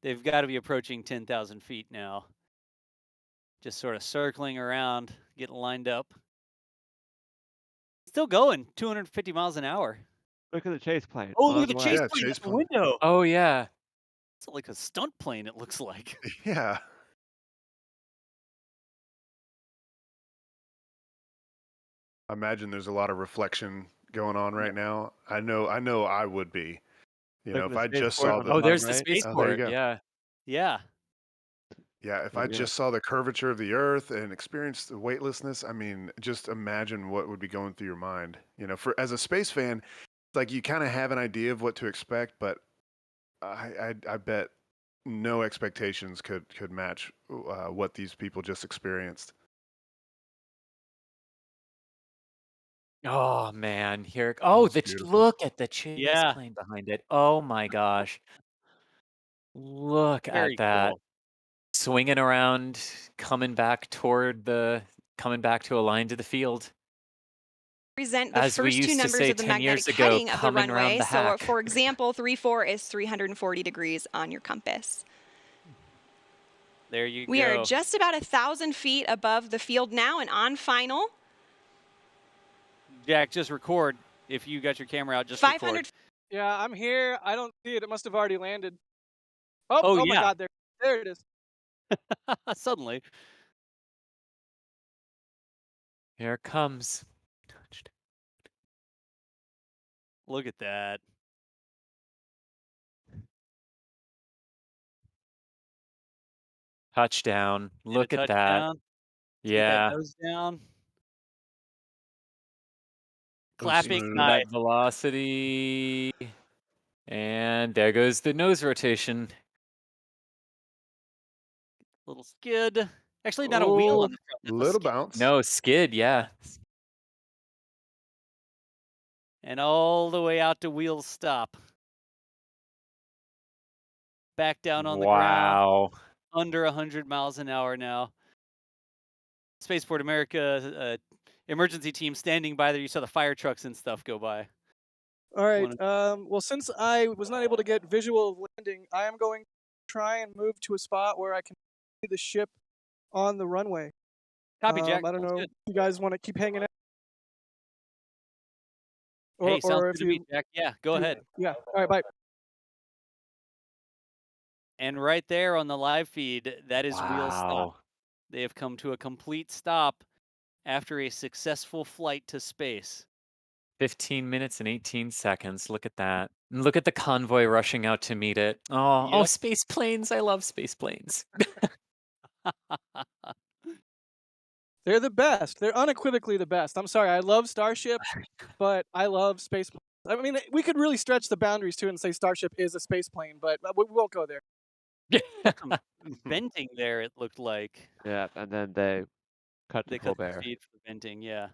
They've got to be approaching 10,000 feet now. Just sort of circling around, getting lined up. Still going, 250 miles an hour.
Look at the chase plane.
Oh,
on
look at the
the way.
chase
Yeah,
plane
chase
at the
plane.
window.
Oh yeah.
It's like a stunt plane, it looks like.
Yeah. I imagine there's a lot of reflection going on right now. I know I would be.
Look at
If
the
I just
spaceport
saw
on
the
Oh,
bottom
there's the
right.
Oh, there you
spaceport.
go.
Yeah.
Yeah.
Yeah, if
There
I
we go.
just saw the curvature of the Earth and experienced the weightlessness, I mean, just imagine what would be going through your mind. For as a space fan, it's like you kind of have an idea of what to expect, but I bet no expectations could match what these people just experienced.
Oh man, here.
Oh,
Oh,
it's beautiful.
look at the chase
Yeah.
plane behind it. Oh my gosh, look at
Very
that
cool.
swinging around, coming back to align to the field.
Present the
As we
first two
used to
numbers
say
of the
10 years
magnetic
ago,
heading of the
coming round
runway.
the
So,
hack.
for example, 34 is 340 degrees on your compass.
There you
We are
go.
just about 1,000 feet above the field now and on final.
Jack, just record. If you got your camera out, just
500
record.
Yeah, I'm here. I don't see it. It must have already landed. Oh,
Oh,
oh my
yeah.
God, there it is.
Suddenly.
Here it comes.
Look at that.
Touchdown.
And a
Look at that.
touchdown. Get that
Yeah.
nose down.
So
Clapping
smooth.
That
guys.
velocity. And there goes the nose rotation.
Little skid. Actually, not a wheel on the front. That's a
Little
skid.
bounce.
No, skid, yeah.
And all the way out to wheel stop. Back down on the ground.
Wow.
Under 100 miles an hour now. Spaceport America emergency team standing by there. You saw the fire trucks and stuff go by.
All right.
Wanna-
Well, since I was not able to get visual of landing, I am going to try and move to a spot where I can see the ship on the runway.
Copy, Jack.
I don't
Sounds
know
good.
if you guys want to keep hanging out.
Hey, sounds
or
good
if
to me,
you,
Jack. Yeah, go ahead.
Yeah. All right. Bye.
And right there on the live feed, that is wheel stop.
Wow.
They have come to a complete stop after a successful flight to space.
15 minutes and 18 seconds. Look at that. And look at the convoy rushing out to meet it. Oh,
Yep.
space planes. I love space planes.
They're the best. They're unequivocally the best. I'm sorry. I love Starship, but I love space. I mean, we could really stretch the boundaries too and say Starship is a space plane, but we won't go there.
Venting there, it looked like.
Yeah, and then they cut
They
to full
cut the
bear.
feed for venting, yeah.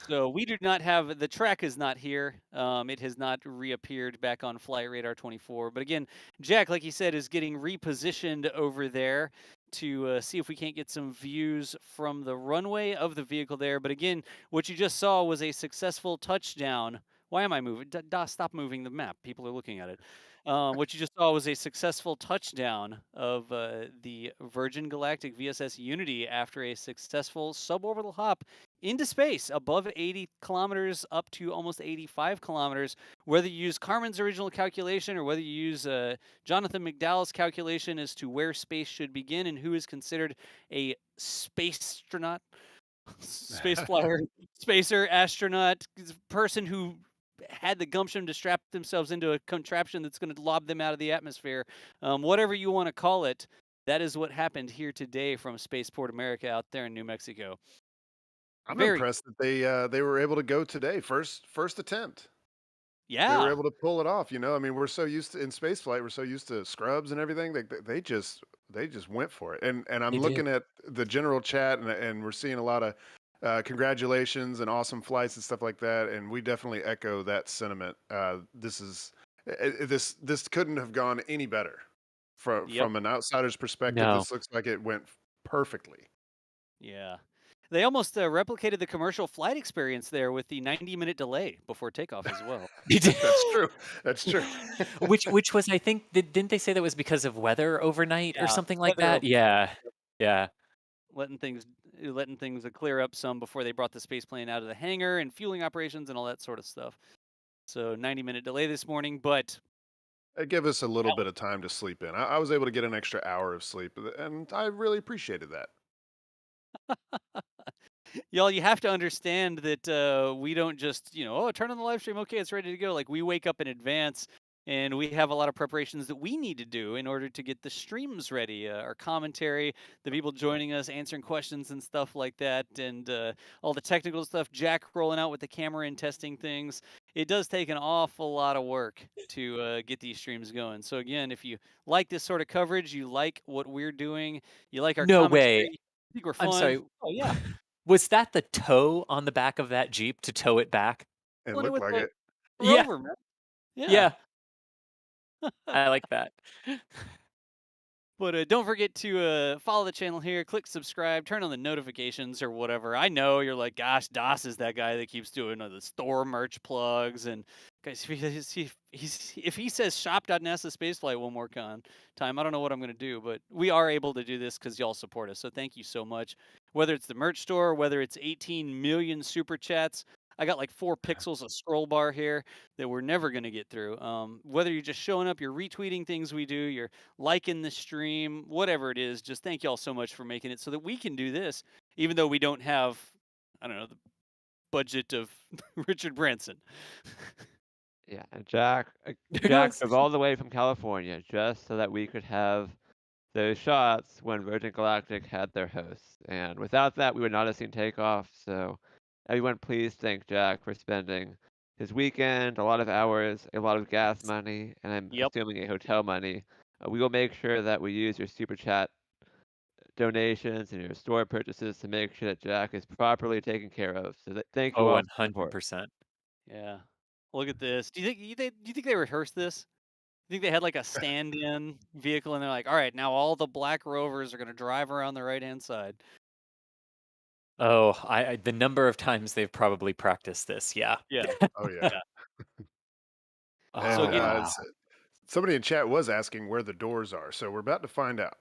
So we do not have, the track is not here. It has not reappeared back on Flight Radar 24. But again, Jack, like you said, is getting repositioned over there to see if we can't get some views from the runway of the vehicle there. But again, what you just saw was a successful touchdown. Why am I moving? Stop moving the map. People are looking at it. What you just saw was a successful touchdown of the Virgin Galactic VSS Unity after a successful suborbital hop into space above 80 kilometers up to almost 85 kilometers. Whether you use Carmen's original calculation or whether you use Jonathan McDowell's calculation as to where space should begin and who is considered a space astronaut, space flyer, spacer, astronaut, person who had the gumption to strap themselves into a contraption that's going to lob them out of the atmosphere, whatever you want to call it, that is what happened here today from Spaceport America out there in New Mexico.
I'm
Very
impressed that they were able to go today. First attempt. They
Yeah.
were able to pull it off. You know, I mean, we're so used to in space flight, we're so used to scrubs and everything. They just went for it. And I'm
They
looking
did.
at the general chat, and we're seeing a lot of congratulations and awesome flights and stuff like that. And we definitely echo that sentiment. This couldn't have gone any better from an outsider's perspective.
No.
This looks like it went perfectly.
Yeah. They almost replicated the commercial flight experience there with the 90-minute delay before takeoff as well.
They did.
That's true. That's true.
which was, I think, didn't they say that was because of weather overnight or
Yeah,
something like
weather
that? Yeah. Yeah.
letting things clear up some before they brought the space plane out of the hangar and fueling operations and all that sort of stuff. So 90-minute delay this morning, but
It gave us a little bit of time to sleep in. I was able to get an extra hour of sleep, and I really appreciated that.
y'all, you have to understand that we don't just, turn on the live stream. Okay, it's ready to go. Like, we wake up in advance and we have a lot of preparations that we need to do in order to get the streams ready. Our commentary, the people joining us, answering questions and stuff like that, and all the technical stuff. Jack rolling out with the camera and testing things. It does take an awful lot of work to get these streams going. So again, if you like this sort of coverage, you like what we're doing, you like our
No
commentary,
way.
I think we're
I'm
fun.
sorry.
Oh yeah.
Was that the tow on the back of that Jeep to tow it back?
It
Pulling it
looked
with
like
the
it.
Yeah.
rover, man.
Yeah. I like that.
But don't forget to follow the channel here, click subscribe, turn on the notifications or whatever. I know you're like, gosh, Das is that guy that keeps doing the store merch plugs. And guys, if he says shop.nasaspaceflight one more time, I don't know what I'm going to do. But we are able to do this because y'all support us. So thank you so much. Whether it's the merch store, whether it's 18 million super chats, I got like 4 pixels of scroll bar here that we're never going to get through. Whether you're just showing up, you're retweeting things we do, you're liking the stream, whatever it is, just thank y'all so much for making it so that we can do this, even though we don't have, I don't know, the budget of Richard Branson.
Yeah, and Jack drove all the way from California just so that we could have those shots when Virgin Galactic had their hosts. And without that, we would not have seen takeoff. So everyone, please thank Jack for spending his weekend, a lot of hours, a lot of gas money, and I'm
Yep.
assuming a hotel money. We will make sure that we use your super chat donations and your store purchases to make sure that Jack is properly taken care of. So thank you
Oh,
all for the support.
100%.
Yeah. Look at this. Do you think they rehearsed this? You think they had like a stand-in vehicle and they're like, all right, now all the black rovers are gonna drive around the right-hand side.
Oh, the number of times they've probably practiced this, yeah.
Yeah.
Oh yeah.
So
And
Oh,
again,
wow.
somebody in chat was asking where the doors are, so we're about to find out.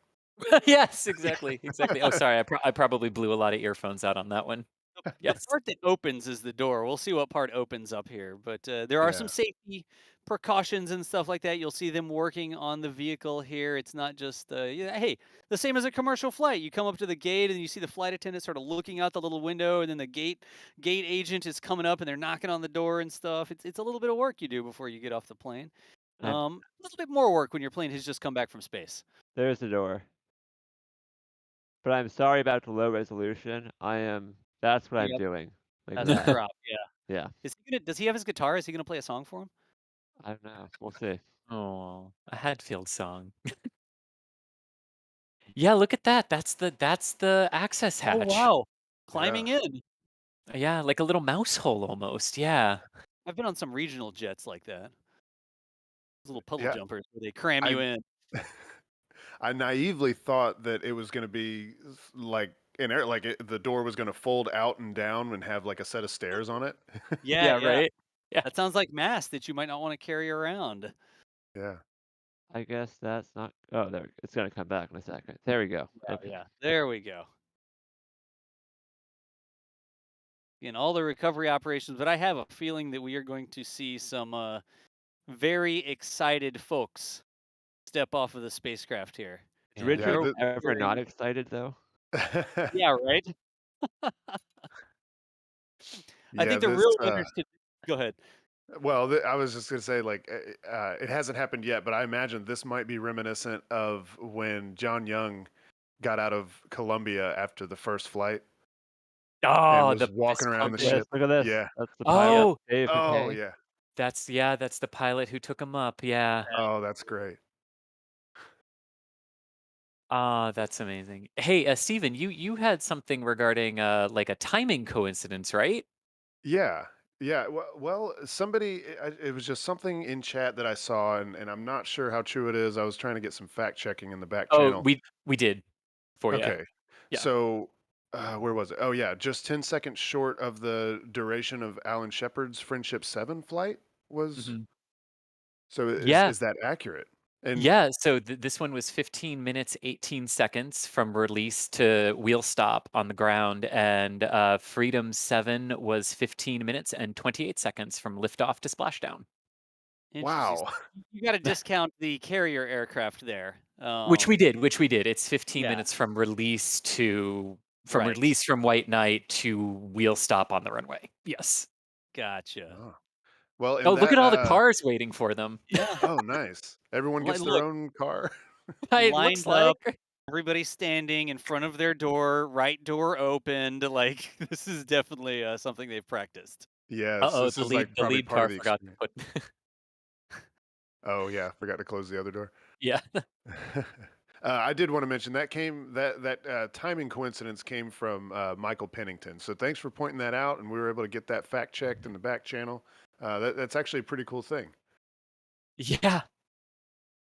Yes, exactly, exactly. Oh, sorry, I probably blew a lot of earphones out on that one.
the
Yes.
part that opens is the door. We'll see what part opens up here, but there are some
Yeah.
safety precautions and stuff like that. You'll see them working on the vehicle here. It's not just hey, the same as a commercial flight. You come up to the gate and you see the flight attendant sort of looking out the little window, and then the gate agent is coming up and they're knocking on the door and stuff. It's a little bit of work you do before you get off the plane. A little bit more work when your plane has just come back from space.
There's the door. But I'm sorry about the low resolution. That's what I'm
Yep,
doing. Like
that's the
that.
crop. Yeah.
Yeah.
Does he have his guitar? Is he gonna play a song for him?
I don't know. We'll see.
Oh, a Hadfield song. Yeah, look at that. That's the access
Oh
hatch.
wow. Climbing in.
Yeah, like a little mouse hole almost. Yeah.
I've been on some regional jets like that. Those little puddle
Yeah.
jumpers where they cram
I
you in.
I naively thought that it was going to be like in air, like the door was going to fold out and down and have like a set of stairs on it.
Yeah,
Yeah,
yeah.
right? Yeah.
That sounds like mass that you might not want to carry around.
Yeah.
I guess that's not. Oh, there. It's gonna come back in a second. There we go.
Yeah,
Okay.
yeah. There we go. In all the recovery operations, but I have a feeling that we are going to see some very excited folks step off of the spacecraft here.
Is
Yeah.
Richard
Yeah.
ever not excited though?
Yeah, right? I
Yeah.
think the
This.
real winners could go ahead.
Well, I was just going to say, like, it hasn't happened yet, but I imagine this might be reminiscent of when John Young got out of Columbia after the first flight and
Oh,
was
the
walking
fist
around the
pump.
Yes.
ship.
Look at this.
Yeah.
That's the pilot,
Oh,
Dave
Oh,
McKay.
yeah.
that's the pilot who took him up. Yeah.
Oh, that's great.
Ah, that's amazing. Hey, Steven, you had something regarding like a timing coincidence, right?
Yeah. Yeah. Well, somebody, it was just something in chat that I saw, and I'm not sure how true it is. I was trying to get some fact checking in the back
Oh,
channel.
we did for you.
Okay.
Yeah.
So, where was it? Oh, yeah. Just 10 seconds short of the duration of Alan Shepard's Friendship 7 flight was.
Mhm.
So,
Yeah.
is that accurate? And
Yeah, so this one was 15 minutes 18 seconds from release to wheel stop on the ground, and Freedom 7 was 15 minutes and 28 seconds from liftoff to splashdown.
Interesting.
wow.
You got to discount the carrier aircraft there.
Which we did. It's 15
yeah.
minutes from release
Right.
release from White Knight to wheel stop on the runway. Yes.
Gotcha.
Oh. Well, in
Oh, look
that,
at all the cars waiting for them.
Yeah.
oh, nice. Everyone gets their
Look,
own car.
It
lined
looks
up,
like.
everybody standing in front of their door, right door opened. Like this is definitely something they've practiced.
Yes,
Uh-oh,
this is like
the
probably
lead
part
car
of the
forgot to
experience.
put.
Oh, yeah. Forgot to close the other door.
Yeah.
I did want to mention that timing coincidence came from Michael Pennington. So thanks for pointing that out, and we were able to get that fact checked in the back channel. That's actually a pretty cool thing.
Yeah.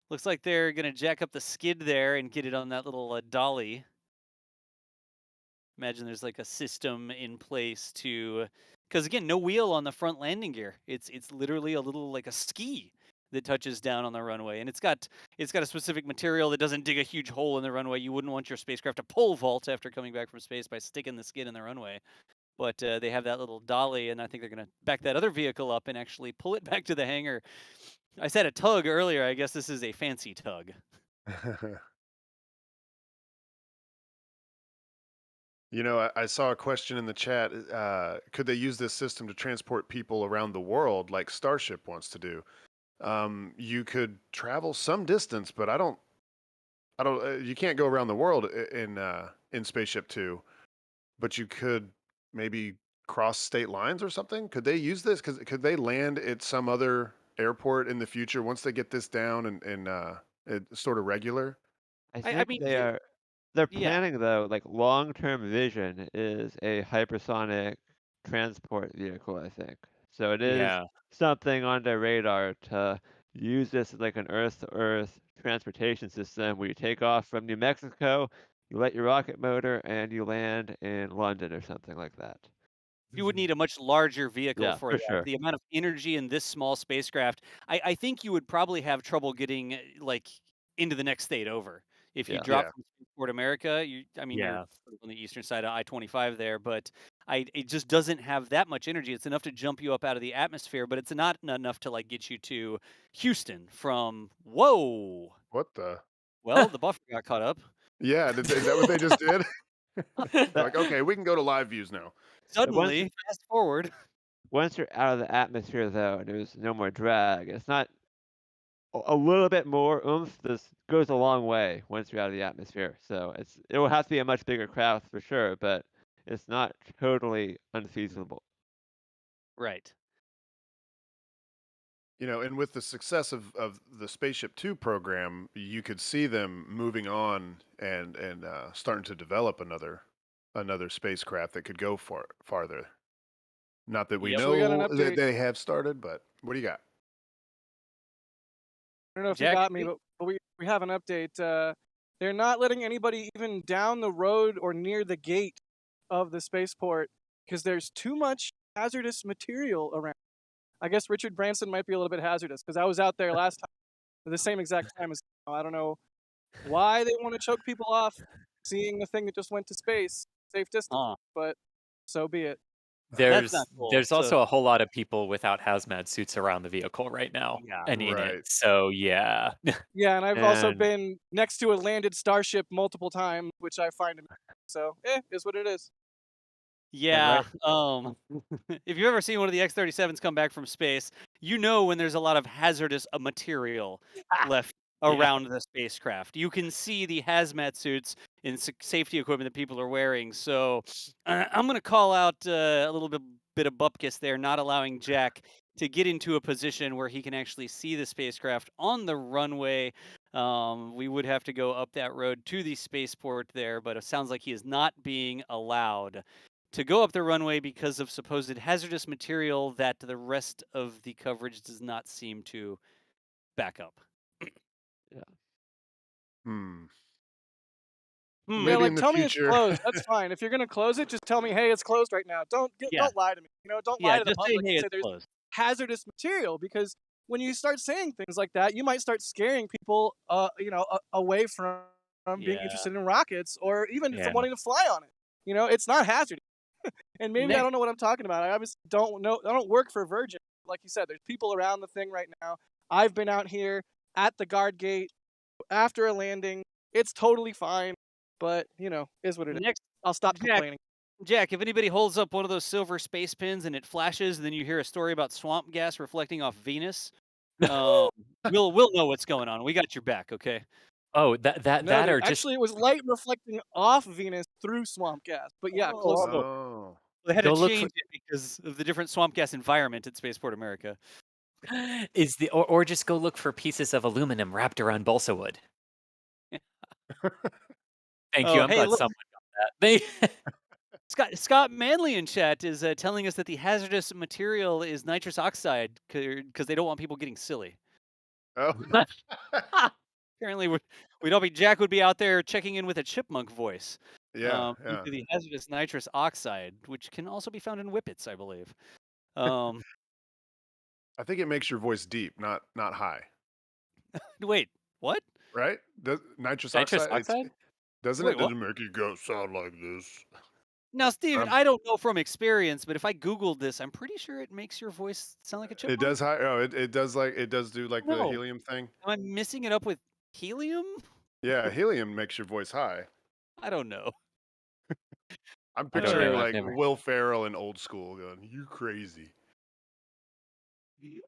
Looks like they're gonna jack up the skid there and get it on that little dolly. Imagine there's like a system in place to, because again, no wheel on the front landing gear. It's literally a little like a ski that touches down on the runway, and it's got a specific material that doesn't dig a huge hole in the runway. You wouldn't want your spacecraft to pole vault after coming back from space by sticking the skid in the runway. But they have that little dolly, and I think they're going to back that other vehicle up and actually pull it back to the hangar. I said a tug earlier. I guess this is a fancy tug.
You know, I saw a question in the chat. Could they use this system to transport people around the world like Starship wants to do? You could travel some distance, but I don't. You can't go around the world in Spaceship Two, but you could maybe cross state lines or something? Could they use this? Could they land at some other airport in the future once they get this down and it's sort of regular?
I
I
think
mean,
they're
yeah,
planning though, like long-term vision is a hypersonic transport vehicle, I think. So it is
Yeah.
something on their radar to use this as like an Earth-to-Earth transportation system where you take off from New Mexico, you light your rocket motor, and you land in London or something like that.
you would need a much larger vehicle
Yeah,
for
for
that.
sure.
The amount of energy in this small spacecraft, I think you would probably have trouble getting like into the next state over. If you
Yeah.
drop
Yeah.
from Spaceport America, I mean, you're
Yeah.
sort of on the eastern side of I-25 there, but it just doesn't have that much energy. It's enough to jump you up out of the atmosphere, but it's not enough to like get you to Houston from. Whoa!
What the?
Well, the buffer got caught up.
Yeah. Is that what they just did?
That,
Like, okay, we can go to live views now.
once
Suddenly, fast forward.
once you're out of the atmosphere though, and there's no more drag, it's not a little bit more oomph. This goes a long way once you're out of the atmosphere. So it will have to be a much bigger craft for sure, but it's not totally unfeasible.
Right.
And with the success of the Spaceship Two program, you could see them moving on and starting to develop another spacecraft that could go farther. Not that we
Yep.
So we got an
know that
update.
they have started, but what do you got?
I don't know if you
Jack,
got me, but we have an update. They're not letting anybody even down the road or near the gate of the spaceport because there's too much hazardous material around. I guess Richard Branson might be a little bit hazardous because I was out there last time at the same exact time as I don't know why they want to choke people off seeing the thing that just went to space safe distance, but so be it.
that's
There's
not cool.
there's
So
also a whole lot of people without hazmat suits around the vehicle right now
yeah.
and in it.
Right.
So yeah.
Yeah, and I've also
And
been next to a landed Starship multiple times, which I find amusing. So, is what it is.
and
Yeah.
right
If you've ever seen one of the X-37s come back from space, you know when there's a lot of hazardous material left
Yeah.
around the spacecraft. You can see the hazmat suits and safety equipment that people are wearing. So I'm going to call out a little bit of bupkis there, not allowing Jack to get into a position where he can actually see the spacecraft on the runway. We would have to go up that road to the spaceport there, but it sounds like he is not being allowed to go up the runway because of supposed hazardous material that the rest of the coverage does not seem to back up.
yeah.
Hmm.
Hmm.
Yeah,
Maybe in
like
the
tell me it's
future.
closed. That's fine. If you're gonna close it, just tell me, hey, it's closed right now.
Yeah.
Don't lie to me. Don't
Yeah.
lie to the
Just say,
public
hey,
and say
it's
there's
closed.
hazardous material because when you start saying things like that, you might start scaring people, away from being
Yeah.
interested in rockets or even
Yeah.
from wanting to fly on it. It's not hazardous. And maybe I
Next.
don't know what I'm talking about. I obviously don't know. I don't work for Virgin. Like you said, there's people around the thing right now. I've been out here at the guard gate after a landing. It's totally fine, but is what it is.
Next.
I'll stop
Jack.
complaining.
Jack, if anybody holds up one of those silver space pins and it flashes, and then you hear a story about swamp gas reflecting off Venus, we'll know what's going on. We got your back, okay?
Oh, that
No,
or just
actually, it was light reflecting off Venus through swamp gas. But yeah, close enough.
Oh.
They had to
go look for
change it because of the different swamp gas environment at Spaceport America.
is the or just go look for pieces of aluminum wrapped around balsa wood. Thank you.
Oh,
I'm
hey,
glad
look,
someone got that.
Scott Manley in chat is telling us that the hazardous material is nitrous oxide because they don't want people getting silly.
Oh.
Apparently, Jack would be out there checking in with a chipmunk voice.
Yeah.
Due
Yeah.
to the hazardous nitrous oxide, which can also be found in whippets, I believe. Um,
I think it makes your voice deep, not high.
wait, what?
Right? Nitrous
Nitrous
oxide?
oxide?
Doesn't
Wait,
it?
what?
Doesn't make you go sound like this.
Now, Steve,
Um,
I don't know from experience, but if I Googled this, I'm pretty sure it makes your voice sound like a
It
chipmunk.
does high. Oh, it does do like the
No.
helium thing.
Am I missing it up with helium?
Yeah, helium makes your voice high.
I don't know.
I'm
I don't
picturing
know. I've
like
never.
Will Ferrell in Old School going, "You crazy."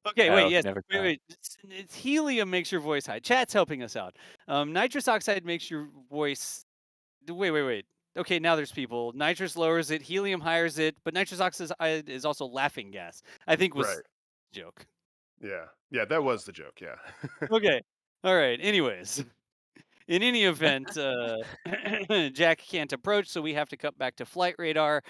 Okay,
Oh,
wait, yes.
never
Wait,
tried.
wait. It's helium makes your voice high. Chat's helping us out. Nitrous oxide makes your voice. Wait. okay, now there's people. Nitrous lowers it, helium higher it, but nitrous oxide is also laughing gas. I think was
Right.
joke.
Yeah, that was the joke. Yeah.
Okay. All right. Anyways, in any event, Jack can't approach, so we have to cut back to flight radar.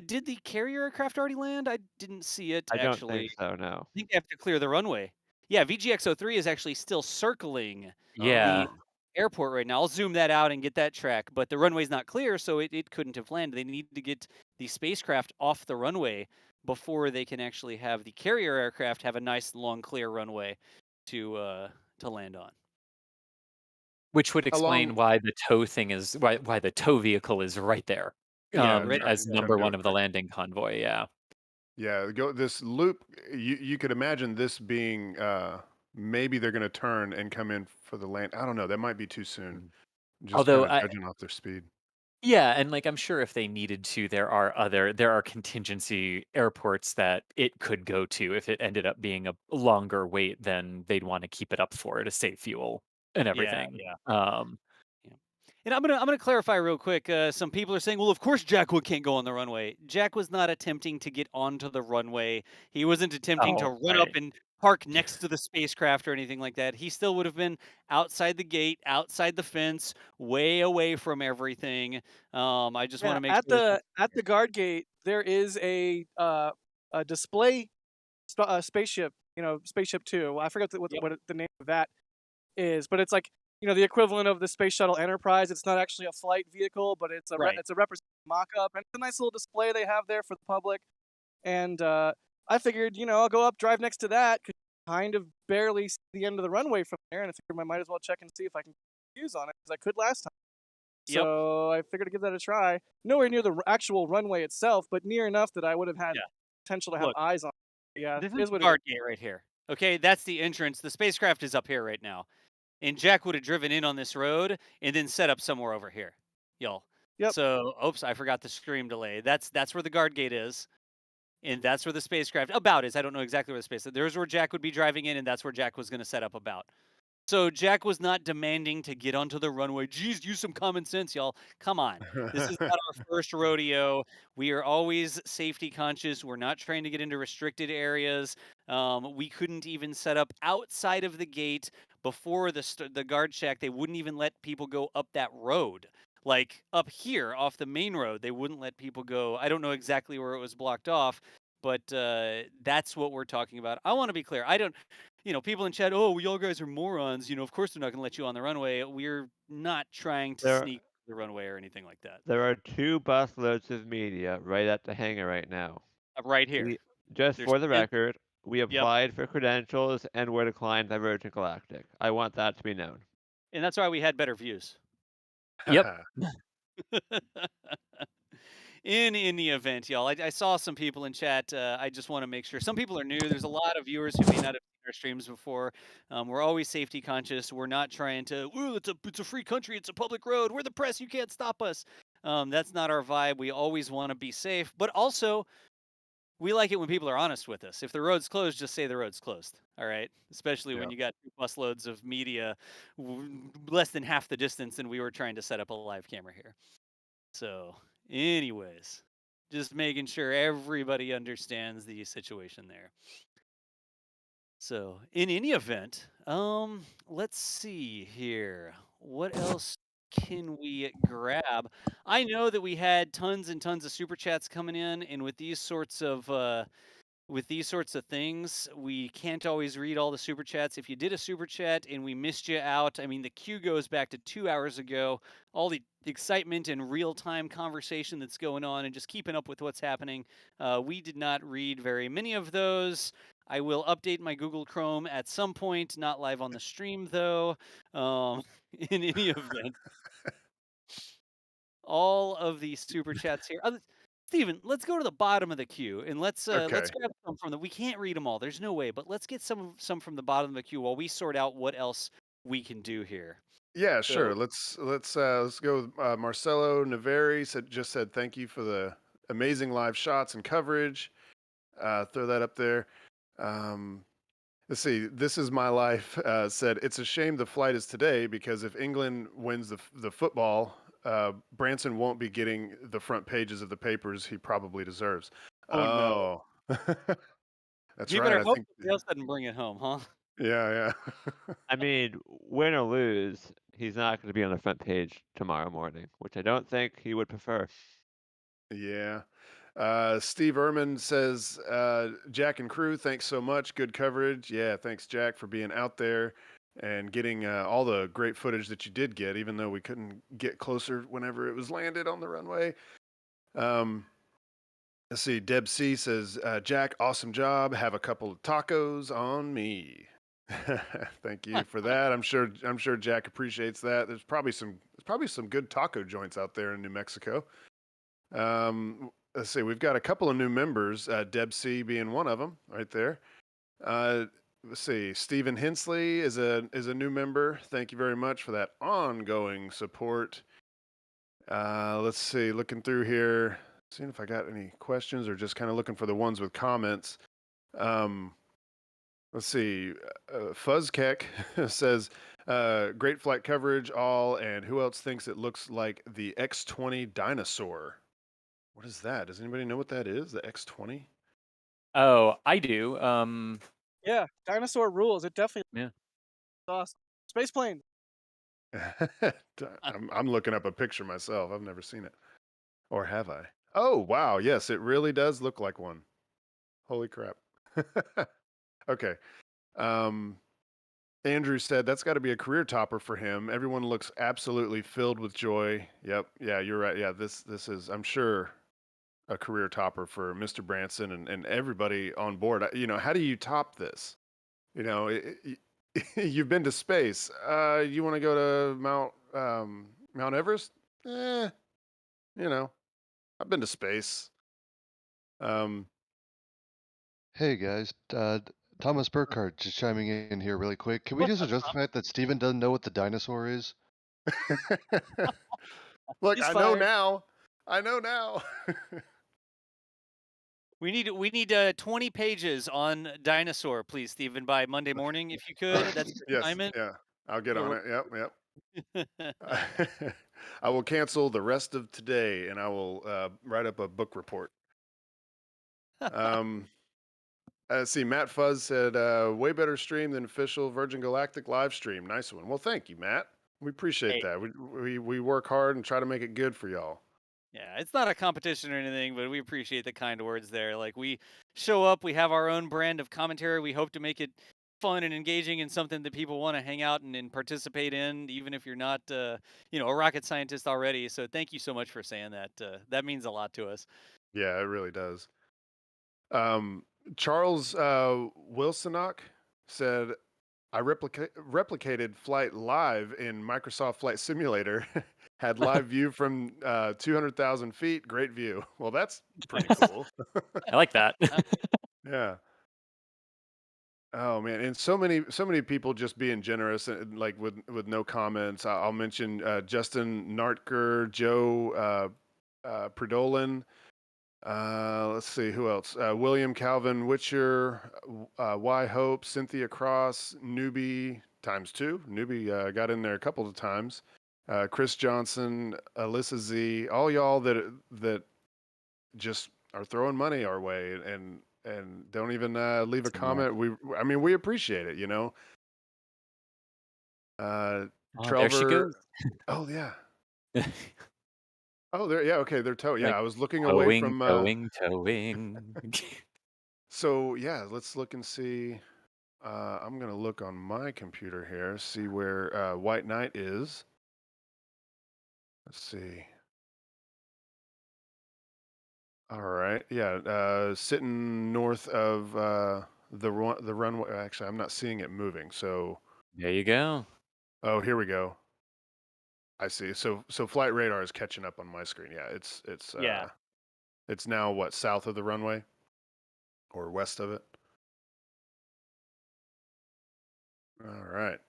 Did the carrier aircraft already land? I didn't see it
I don't think
actually.
so, no.
I think they have to clear the runway. Yeah, VGX-03 is actually still circling
Yeah.
the airport right now. I'll zoom that out and get that track, but the runway's not clear, so it couldn't have landed. They need to get the spacecraft off the runway before they can actually have the carrier aircraft have a nice long clear runway to land on.
Which would
How
explain
long?
why the tow thing is why the tow vehicle is right there,
Yeah,
Right.
as
trying
number
to do
one
it
of the
quick.
landing convoy. Yeah.
Yeah, go this loop. You could imagine this being maybe they're going to turn and come in for the land. I don't know. That might be too soon.
Mhm.
Just kind
Although
of judging off their speed.
yeah, and like I'm sure if they needed to, there are contingency airports that it could go to if it ended up being a longer wait than they'd want to keep it up for to save fuel and
Yeah,
everything.
yeah.
Um,
Yeah. And I'm gonna clarify real quick. Some people are saying, well, of course Jack can't go on the runway. Jack was not attempting to get onto the runway. He wasn't attempting to
oh,
run up
right.
and park next to the spacecraft or anything like that. He still would have been outside the gate, outside the fence, way away from everything. I just want
Yeah,
to make
at
sure that
the guard gate there is a display spaceship, Spaceship 2. Well, I forget
yep,
what the name of that is, but it's like, the equivalent of the Space Shuttle Enterprise. It's not actually a flight vehicle, but
right.
it's a representative mock-up, and it's a nice little display they have there for the public. And I figured, I'll go up, drive next to that, because kind of barely see the end of the runway from there, and I figured I might as well check and see if I can get views on it, because I could last time.
Yep.
So I figured to give that a try. Nowhere near the actual runway itself, but near enough that I would have had
Yeah.
potential to have
Look,
eyes on it. Yeah,
this
it
is
is
the
what it is.
guard gate right here. Okay, that's the entrance. The spacecraft is up here right now. And Jack would have driven in on this road and then set up somewhere over here, y'all.
Yep.
So, oops, I forgot the stream delay. That's where the guard gate is, and that's where the spacecraft about is. I don't know exactly where the space. There's where Jack would be driving in, and that's where Jack was going to set up about. So Jack was not demanding to get onto the runway. Geez, use some common sense, y'all. Come on. This is not our first rodeo. We are always safety conscious. We're not trying to get into restricted areas. We couldn't even set up outside of the gate before the guard check. They wouldn't even let people go up that road. Like up here off the main road, they wouldn't let people go. I don't know exactly where it was blocked off, but that's what we're talking about. I want to be clear. I don't, people in chat, oh, well, y'all guys are morons. Of course they're not going to let you on the runway. We're not trying to
There
sneak the runway or anything like that.
there are 2 busloads of media right at the hangar right now.
Right here.
We just
There's
for the
10.
record, we
Yep.
applied for credentials and were declined by Virgin Galactic. I want that to be known.
And that's why we had better views.
Yep.
In the event, y'all, I saw some people in chat. I just want to make sure. Some people are new. There's a lot of viewers who may not have seen our streams before. We're always safety conscious. We're not trying to, ooh, it's a free country. It's a public road. We're the press. You can't stop us. That's not our vibe. We always want to be safe. But also, we like it when people are honest with us. If the road's closed, just say the road's closed. All right. Especially when
Yeah.
you got 2 busloads of media less than half the distance and we were trying to set up a live camera here. So, anyways, just making sure everybody understands the situation there. So, in any event, let's see here. What else can we grab? I know that we had tons and tons of super chats coming in, and with these sorts of things, we can't always read all the super chats. If you did a super chat and we missed you out, I mean, the queue goes back to 2 hours ago. All the excitement and real-time conversation that's going on and just keeping up with what's happening. We did not read very many of those. I will update my Google Chrome at some point, not live on the stream though. In any event, all of these super chats here. Steven, let's go to the bottom of the queue and let's
Okay.
grab some from the. We can't read them all. There's no way, but let's get some from the bottom of the queue while we sort out what else we can do here.
Yeah,
So,
sure. Let's go with Marcelo Naveri just said thank you for the amazing live shots and coverage. Throw that up there. Let's see. This is my life. Said it's a shame the flight is today because if England wins the football, Branson won't be getting the front pages of the papers he probably deserves.
Oh, no.
That's
You
right.
better
I
hope
think.
somebody else doesn't bring it home, huh?
Yeah,
I mean, win or lose, he's not going to be on the front page tomorrow morning, which I don't think he would prefer.
yeah. Steve Ehrman says, Jack and crew, thanks so much. Good coverage. Yeah, thanks, Jack, for being out there and getting all the great footage that you did get, even though we couldn't get closer whenever it was landed on the runway. Let's see. Deb C says, Jack, awesome job. Have a couple of tacos on me. Thank you for that. I'm sure Jack appreciates that. There's probably some good taco joints out there in New Mexico. Let's see. We've got a couple of new members. Deb C being one of them, right there. Let's see. Stephen Hensley is a new member. Thank you very much for that ongoing support. Let's see. Looking through here, seeing if I got any questions or just kind of looking for the ones with comments. Let's see. Fuzzkeck says, great flight coverage, all, and who else thinks it looks like the X-20 dinosaur? What is that? Does anybody know what that is? The X-20?
Oh, I do.
Yeah, dinosaur rules. It definitely
Yeah.
awesome. Space plane.
I'm looking up a picture myself. I've never seen it. Or have I? Oh, wow. Yes, it really does look like one. Holy crap. Okay. Andrew said that's got to be a career topper for him. Everyone looks absolutely filled with joy. Yep. Yeah, you're right. Yeah, this is, I'm sure, a career topper for Mr. Branson and everybody on board. How do you top this? You've been to space. You want to go to Mount Everest? I've been to space.
Hey guys, Thomas Burkhardt just chiming in here really quick. Can we just address the fact that Steven doesn't know what the dinosaur is?
Look,
He's
I know
fired.
now. I know now.
We need 20 pages on dinosaur, please, Stephen, by Monday morning, if you could. That's your
Yes,
assignment.
yeah. I'll get on
You're
it. Yep. I will cancel the rest of today, and I will write up a book report. See, Matt Fuzz said, way better stream than official Virgin Galactic live stream. Nice one. Well, thank you, Matt. We appreciate
Hey.
that. We work hard and try to make it good for y'all.
Yeah, it's not a competition or anything, but we appreciate the kind words there. Like, we show up, we have our own brand of commentary. We hope to make it fun and engaging and something that people want to hang out and participate in, even if you're not, a rocket scientist already. So thank you so much for saying that. That means a lot to us.
Yeah, it really does. Charles Wilsonok said, I replicated flight live in Microsoft Flight Simulator. Had live view from 200,000 feet. Great view. Well, that's pretty cool.
I like that.
Yeah. Oh man, and so many people just being generous and like with no comments. I'll mention Justin Nartker, Joe Pridolin. Let's see who else. William Calvin Witcher, Y Hope, Cynthia Cross, Newbie ×2. Newbie got in there a couple of times. Chris Johnson, Alyssa Z, all y'all that just are throwing money our way and don't even leave a comment. We appreciate it,
Oh, there she
Trevor.
goes.
Oh yeah. Oh, there. Yeah. Okay. They're towing. Yeah,
Like,
I was looking away from.
towing.
So yeah, let's look and see. I'm gonna look on my computer here, see where White Knight is. Let's see. All right. Yeah. Sitting north of the runway. Actually, I'm not seeing it moving. So.
There you go.
Oh, here we go. I see. So flight radar is catching up on my screen. Yeah.
Yeah.
It's now what, south of the runway or west of it? All right.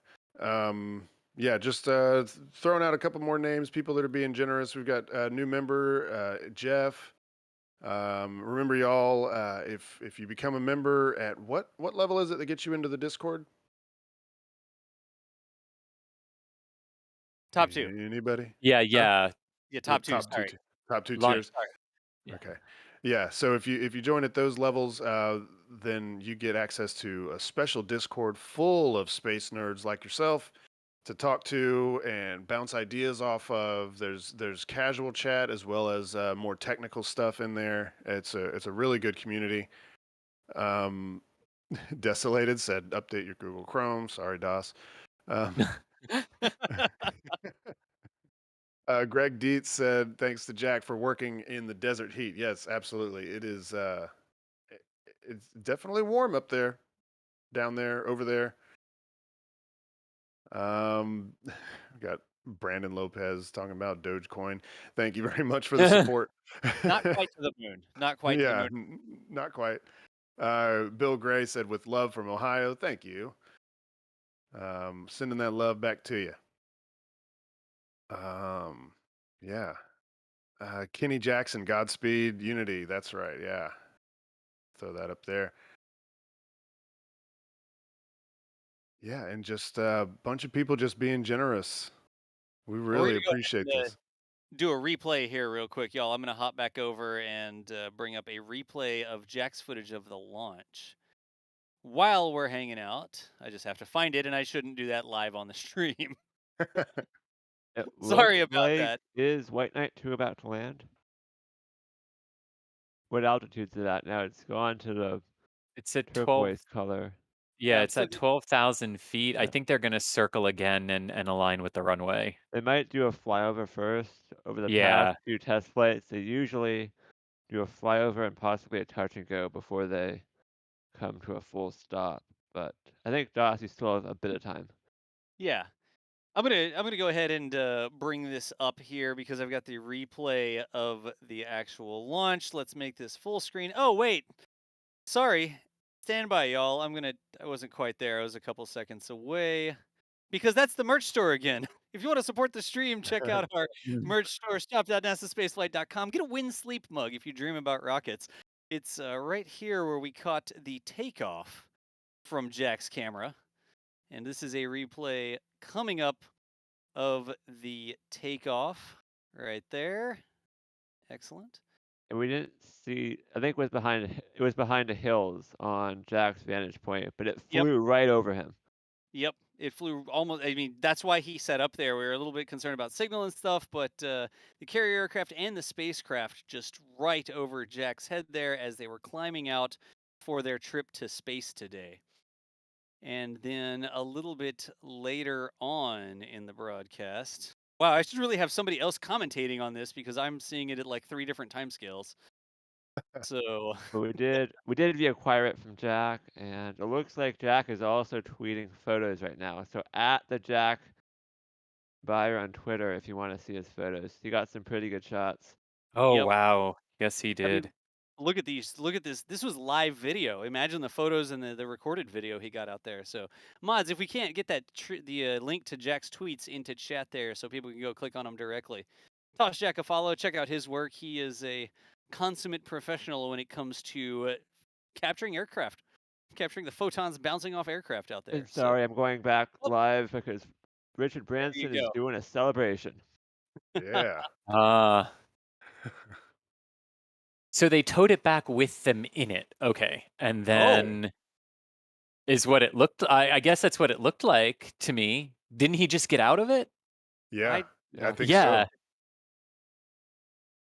Yeah, just throwing out a couple more names, people that are being generous. We've got a new member, Jeff. Remember, y'all, if you become a member at what level is it that gets you into the Discord?
Top 2.
Anybody?
Yeah.
Yeah,
The
top two.
top two,
Sorry,
top two
Launch.
tiers.
Sorry. Yeah.
Okay. Yeah. So if you join at those levels, then you get access to a special Discord full of space nerds like yourself to talk to and bounce ideas off of. There's casual chat as well as more technical stuff in there. It's a really good community. Um, Desolated said, "Update your Google Chrome." Sorry, DOS. Um, Greg Dietz said, "Thanks to Jack for working in the desert heat." Yes, absolutely. It is. It's definitely warm up there, down there, over there. We got Brandon Lopez talking about Dogecoin. Thank you very much for the support.
Not quite to the moon. Not quite to the
Yeah,
moon.
not quite. Bill Gray said, "With love from Ohio." Thank you. Sending that love back to you. Yeah. Kenny Jackson, Godspeed, Unity. That's right. Yeah. Throw that up there. Yeah, and just a bunch of people just being generous. We
We're
really
gonna go
appreciate
ahead and
this.
do a replay here real quick, y'all. I'm gonna hop back over and bring up a replay of Jack's footage of the launch. While we're hanging out, I just have to find it, and I shouldn't do that live on the stream.
It
Sorry
looks
about
like
that.
is White Knight 2 about to land? What altitude's it at now? It's gone to the
It's at 12.
turquoise color.
Yeah, it's
So
at 12,000 feet. I
Yeah.
think they're going to circle again and align with the runway.
They might do a flyover first. Over the past
Yeah.
few test flights, they usually do a flyover and possibly a touch and go before they come to a full stop. But I think Darcy still has a bit of time.
yeah, I'm gonna go ahead and bring this up here because I've got the replay of the actual launch. Let's make this full screen. Oh wait, sorry. Stand by, y'all. I wasn't quite there. I was a couple seconds away. Because that's the merch store again. If you want to support the stream, check out our merch store, shop.nasaspaceflight.com. Get a Win Sleep mug if you dream about rockets. It's right here where we caught the takeoff from Jack's camera. And this is a replay coming up of the takeoff right there. Excellent.
And we didn't see. I think it was behind the hills on Jack's vantage point, but it
Yep.
flew right over him.
Yep, it flew almost. I mean, that's why he set up there. We were a little bit concerned about signal and stuff, but the carrier aircraft and the spacecraft just right over Jack's head there as they were climbing out for their trip to space today. And then a little bit later on in the broadcast, wow, I should really have somebody else commentating on this because I'm seeing it at like 3 different timescales. So
But we did acquire it from Jack, and it looks like Jack is also tweeting photos right now. So at the Jack Beyer on Twitter if you want to see his photos. He got some pretty good shots.
Oh,
Yep.
wow. Yes, he
I mean,
did.
look at these. Look at this. This was live video. Imagine the photos and the recorded video he got out there. So, mods, if we can't get that the link to Jack's tweets into chat there, so people can go click on them directly. Toss Jack a follow. Check out his work. He is a consummate professional when it comes to capturing aircraft, capturing the photons bouncing off aircraft out there.
And sorry, I'm going back
Oh.
live because Richard
There you
Branson is
go.
doing a celebration.
Yeah.
So they towed it back with them in it. Okay. And then is what it looked I guess that's what it looked like to me. Didn't he just get out of it?
Yeah. I think
Yeah.
so.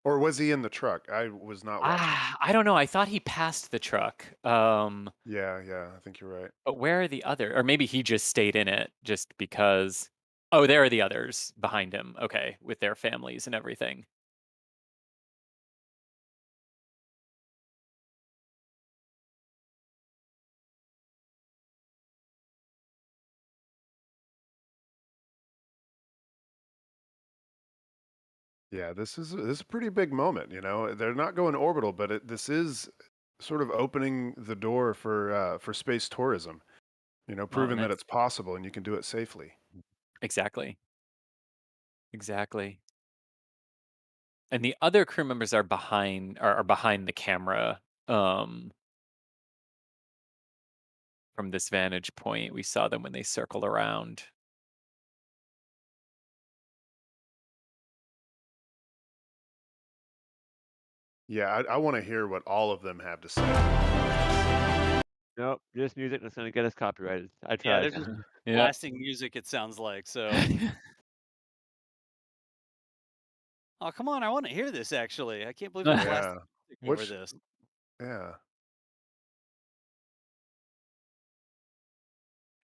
Or was he in the truck? I was not watching.
I don't know. I thought he passed the truck.
Yeah, I think you're right.
But where are the other? Or maybe he just stayed in it just because. Oh, there are the others behind him. Okay, with their families and everything.
Yeah, this is a pretty big moment, you know. They're not going orbital, but this is sort of opening the door for space tourism. You know,
Well,
proving
and
that
that's
it's possible and you can do it safely.
exactly. Exactly. And the other crew members are behind the camera. From this vantage point, we saw them when they circled around.
Yeah, I want to hear what all of them have to say.
Nope, just music that's gonna get us copyrighted. I
Yeah,
tried.
they're just
Yep.
blasting music, it sounds like. So, oh, come on, I want to hear this actually. I can't believe they're
Yeah.
blasting music over
Which,
this.
yeah.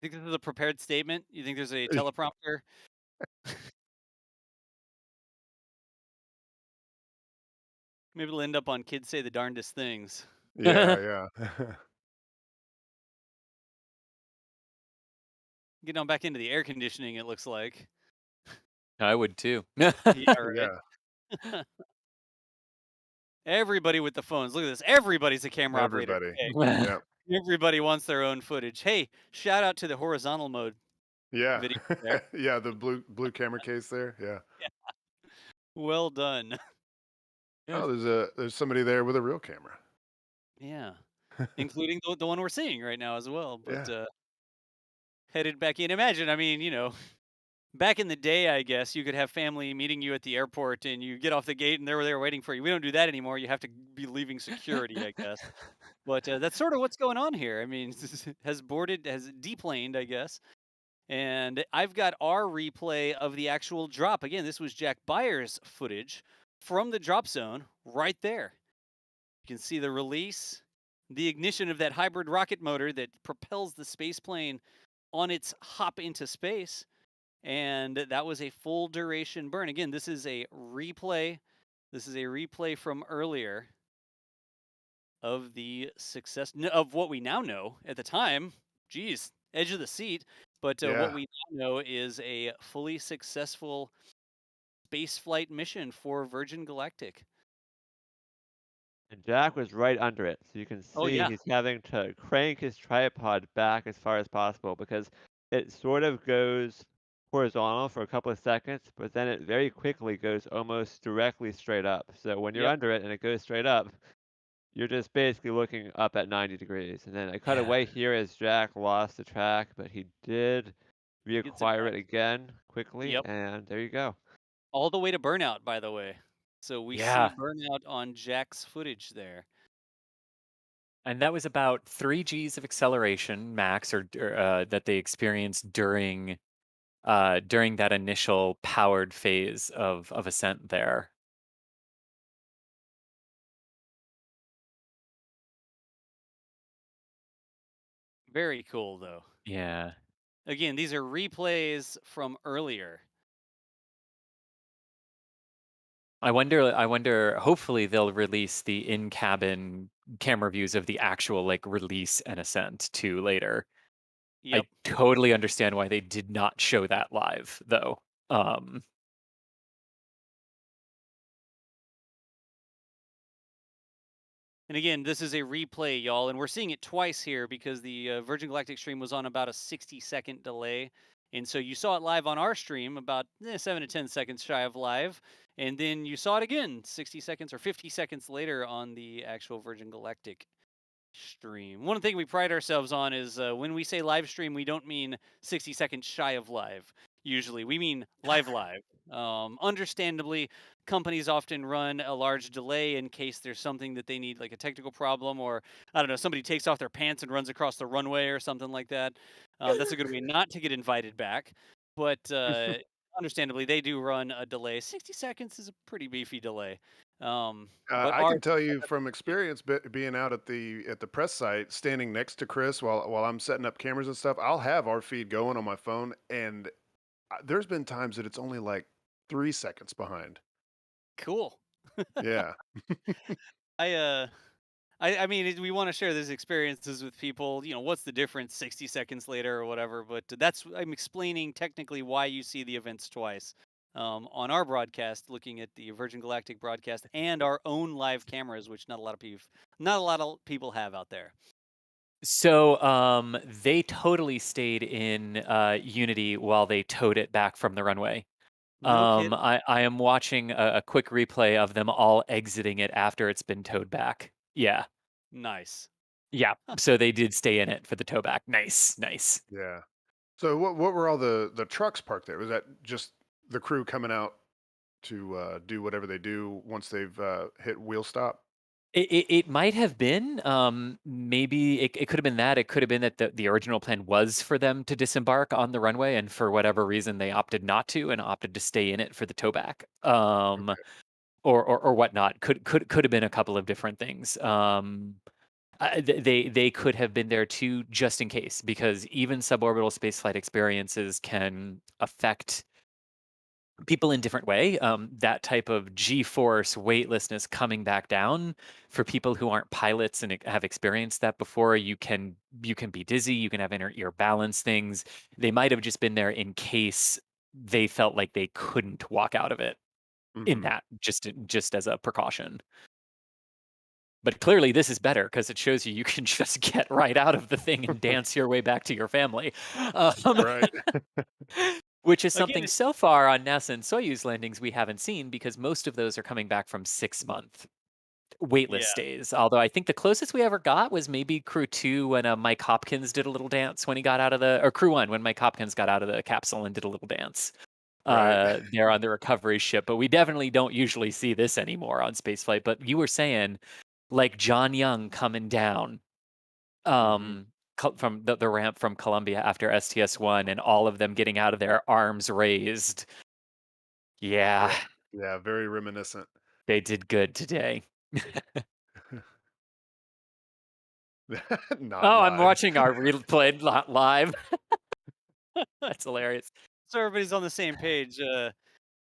Think this is a prepared statement? You think there's a teleprompter? Maybe it'll end up on Kids Say the Darndest Things.
Yeah, yeah.
Getting on back into the air conditioning, it looks like.
I would too.
Yeah, right.
Yeah.
Everybody with the phones. Look at this. Everybody's a camera operator
Everybody.
today.
Yep.
Everybody wants their own footage. Hey, shout out to the horizontal mode
Yeah.
video there.
Yeah, the blue camera case there. Yeah.
Yeah. Well done.
Oh, there's somebody there with a real camera.
Yeah. Including the one we're seeing right now as well. But
Yeah.
headed back in. Imagine, I mean, back in the day, I guess you could have family meeting you at the airport and you get off the gate and they're there waiting for you. We don't do that anymore. You have to be leaving security, I guess. But that's sort of what's going on here. I mean, has deplaned, I guess. And I've got our replay of the actual drop. Again, this was Jack Beyer's footage from the drop zone right there. You can see the release, the ignition of that hybrid rocket motor that propels the space plane on its hop into space. And that was a full duration burn. Again, this is a replay. This is a replay from earlier of the success of what we now know at the time. Geez, edge of the seat. But what
Yeah.
we now know is a fully successful spaceflight mission for Virgin Galactic.
And Jack was right under it, so you can
Oh
see
yeah,
he's having to crank his tripod back as far as possible because it sort of goes horizontal for a couple of seconds, but then it very quickly goes almost directly straight up. So when you're
yep.
under it and it goes straight up, you're just basically looking up at 90 degrees. And then I cut
Yeah,
away here as Jack lost the track, but he did
gets it
reacquire
back.
it again quickly,
Yep,
and there you go.
all the way to burnout, by the way. So we see
Yeah.
burnout on Jack's footage there.
And that was about 3 Gs of acceleration max or that they experienced during that initial powered phase of ascent there.
Very cool, though.
Yeah.
Again, these are replays from earlier.
I wonder, hopefully they'll release the in-cabin camera views of the actual, like, release and ascent too later. I
Yep.
totally understand why they did not show that live, though.
And again, this is a replay, y'all, and we're seeing it twice here because the Virgin Galactic stream was on about a 60-second delay. And so you saw it live on our stream about 7 to 10 seconds shy of live. And then you saw it again 60 seconds or 50 seconds later on the actual Virgin Galactic stream. One thing we pride ourselves on is when we say live stream, we don't mean 60 seconds shy of live. Usually, we mean live. Understandably, companies often run a large delay in case there's something that they need, like a technical problem, or I don't know, somebody takes off their pants and runs across the runway or something like that. That's a good way not to get invited back. But understandably, they do run a delay. 60 seconds is a pretty beefy delay. But
I
our
can tell you from experience, being out at the press site, standing next to Chris while I'm setting up cameras and stuff. I'll have our feed going on my phone, and there's been times that it's only like 3 seconds behind.
cool.
Yeah.
I I mean, we want to share these experiences with people. What's the difference 60 seconds later or whatever? But I'm explaining technically why you see the events twice on our broadcast, looking at the Virgin Galactic broadcast and our own live cameras, which not a lot of people have out there.
So, they totally stayed in Unity while they towed it back from the runway.
No kidding.
I am watching a quick replay of them all exiting it after it's been towed back. Yeah.
Nice.
Yeah. So they did stay in it for the tow back. Nice. Nice.
Yeah. So what were all the trucks parked there? Was that just the crew coming out to do whatever they do once they've hit wheel stop?
It might have been. Maybe it could have been that. It could have been that the original plan was for them to disembark on the runway, and for whatever reason they opted not to and opted to stay in it for the towback.
Okay.
Or whatnot. Could have been a couple of different things. They could have been there too, just in case, because even suborbital spaceflight experiences can affect people in different way. That type of G-force weightlessness coming back down for people who aren't pilots and have experienced that before, you can be dizzy, you can have inner ear balance things. They might have just been there in case they felt like they couldn't walk out of it in
Hmm.
that, just as a precaution. But clearly this is better because it shows you can just get right out of the thing and dance your way back to your family.
Right.
Which is
Again,
something so far on NASA and Soyuz landings we haven't seen, because most of those are coming back from 6-month weightless
yeah.
stays. Although I think the closest we ever got was maybe Crew 2 when Mike Hopkins did a little dance when he got out of or Crew 1 when Mike Hopkins got out of the capsule and did a little dance
Right.
there on the recovery ship. But we definitely don't usually see this anymore on spaceflight. But you were saying, like John Young coming down
Hmm.
from the ramp from Columbia after STS-1 and all of them getting out of there, arms raised. Yeah,
Yeah, very reminiscent.
they did good today.
Not
Oh, I'm
live.
watching our replay not live. That's hilarious.
So everybody's on the same page.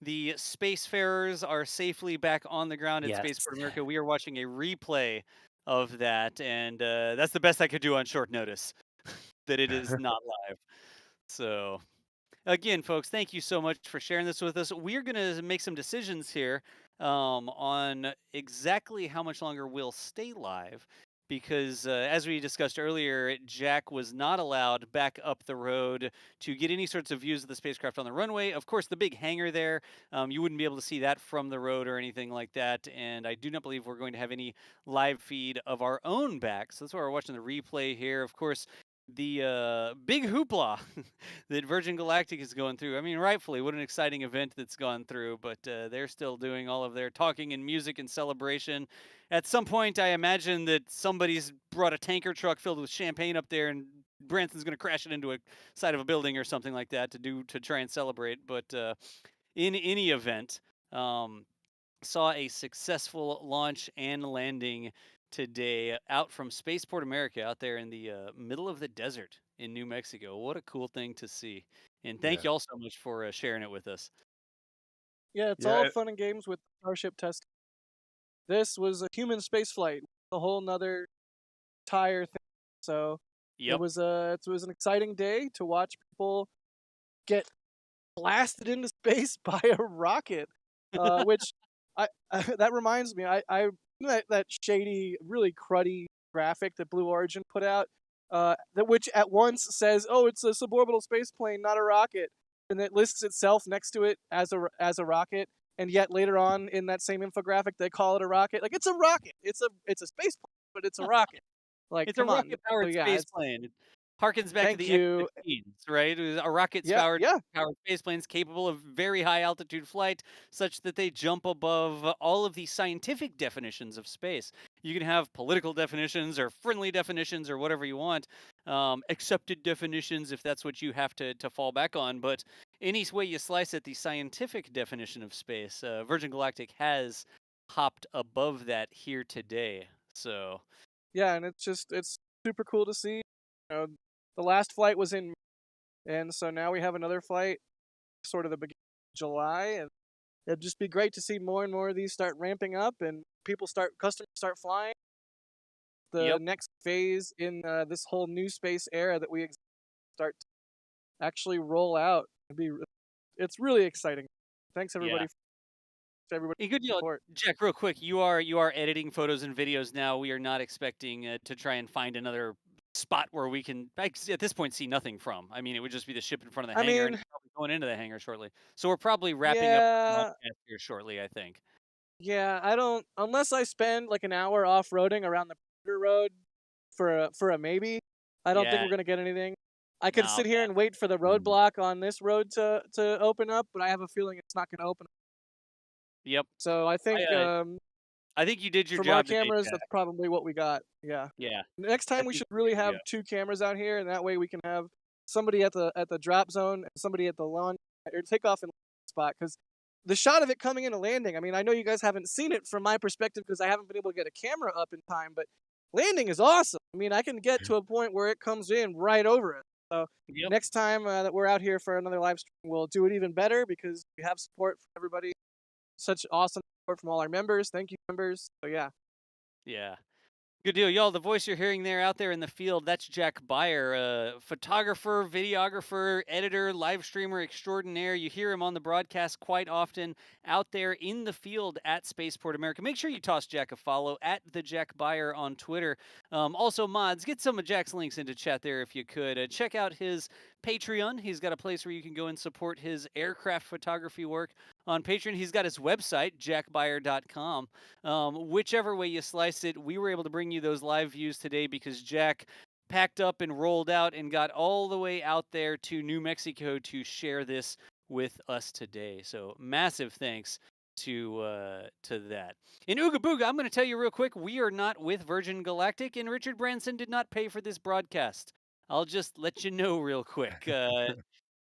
The spacefarers are safely back on the ground at
Yes.
Spaceport America. We are watching a replay of that, and that's the best I could do on short notice. That it is not live. So again, folks, thank you so much for sharing this with us. We're going to make some decisions here on exactly how much longer we'll stay live. Because as we discussed earlier, Jack was not allowed back up the road to get any sorts of views of the spacecraft on the runway. Of course, the big hangar there, you wouldn't be able to see that from the road or anything like that. And I do not believe we're going to have any live feed of our own back. So that's why we're watching the replay here. Of course, the big hoopla that Virgin Galactic is going through. I mean, rightfully, what an exciting event that's gone through, but they're still doing all of their talking and music and celebration. At some point, I imagine that somebody's brought a tanker truck filled with champagne up there, and Branson's going to crash it into a side of a building or something like that to try and celebrate. But in any event, um, saw a successful launch and landing today out from Spaceport America out there in the middle of the desert in New Mexico. What a cool thing to see. And thank
Yeah.
you all so much for sharing it with us.
Yeah, it's all
Yeah.
fun and games with Starship testing. This was a human spaceflight, a whole nother entire thing. So
Yep.
it was an exciting day to watch people get blasted into space by a rocket. Which that reminds me, I that shady, really cruddy graphic that Blue Origin put out, that which at once says, "Oh, it's a suborbital space plane, not a rocket," and it lists itself next to it as a rocket, and yet later on in that same infographic they call it a rocket. Like, it's a rocket, it's a space plane, but it's a rocket. Like,
It's a
come on. So
rocket-powered
yeah,
space plane. It harkens back to
thank
the
you.
X-15s, right? It was a rocket
Yeah,
powered
yeah.
powered space planes capable of very high altitude flight, such that they jump above all of the scientific definitions of space. You can have political definitions or friendly definitions or whatever you want, accepted definitions if that's what you have to fall back on. But any way you slice it, the scientific definition of space, Virgin Galactic has hopped above that here today. So
Yeah, and it's super cool to see. You know, the last flight was in, and so now we have another flight, sort of the beginning of July, and it'd just be great to see more and more of these start ramping up, and customers start flying. The
yep.
next phase in this whole new space era that we start to actually roll out. It's really exciting. Thanks
Yeah.
everybody for everybody
A good deal,
support.
Jack. Real quick, you are editing photos and videos now. We are not expecting to try and find another spot where we can at this point see nothing from. I mean, it would just be the ship in front of the
I
hangar and
mean,
probably going into the hangar shortly. So we're probably wrapping up our
yeah,
broadcast here shortly, I think.
yeah. I don't unless I spend like an hour off roading around the Predator road for a maybe. I don't think
Yeah,
we're gonna get anything. I could
no,
sit here and wait for the roadblock on this road to open up, but I have a feeling it's not gonna open.
yep.
So I think
I I think you did your
From our
job today,
cameras,
Jack.
that's probably what we got. Yeah.
Yeah.
Next time we should really have 2 cameras out here, and that way we can have somebody at the drop zone and somebody at the launch or takeoff and spot. Because the shot of it coming into landing, I mean, I know you guys haven't seen it from my perspective because I haven't been able to get a camera up in time, but landing is awesome. I mean, I can get to a point where it comes in right over it. So next time that we're out here for another live stream, we'll do it even better because we have support from everybody. Such awesome support from all our members. Thank you, members. So yeah.
Yeah. Good deal, y'all. The voice you're hearing there out there in the field, that's Jack Beyer, photographer, videographer, editor, live streamer extraordinaire. You hear him on the broadcast quite often out there in the field at Spaceport America. Make sure you toss Jack a follow at the Jack Beyer on Twitter. Also, mods, get some of Jack's links into chat there if you could. Check out his Patreon. He's got a place where you can go and support his aircraft photography work on Patreon. He's got his website, jackbeyer.com. Whichever way you slice it, we were able to bring you those live views today because Jack packed up and rolled out and got all the way out there to New Mexico to share this with us today. So massive thanks to that. In Ooga Booga, I'm going to tell you real quick, we are not with Virgin Galactic, and Richard Branson did not pay for this broadcast. I'll just let you know real quick.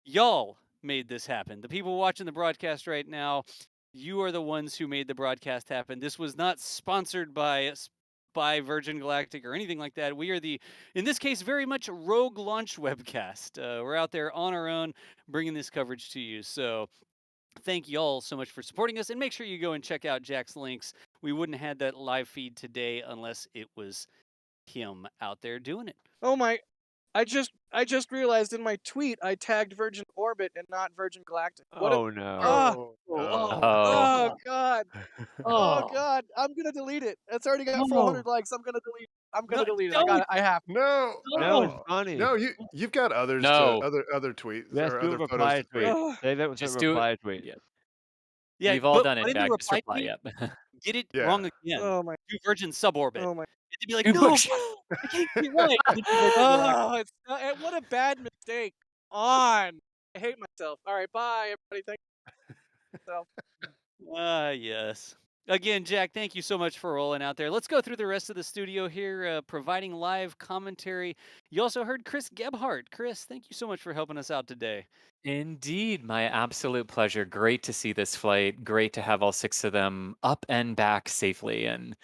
Y'all made this happen. The people watching the broadcast right now, you are the ones who made the broadcast happen. This was not sponsored by Virgin Galactic or anything like that. We are in this case, very much rogue launch webcast. We're out there on our own bringing this coverage to you. So thank y'all so much for supporting us, and make sure you go and check out Jack's links. We wouldn't have had that live feed today unless it was him out there doing it.
Oh my, I just realized in my tweet I tagged Virgin Orbit and not Virgin Galactic. What
Oh no.
oh god. Oh god. I'm gonna delete it. It's already got 400 likes. I'm gonna delete it. I'm gonna delete it. I have to.
No.
No, it's funny.
No, you've got others
No.
to other tweets
Let's
or
do a
other
reply
photos to
tweet.
tweet.
Say that with
Just
a
do it.
reply tweet.
Yeah, we've all done it,
in the
Jack. Just
reply
reply,
tweet,
yep.
Get it
Yeah.
wrong again.
Oh my.
Do Virgin suborbit.
Oh my.
And they'd be like,
Do
no,
push.
I can't get it right. And then do Virgin Galactic.
It's what a bad mistake. On. I hate myself. All right, bye everybody. Thank you.
Yes. Again, Jack, thank you so much for rolling out there. Let's go through the rest of the studio here, providing live commentary. You also heard Chris Gebhardt. Chris, thank you so much for helping us out today.
Indeed, my absolute pleasure. Great to see this flight. Great to have all 6 of them up and back safely, and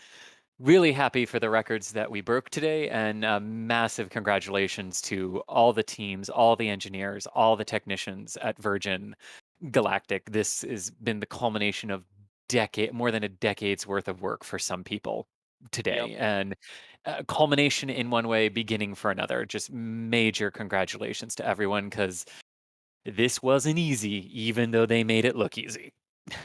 really happy for the records that we broke today. And massive congratulations to all the teams, all the engineers, all the technicians at Virgin Galactic. This has been the culmination of more than a decade's worth of work for some people today, and culmination in one way, beginning for another. Just major congratulations to everyone, because this wasn't easy, even though they made it look easy.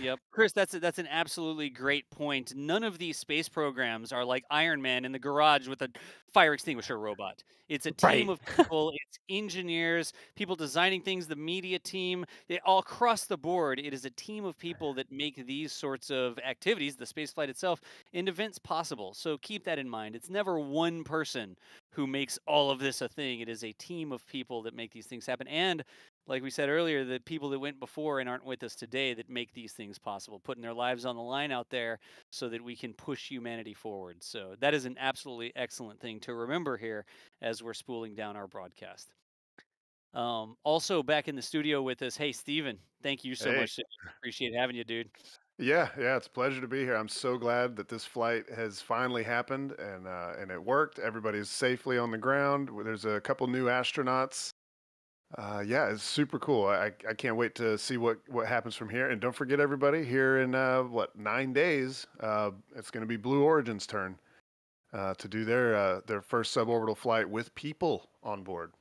Yep, Chris, that's an absolutely great point. None of these space programs are like Iron Man in the garage with a fire extinguisher robot. It's a team
Right.
of people, it's engineers, people designing things, the media team, all across the board. It is a team of people that make these sorts of activities, the spaceflight itself, and events possible. So keep that in mind. It's never one person who makes all of this a thing. It is a team of people that make these things happen. And like we said earlier, the people that went before and aren't with us today that make these things possible, putting their lives on the line out there so that we can push humanity forward. So that is an absolutely excellent thing to remember here as we're spooling down our broadcast. Also back in the studio with us, hey, Steven, thank you so much. Appreciate having you, dude.
Yeah, it's a pleasure to be here. I'm so glad that this flight has finally happened and it worked. Everybody's safely on the ground. There's a couple new astronauts. Yeah, it's super cool. I can't wait to see what happens from here. And don't forget, everybody, here in 9 days, it's going to be Blue Origin's turn to do their first suborbital flight with people on board.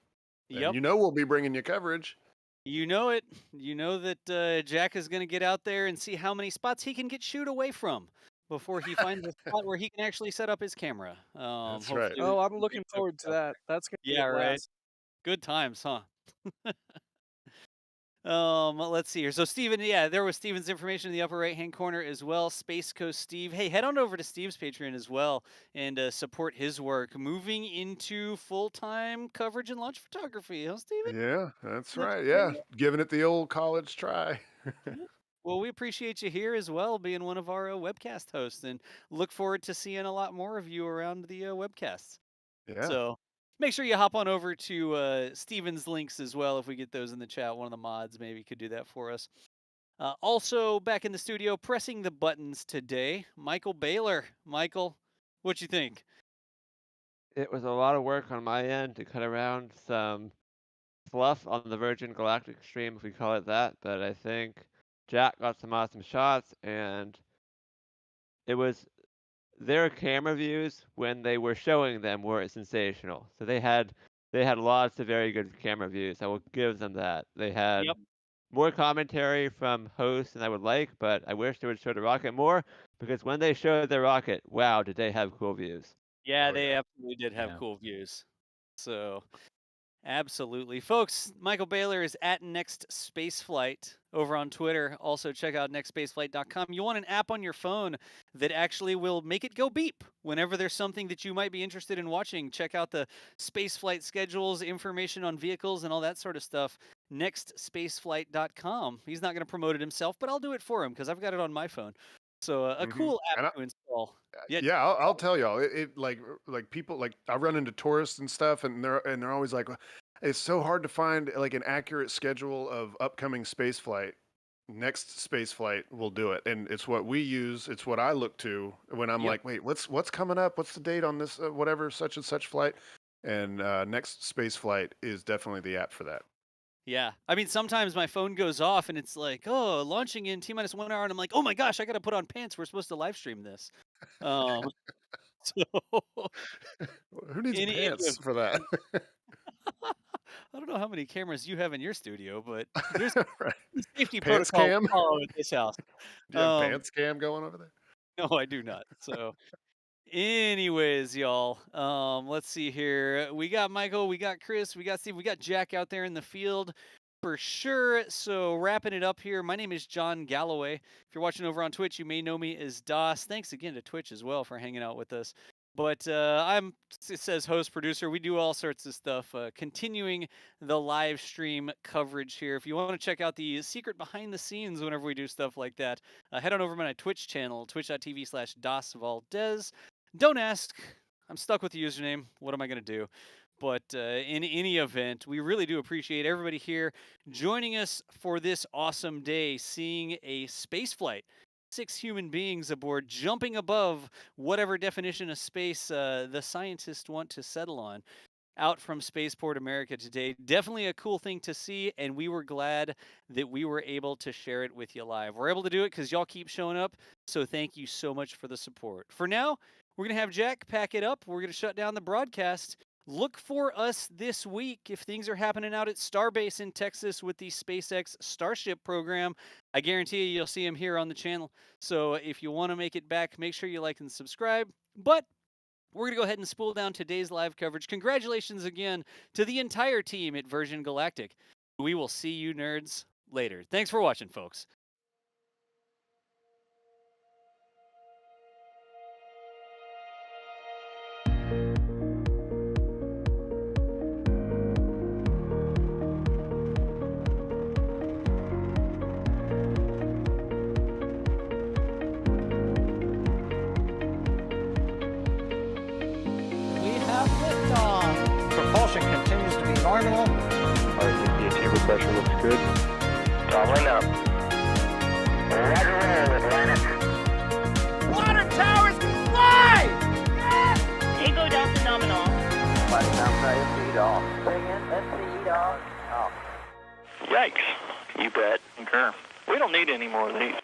Yep.
And we'll be bringing you coverage.
You know it. You know that Jack is going to get out there and see how many spots he can get shooed away from before he finds a spot where he can actually set up his camera.
That's right.
Oh, I'm looking forward to that. That's gonna be a blast.
Right. Good times, huh? Let's see here. So Steven, there was Steven's information in the upper right-hand corner as well. Space Coast Steve. Hey, head on over to Steve's Patreon as well and support his work. Moving into full-time coverage and launch photography, huh, Steven?
Yeah, that's right. Yeah, giving it the old college try.
Well, we appreciate you here as well, being one of our webcast hosts, and look forward to seeing a lot more of you around the webcasts.
Yeah.
So make sure you hop on over to Steven's links as well. If we get those in the chat, one of the mods maybe could do that for us. Also, back in the studio, pressing the buttons today, Michael Baylor. Michael, what you think?
It was a lot of work on my end to cut around some fluff on the Virgin Galactic stream, if we call it that, but I think Jack got some awesome shots, and it was their camera views when they were showing them were sensational. So they had lots of very good camera views. I will give them that. They had more commentary from hosts than I would like, but I wish they would show the rocket more, because when they showed their rocket, wow, did they have cool views.
Yeah, they absolutely did have cool views. So, absolutely. Folks, Michael Baylor is at NextSpaceflight over on Twitter. Also, check out nextspaceflight.com. You want an app on your phone that actually will make it go beep whenever there's something that you might be interested in watching. Check out the spaceflight schedules, information on vehicles, and all that sort of stuff. nextspaceflight.com. He's not going to promote it himself, but I'll do it for him because I've got it on my phone. So a cool app to install.
Yeah, I'll tell y'all. It like people, like I run into tourists and stuff, and they're always like, it's so hard to find like an accurate schedule of upcoming spaceflight. NextSpaceflight will do it, and it's what we use. It's what I look to when I'm like, wait, what's coming up? What's the date on this whatever such and such flight? And NextSpaceflight is definitely the app for that.
Yeah. I mean, sometimes my phone goes off and it's like, oh, launching in T-minus 1 hour. And I'm like, oh my gosh, I got to put on pants. We're supposed to live stream this. So
who needs pants for that?
I don't know how many cameras you have in your studio, but there's
right.
safety
Pants
protocol
cam?
all at this house.
Do you have pants cam going over there?
No, I do not. So anyways, y'all, let's see here. We got Michael, we got Chris, we got Steve, we got Jack out there in the field for sure. So wrapping it up here, my name is John Galloway. If you're watching over on Twitch, you may know me as DOS. Thanks again to Twitch as well for hanging out with us. But it says host, producer. We do all sorts of stuff, continuing the live stream coverage here. If you want to check out the secret behind the scenes whenever we do stuff like that, head on over to my Twitch channel, twitch.tv/DosValdez. Don't ask. I'm stuck with the username. What am I going to do? But in any event, we really do appreciate everybody here joining us for this awesome day, seeing a space flight. 6 human beings aboard, jumping above whatever definition of space the scientists want to settle on, out from Spaceport America today. Definitely a cool thing to see, and we were glad that we were able to share it with you live. We're able to do it because y'all keep showing up, so thank you so much for the support. For now, we're going to have Jack pack it up. We're going to shut down the broadcast. Look for us this week if things are happening out at Starbase in Texas with the SpaceX Starship program. I guarantee you'll see them here on the channel. So if you want to make it back, make sure you like and subscribe. But we're going to go ahead and spool down today's live coverage. Congratulations again to the entire team at Virgin Galactic. We will see you nerds later. Thanks for watching, folks.
Propulsion continues to be normal.
RCPT pressure looks good. Toggling up. Roger roll, Atlantis.
Water towers, fly! Yes!
Tango Delta nominal.
Flight downside feed off. Bring in, feed off. Yikes. You bet. Concur. We don't need any more of these.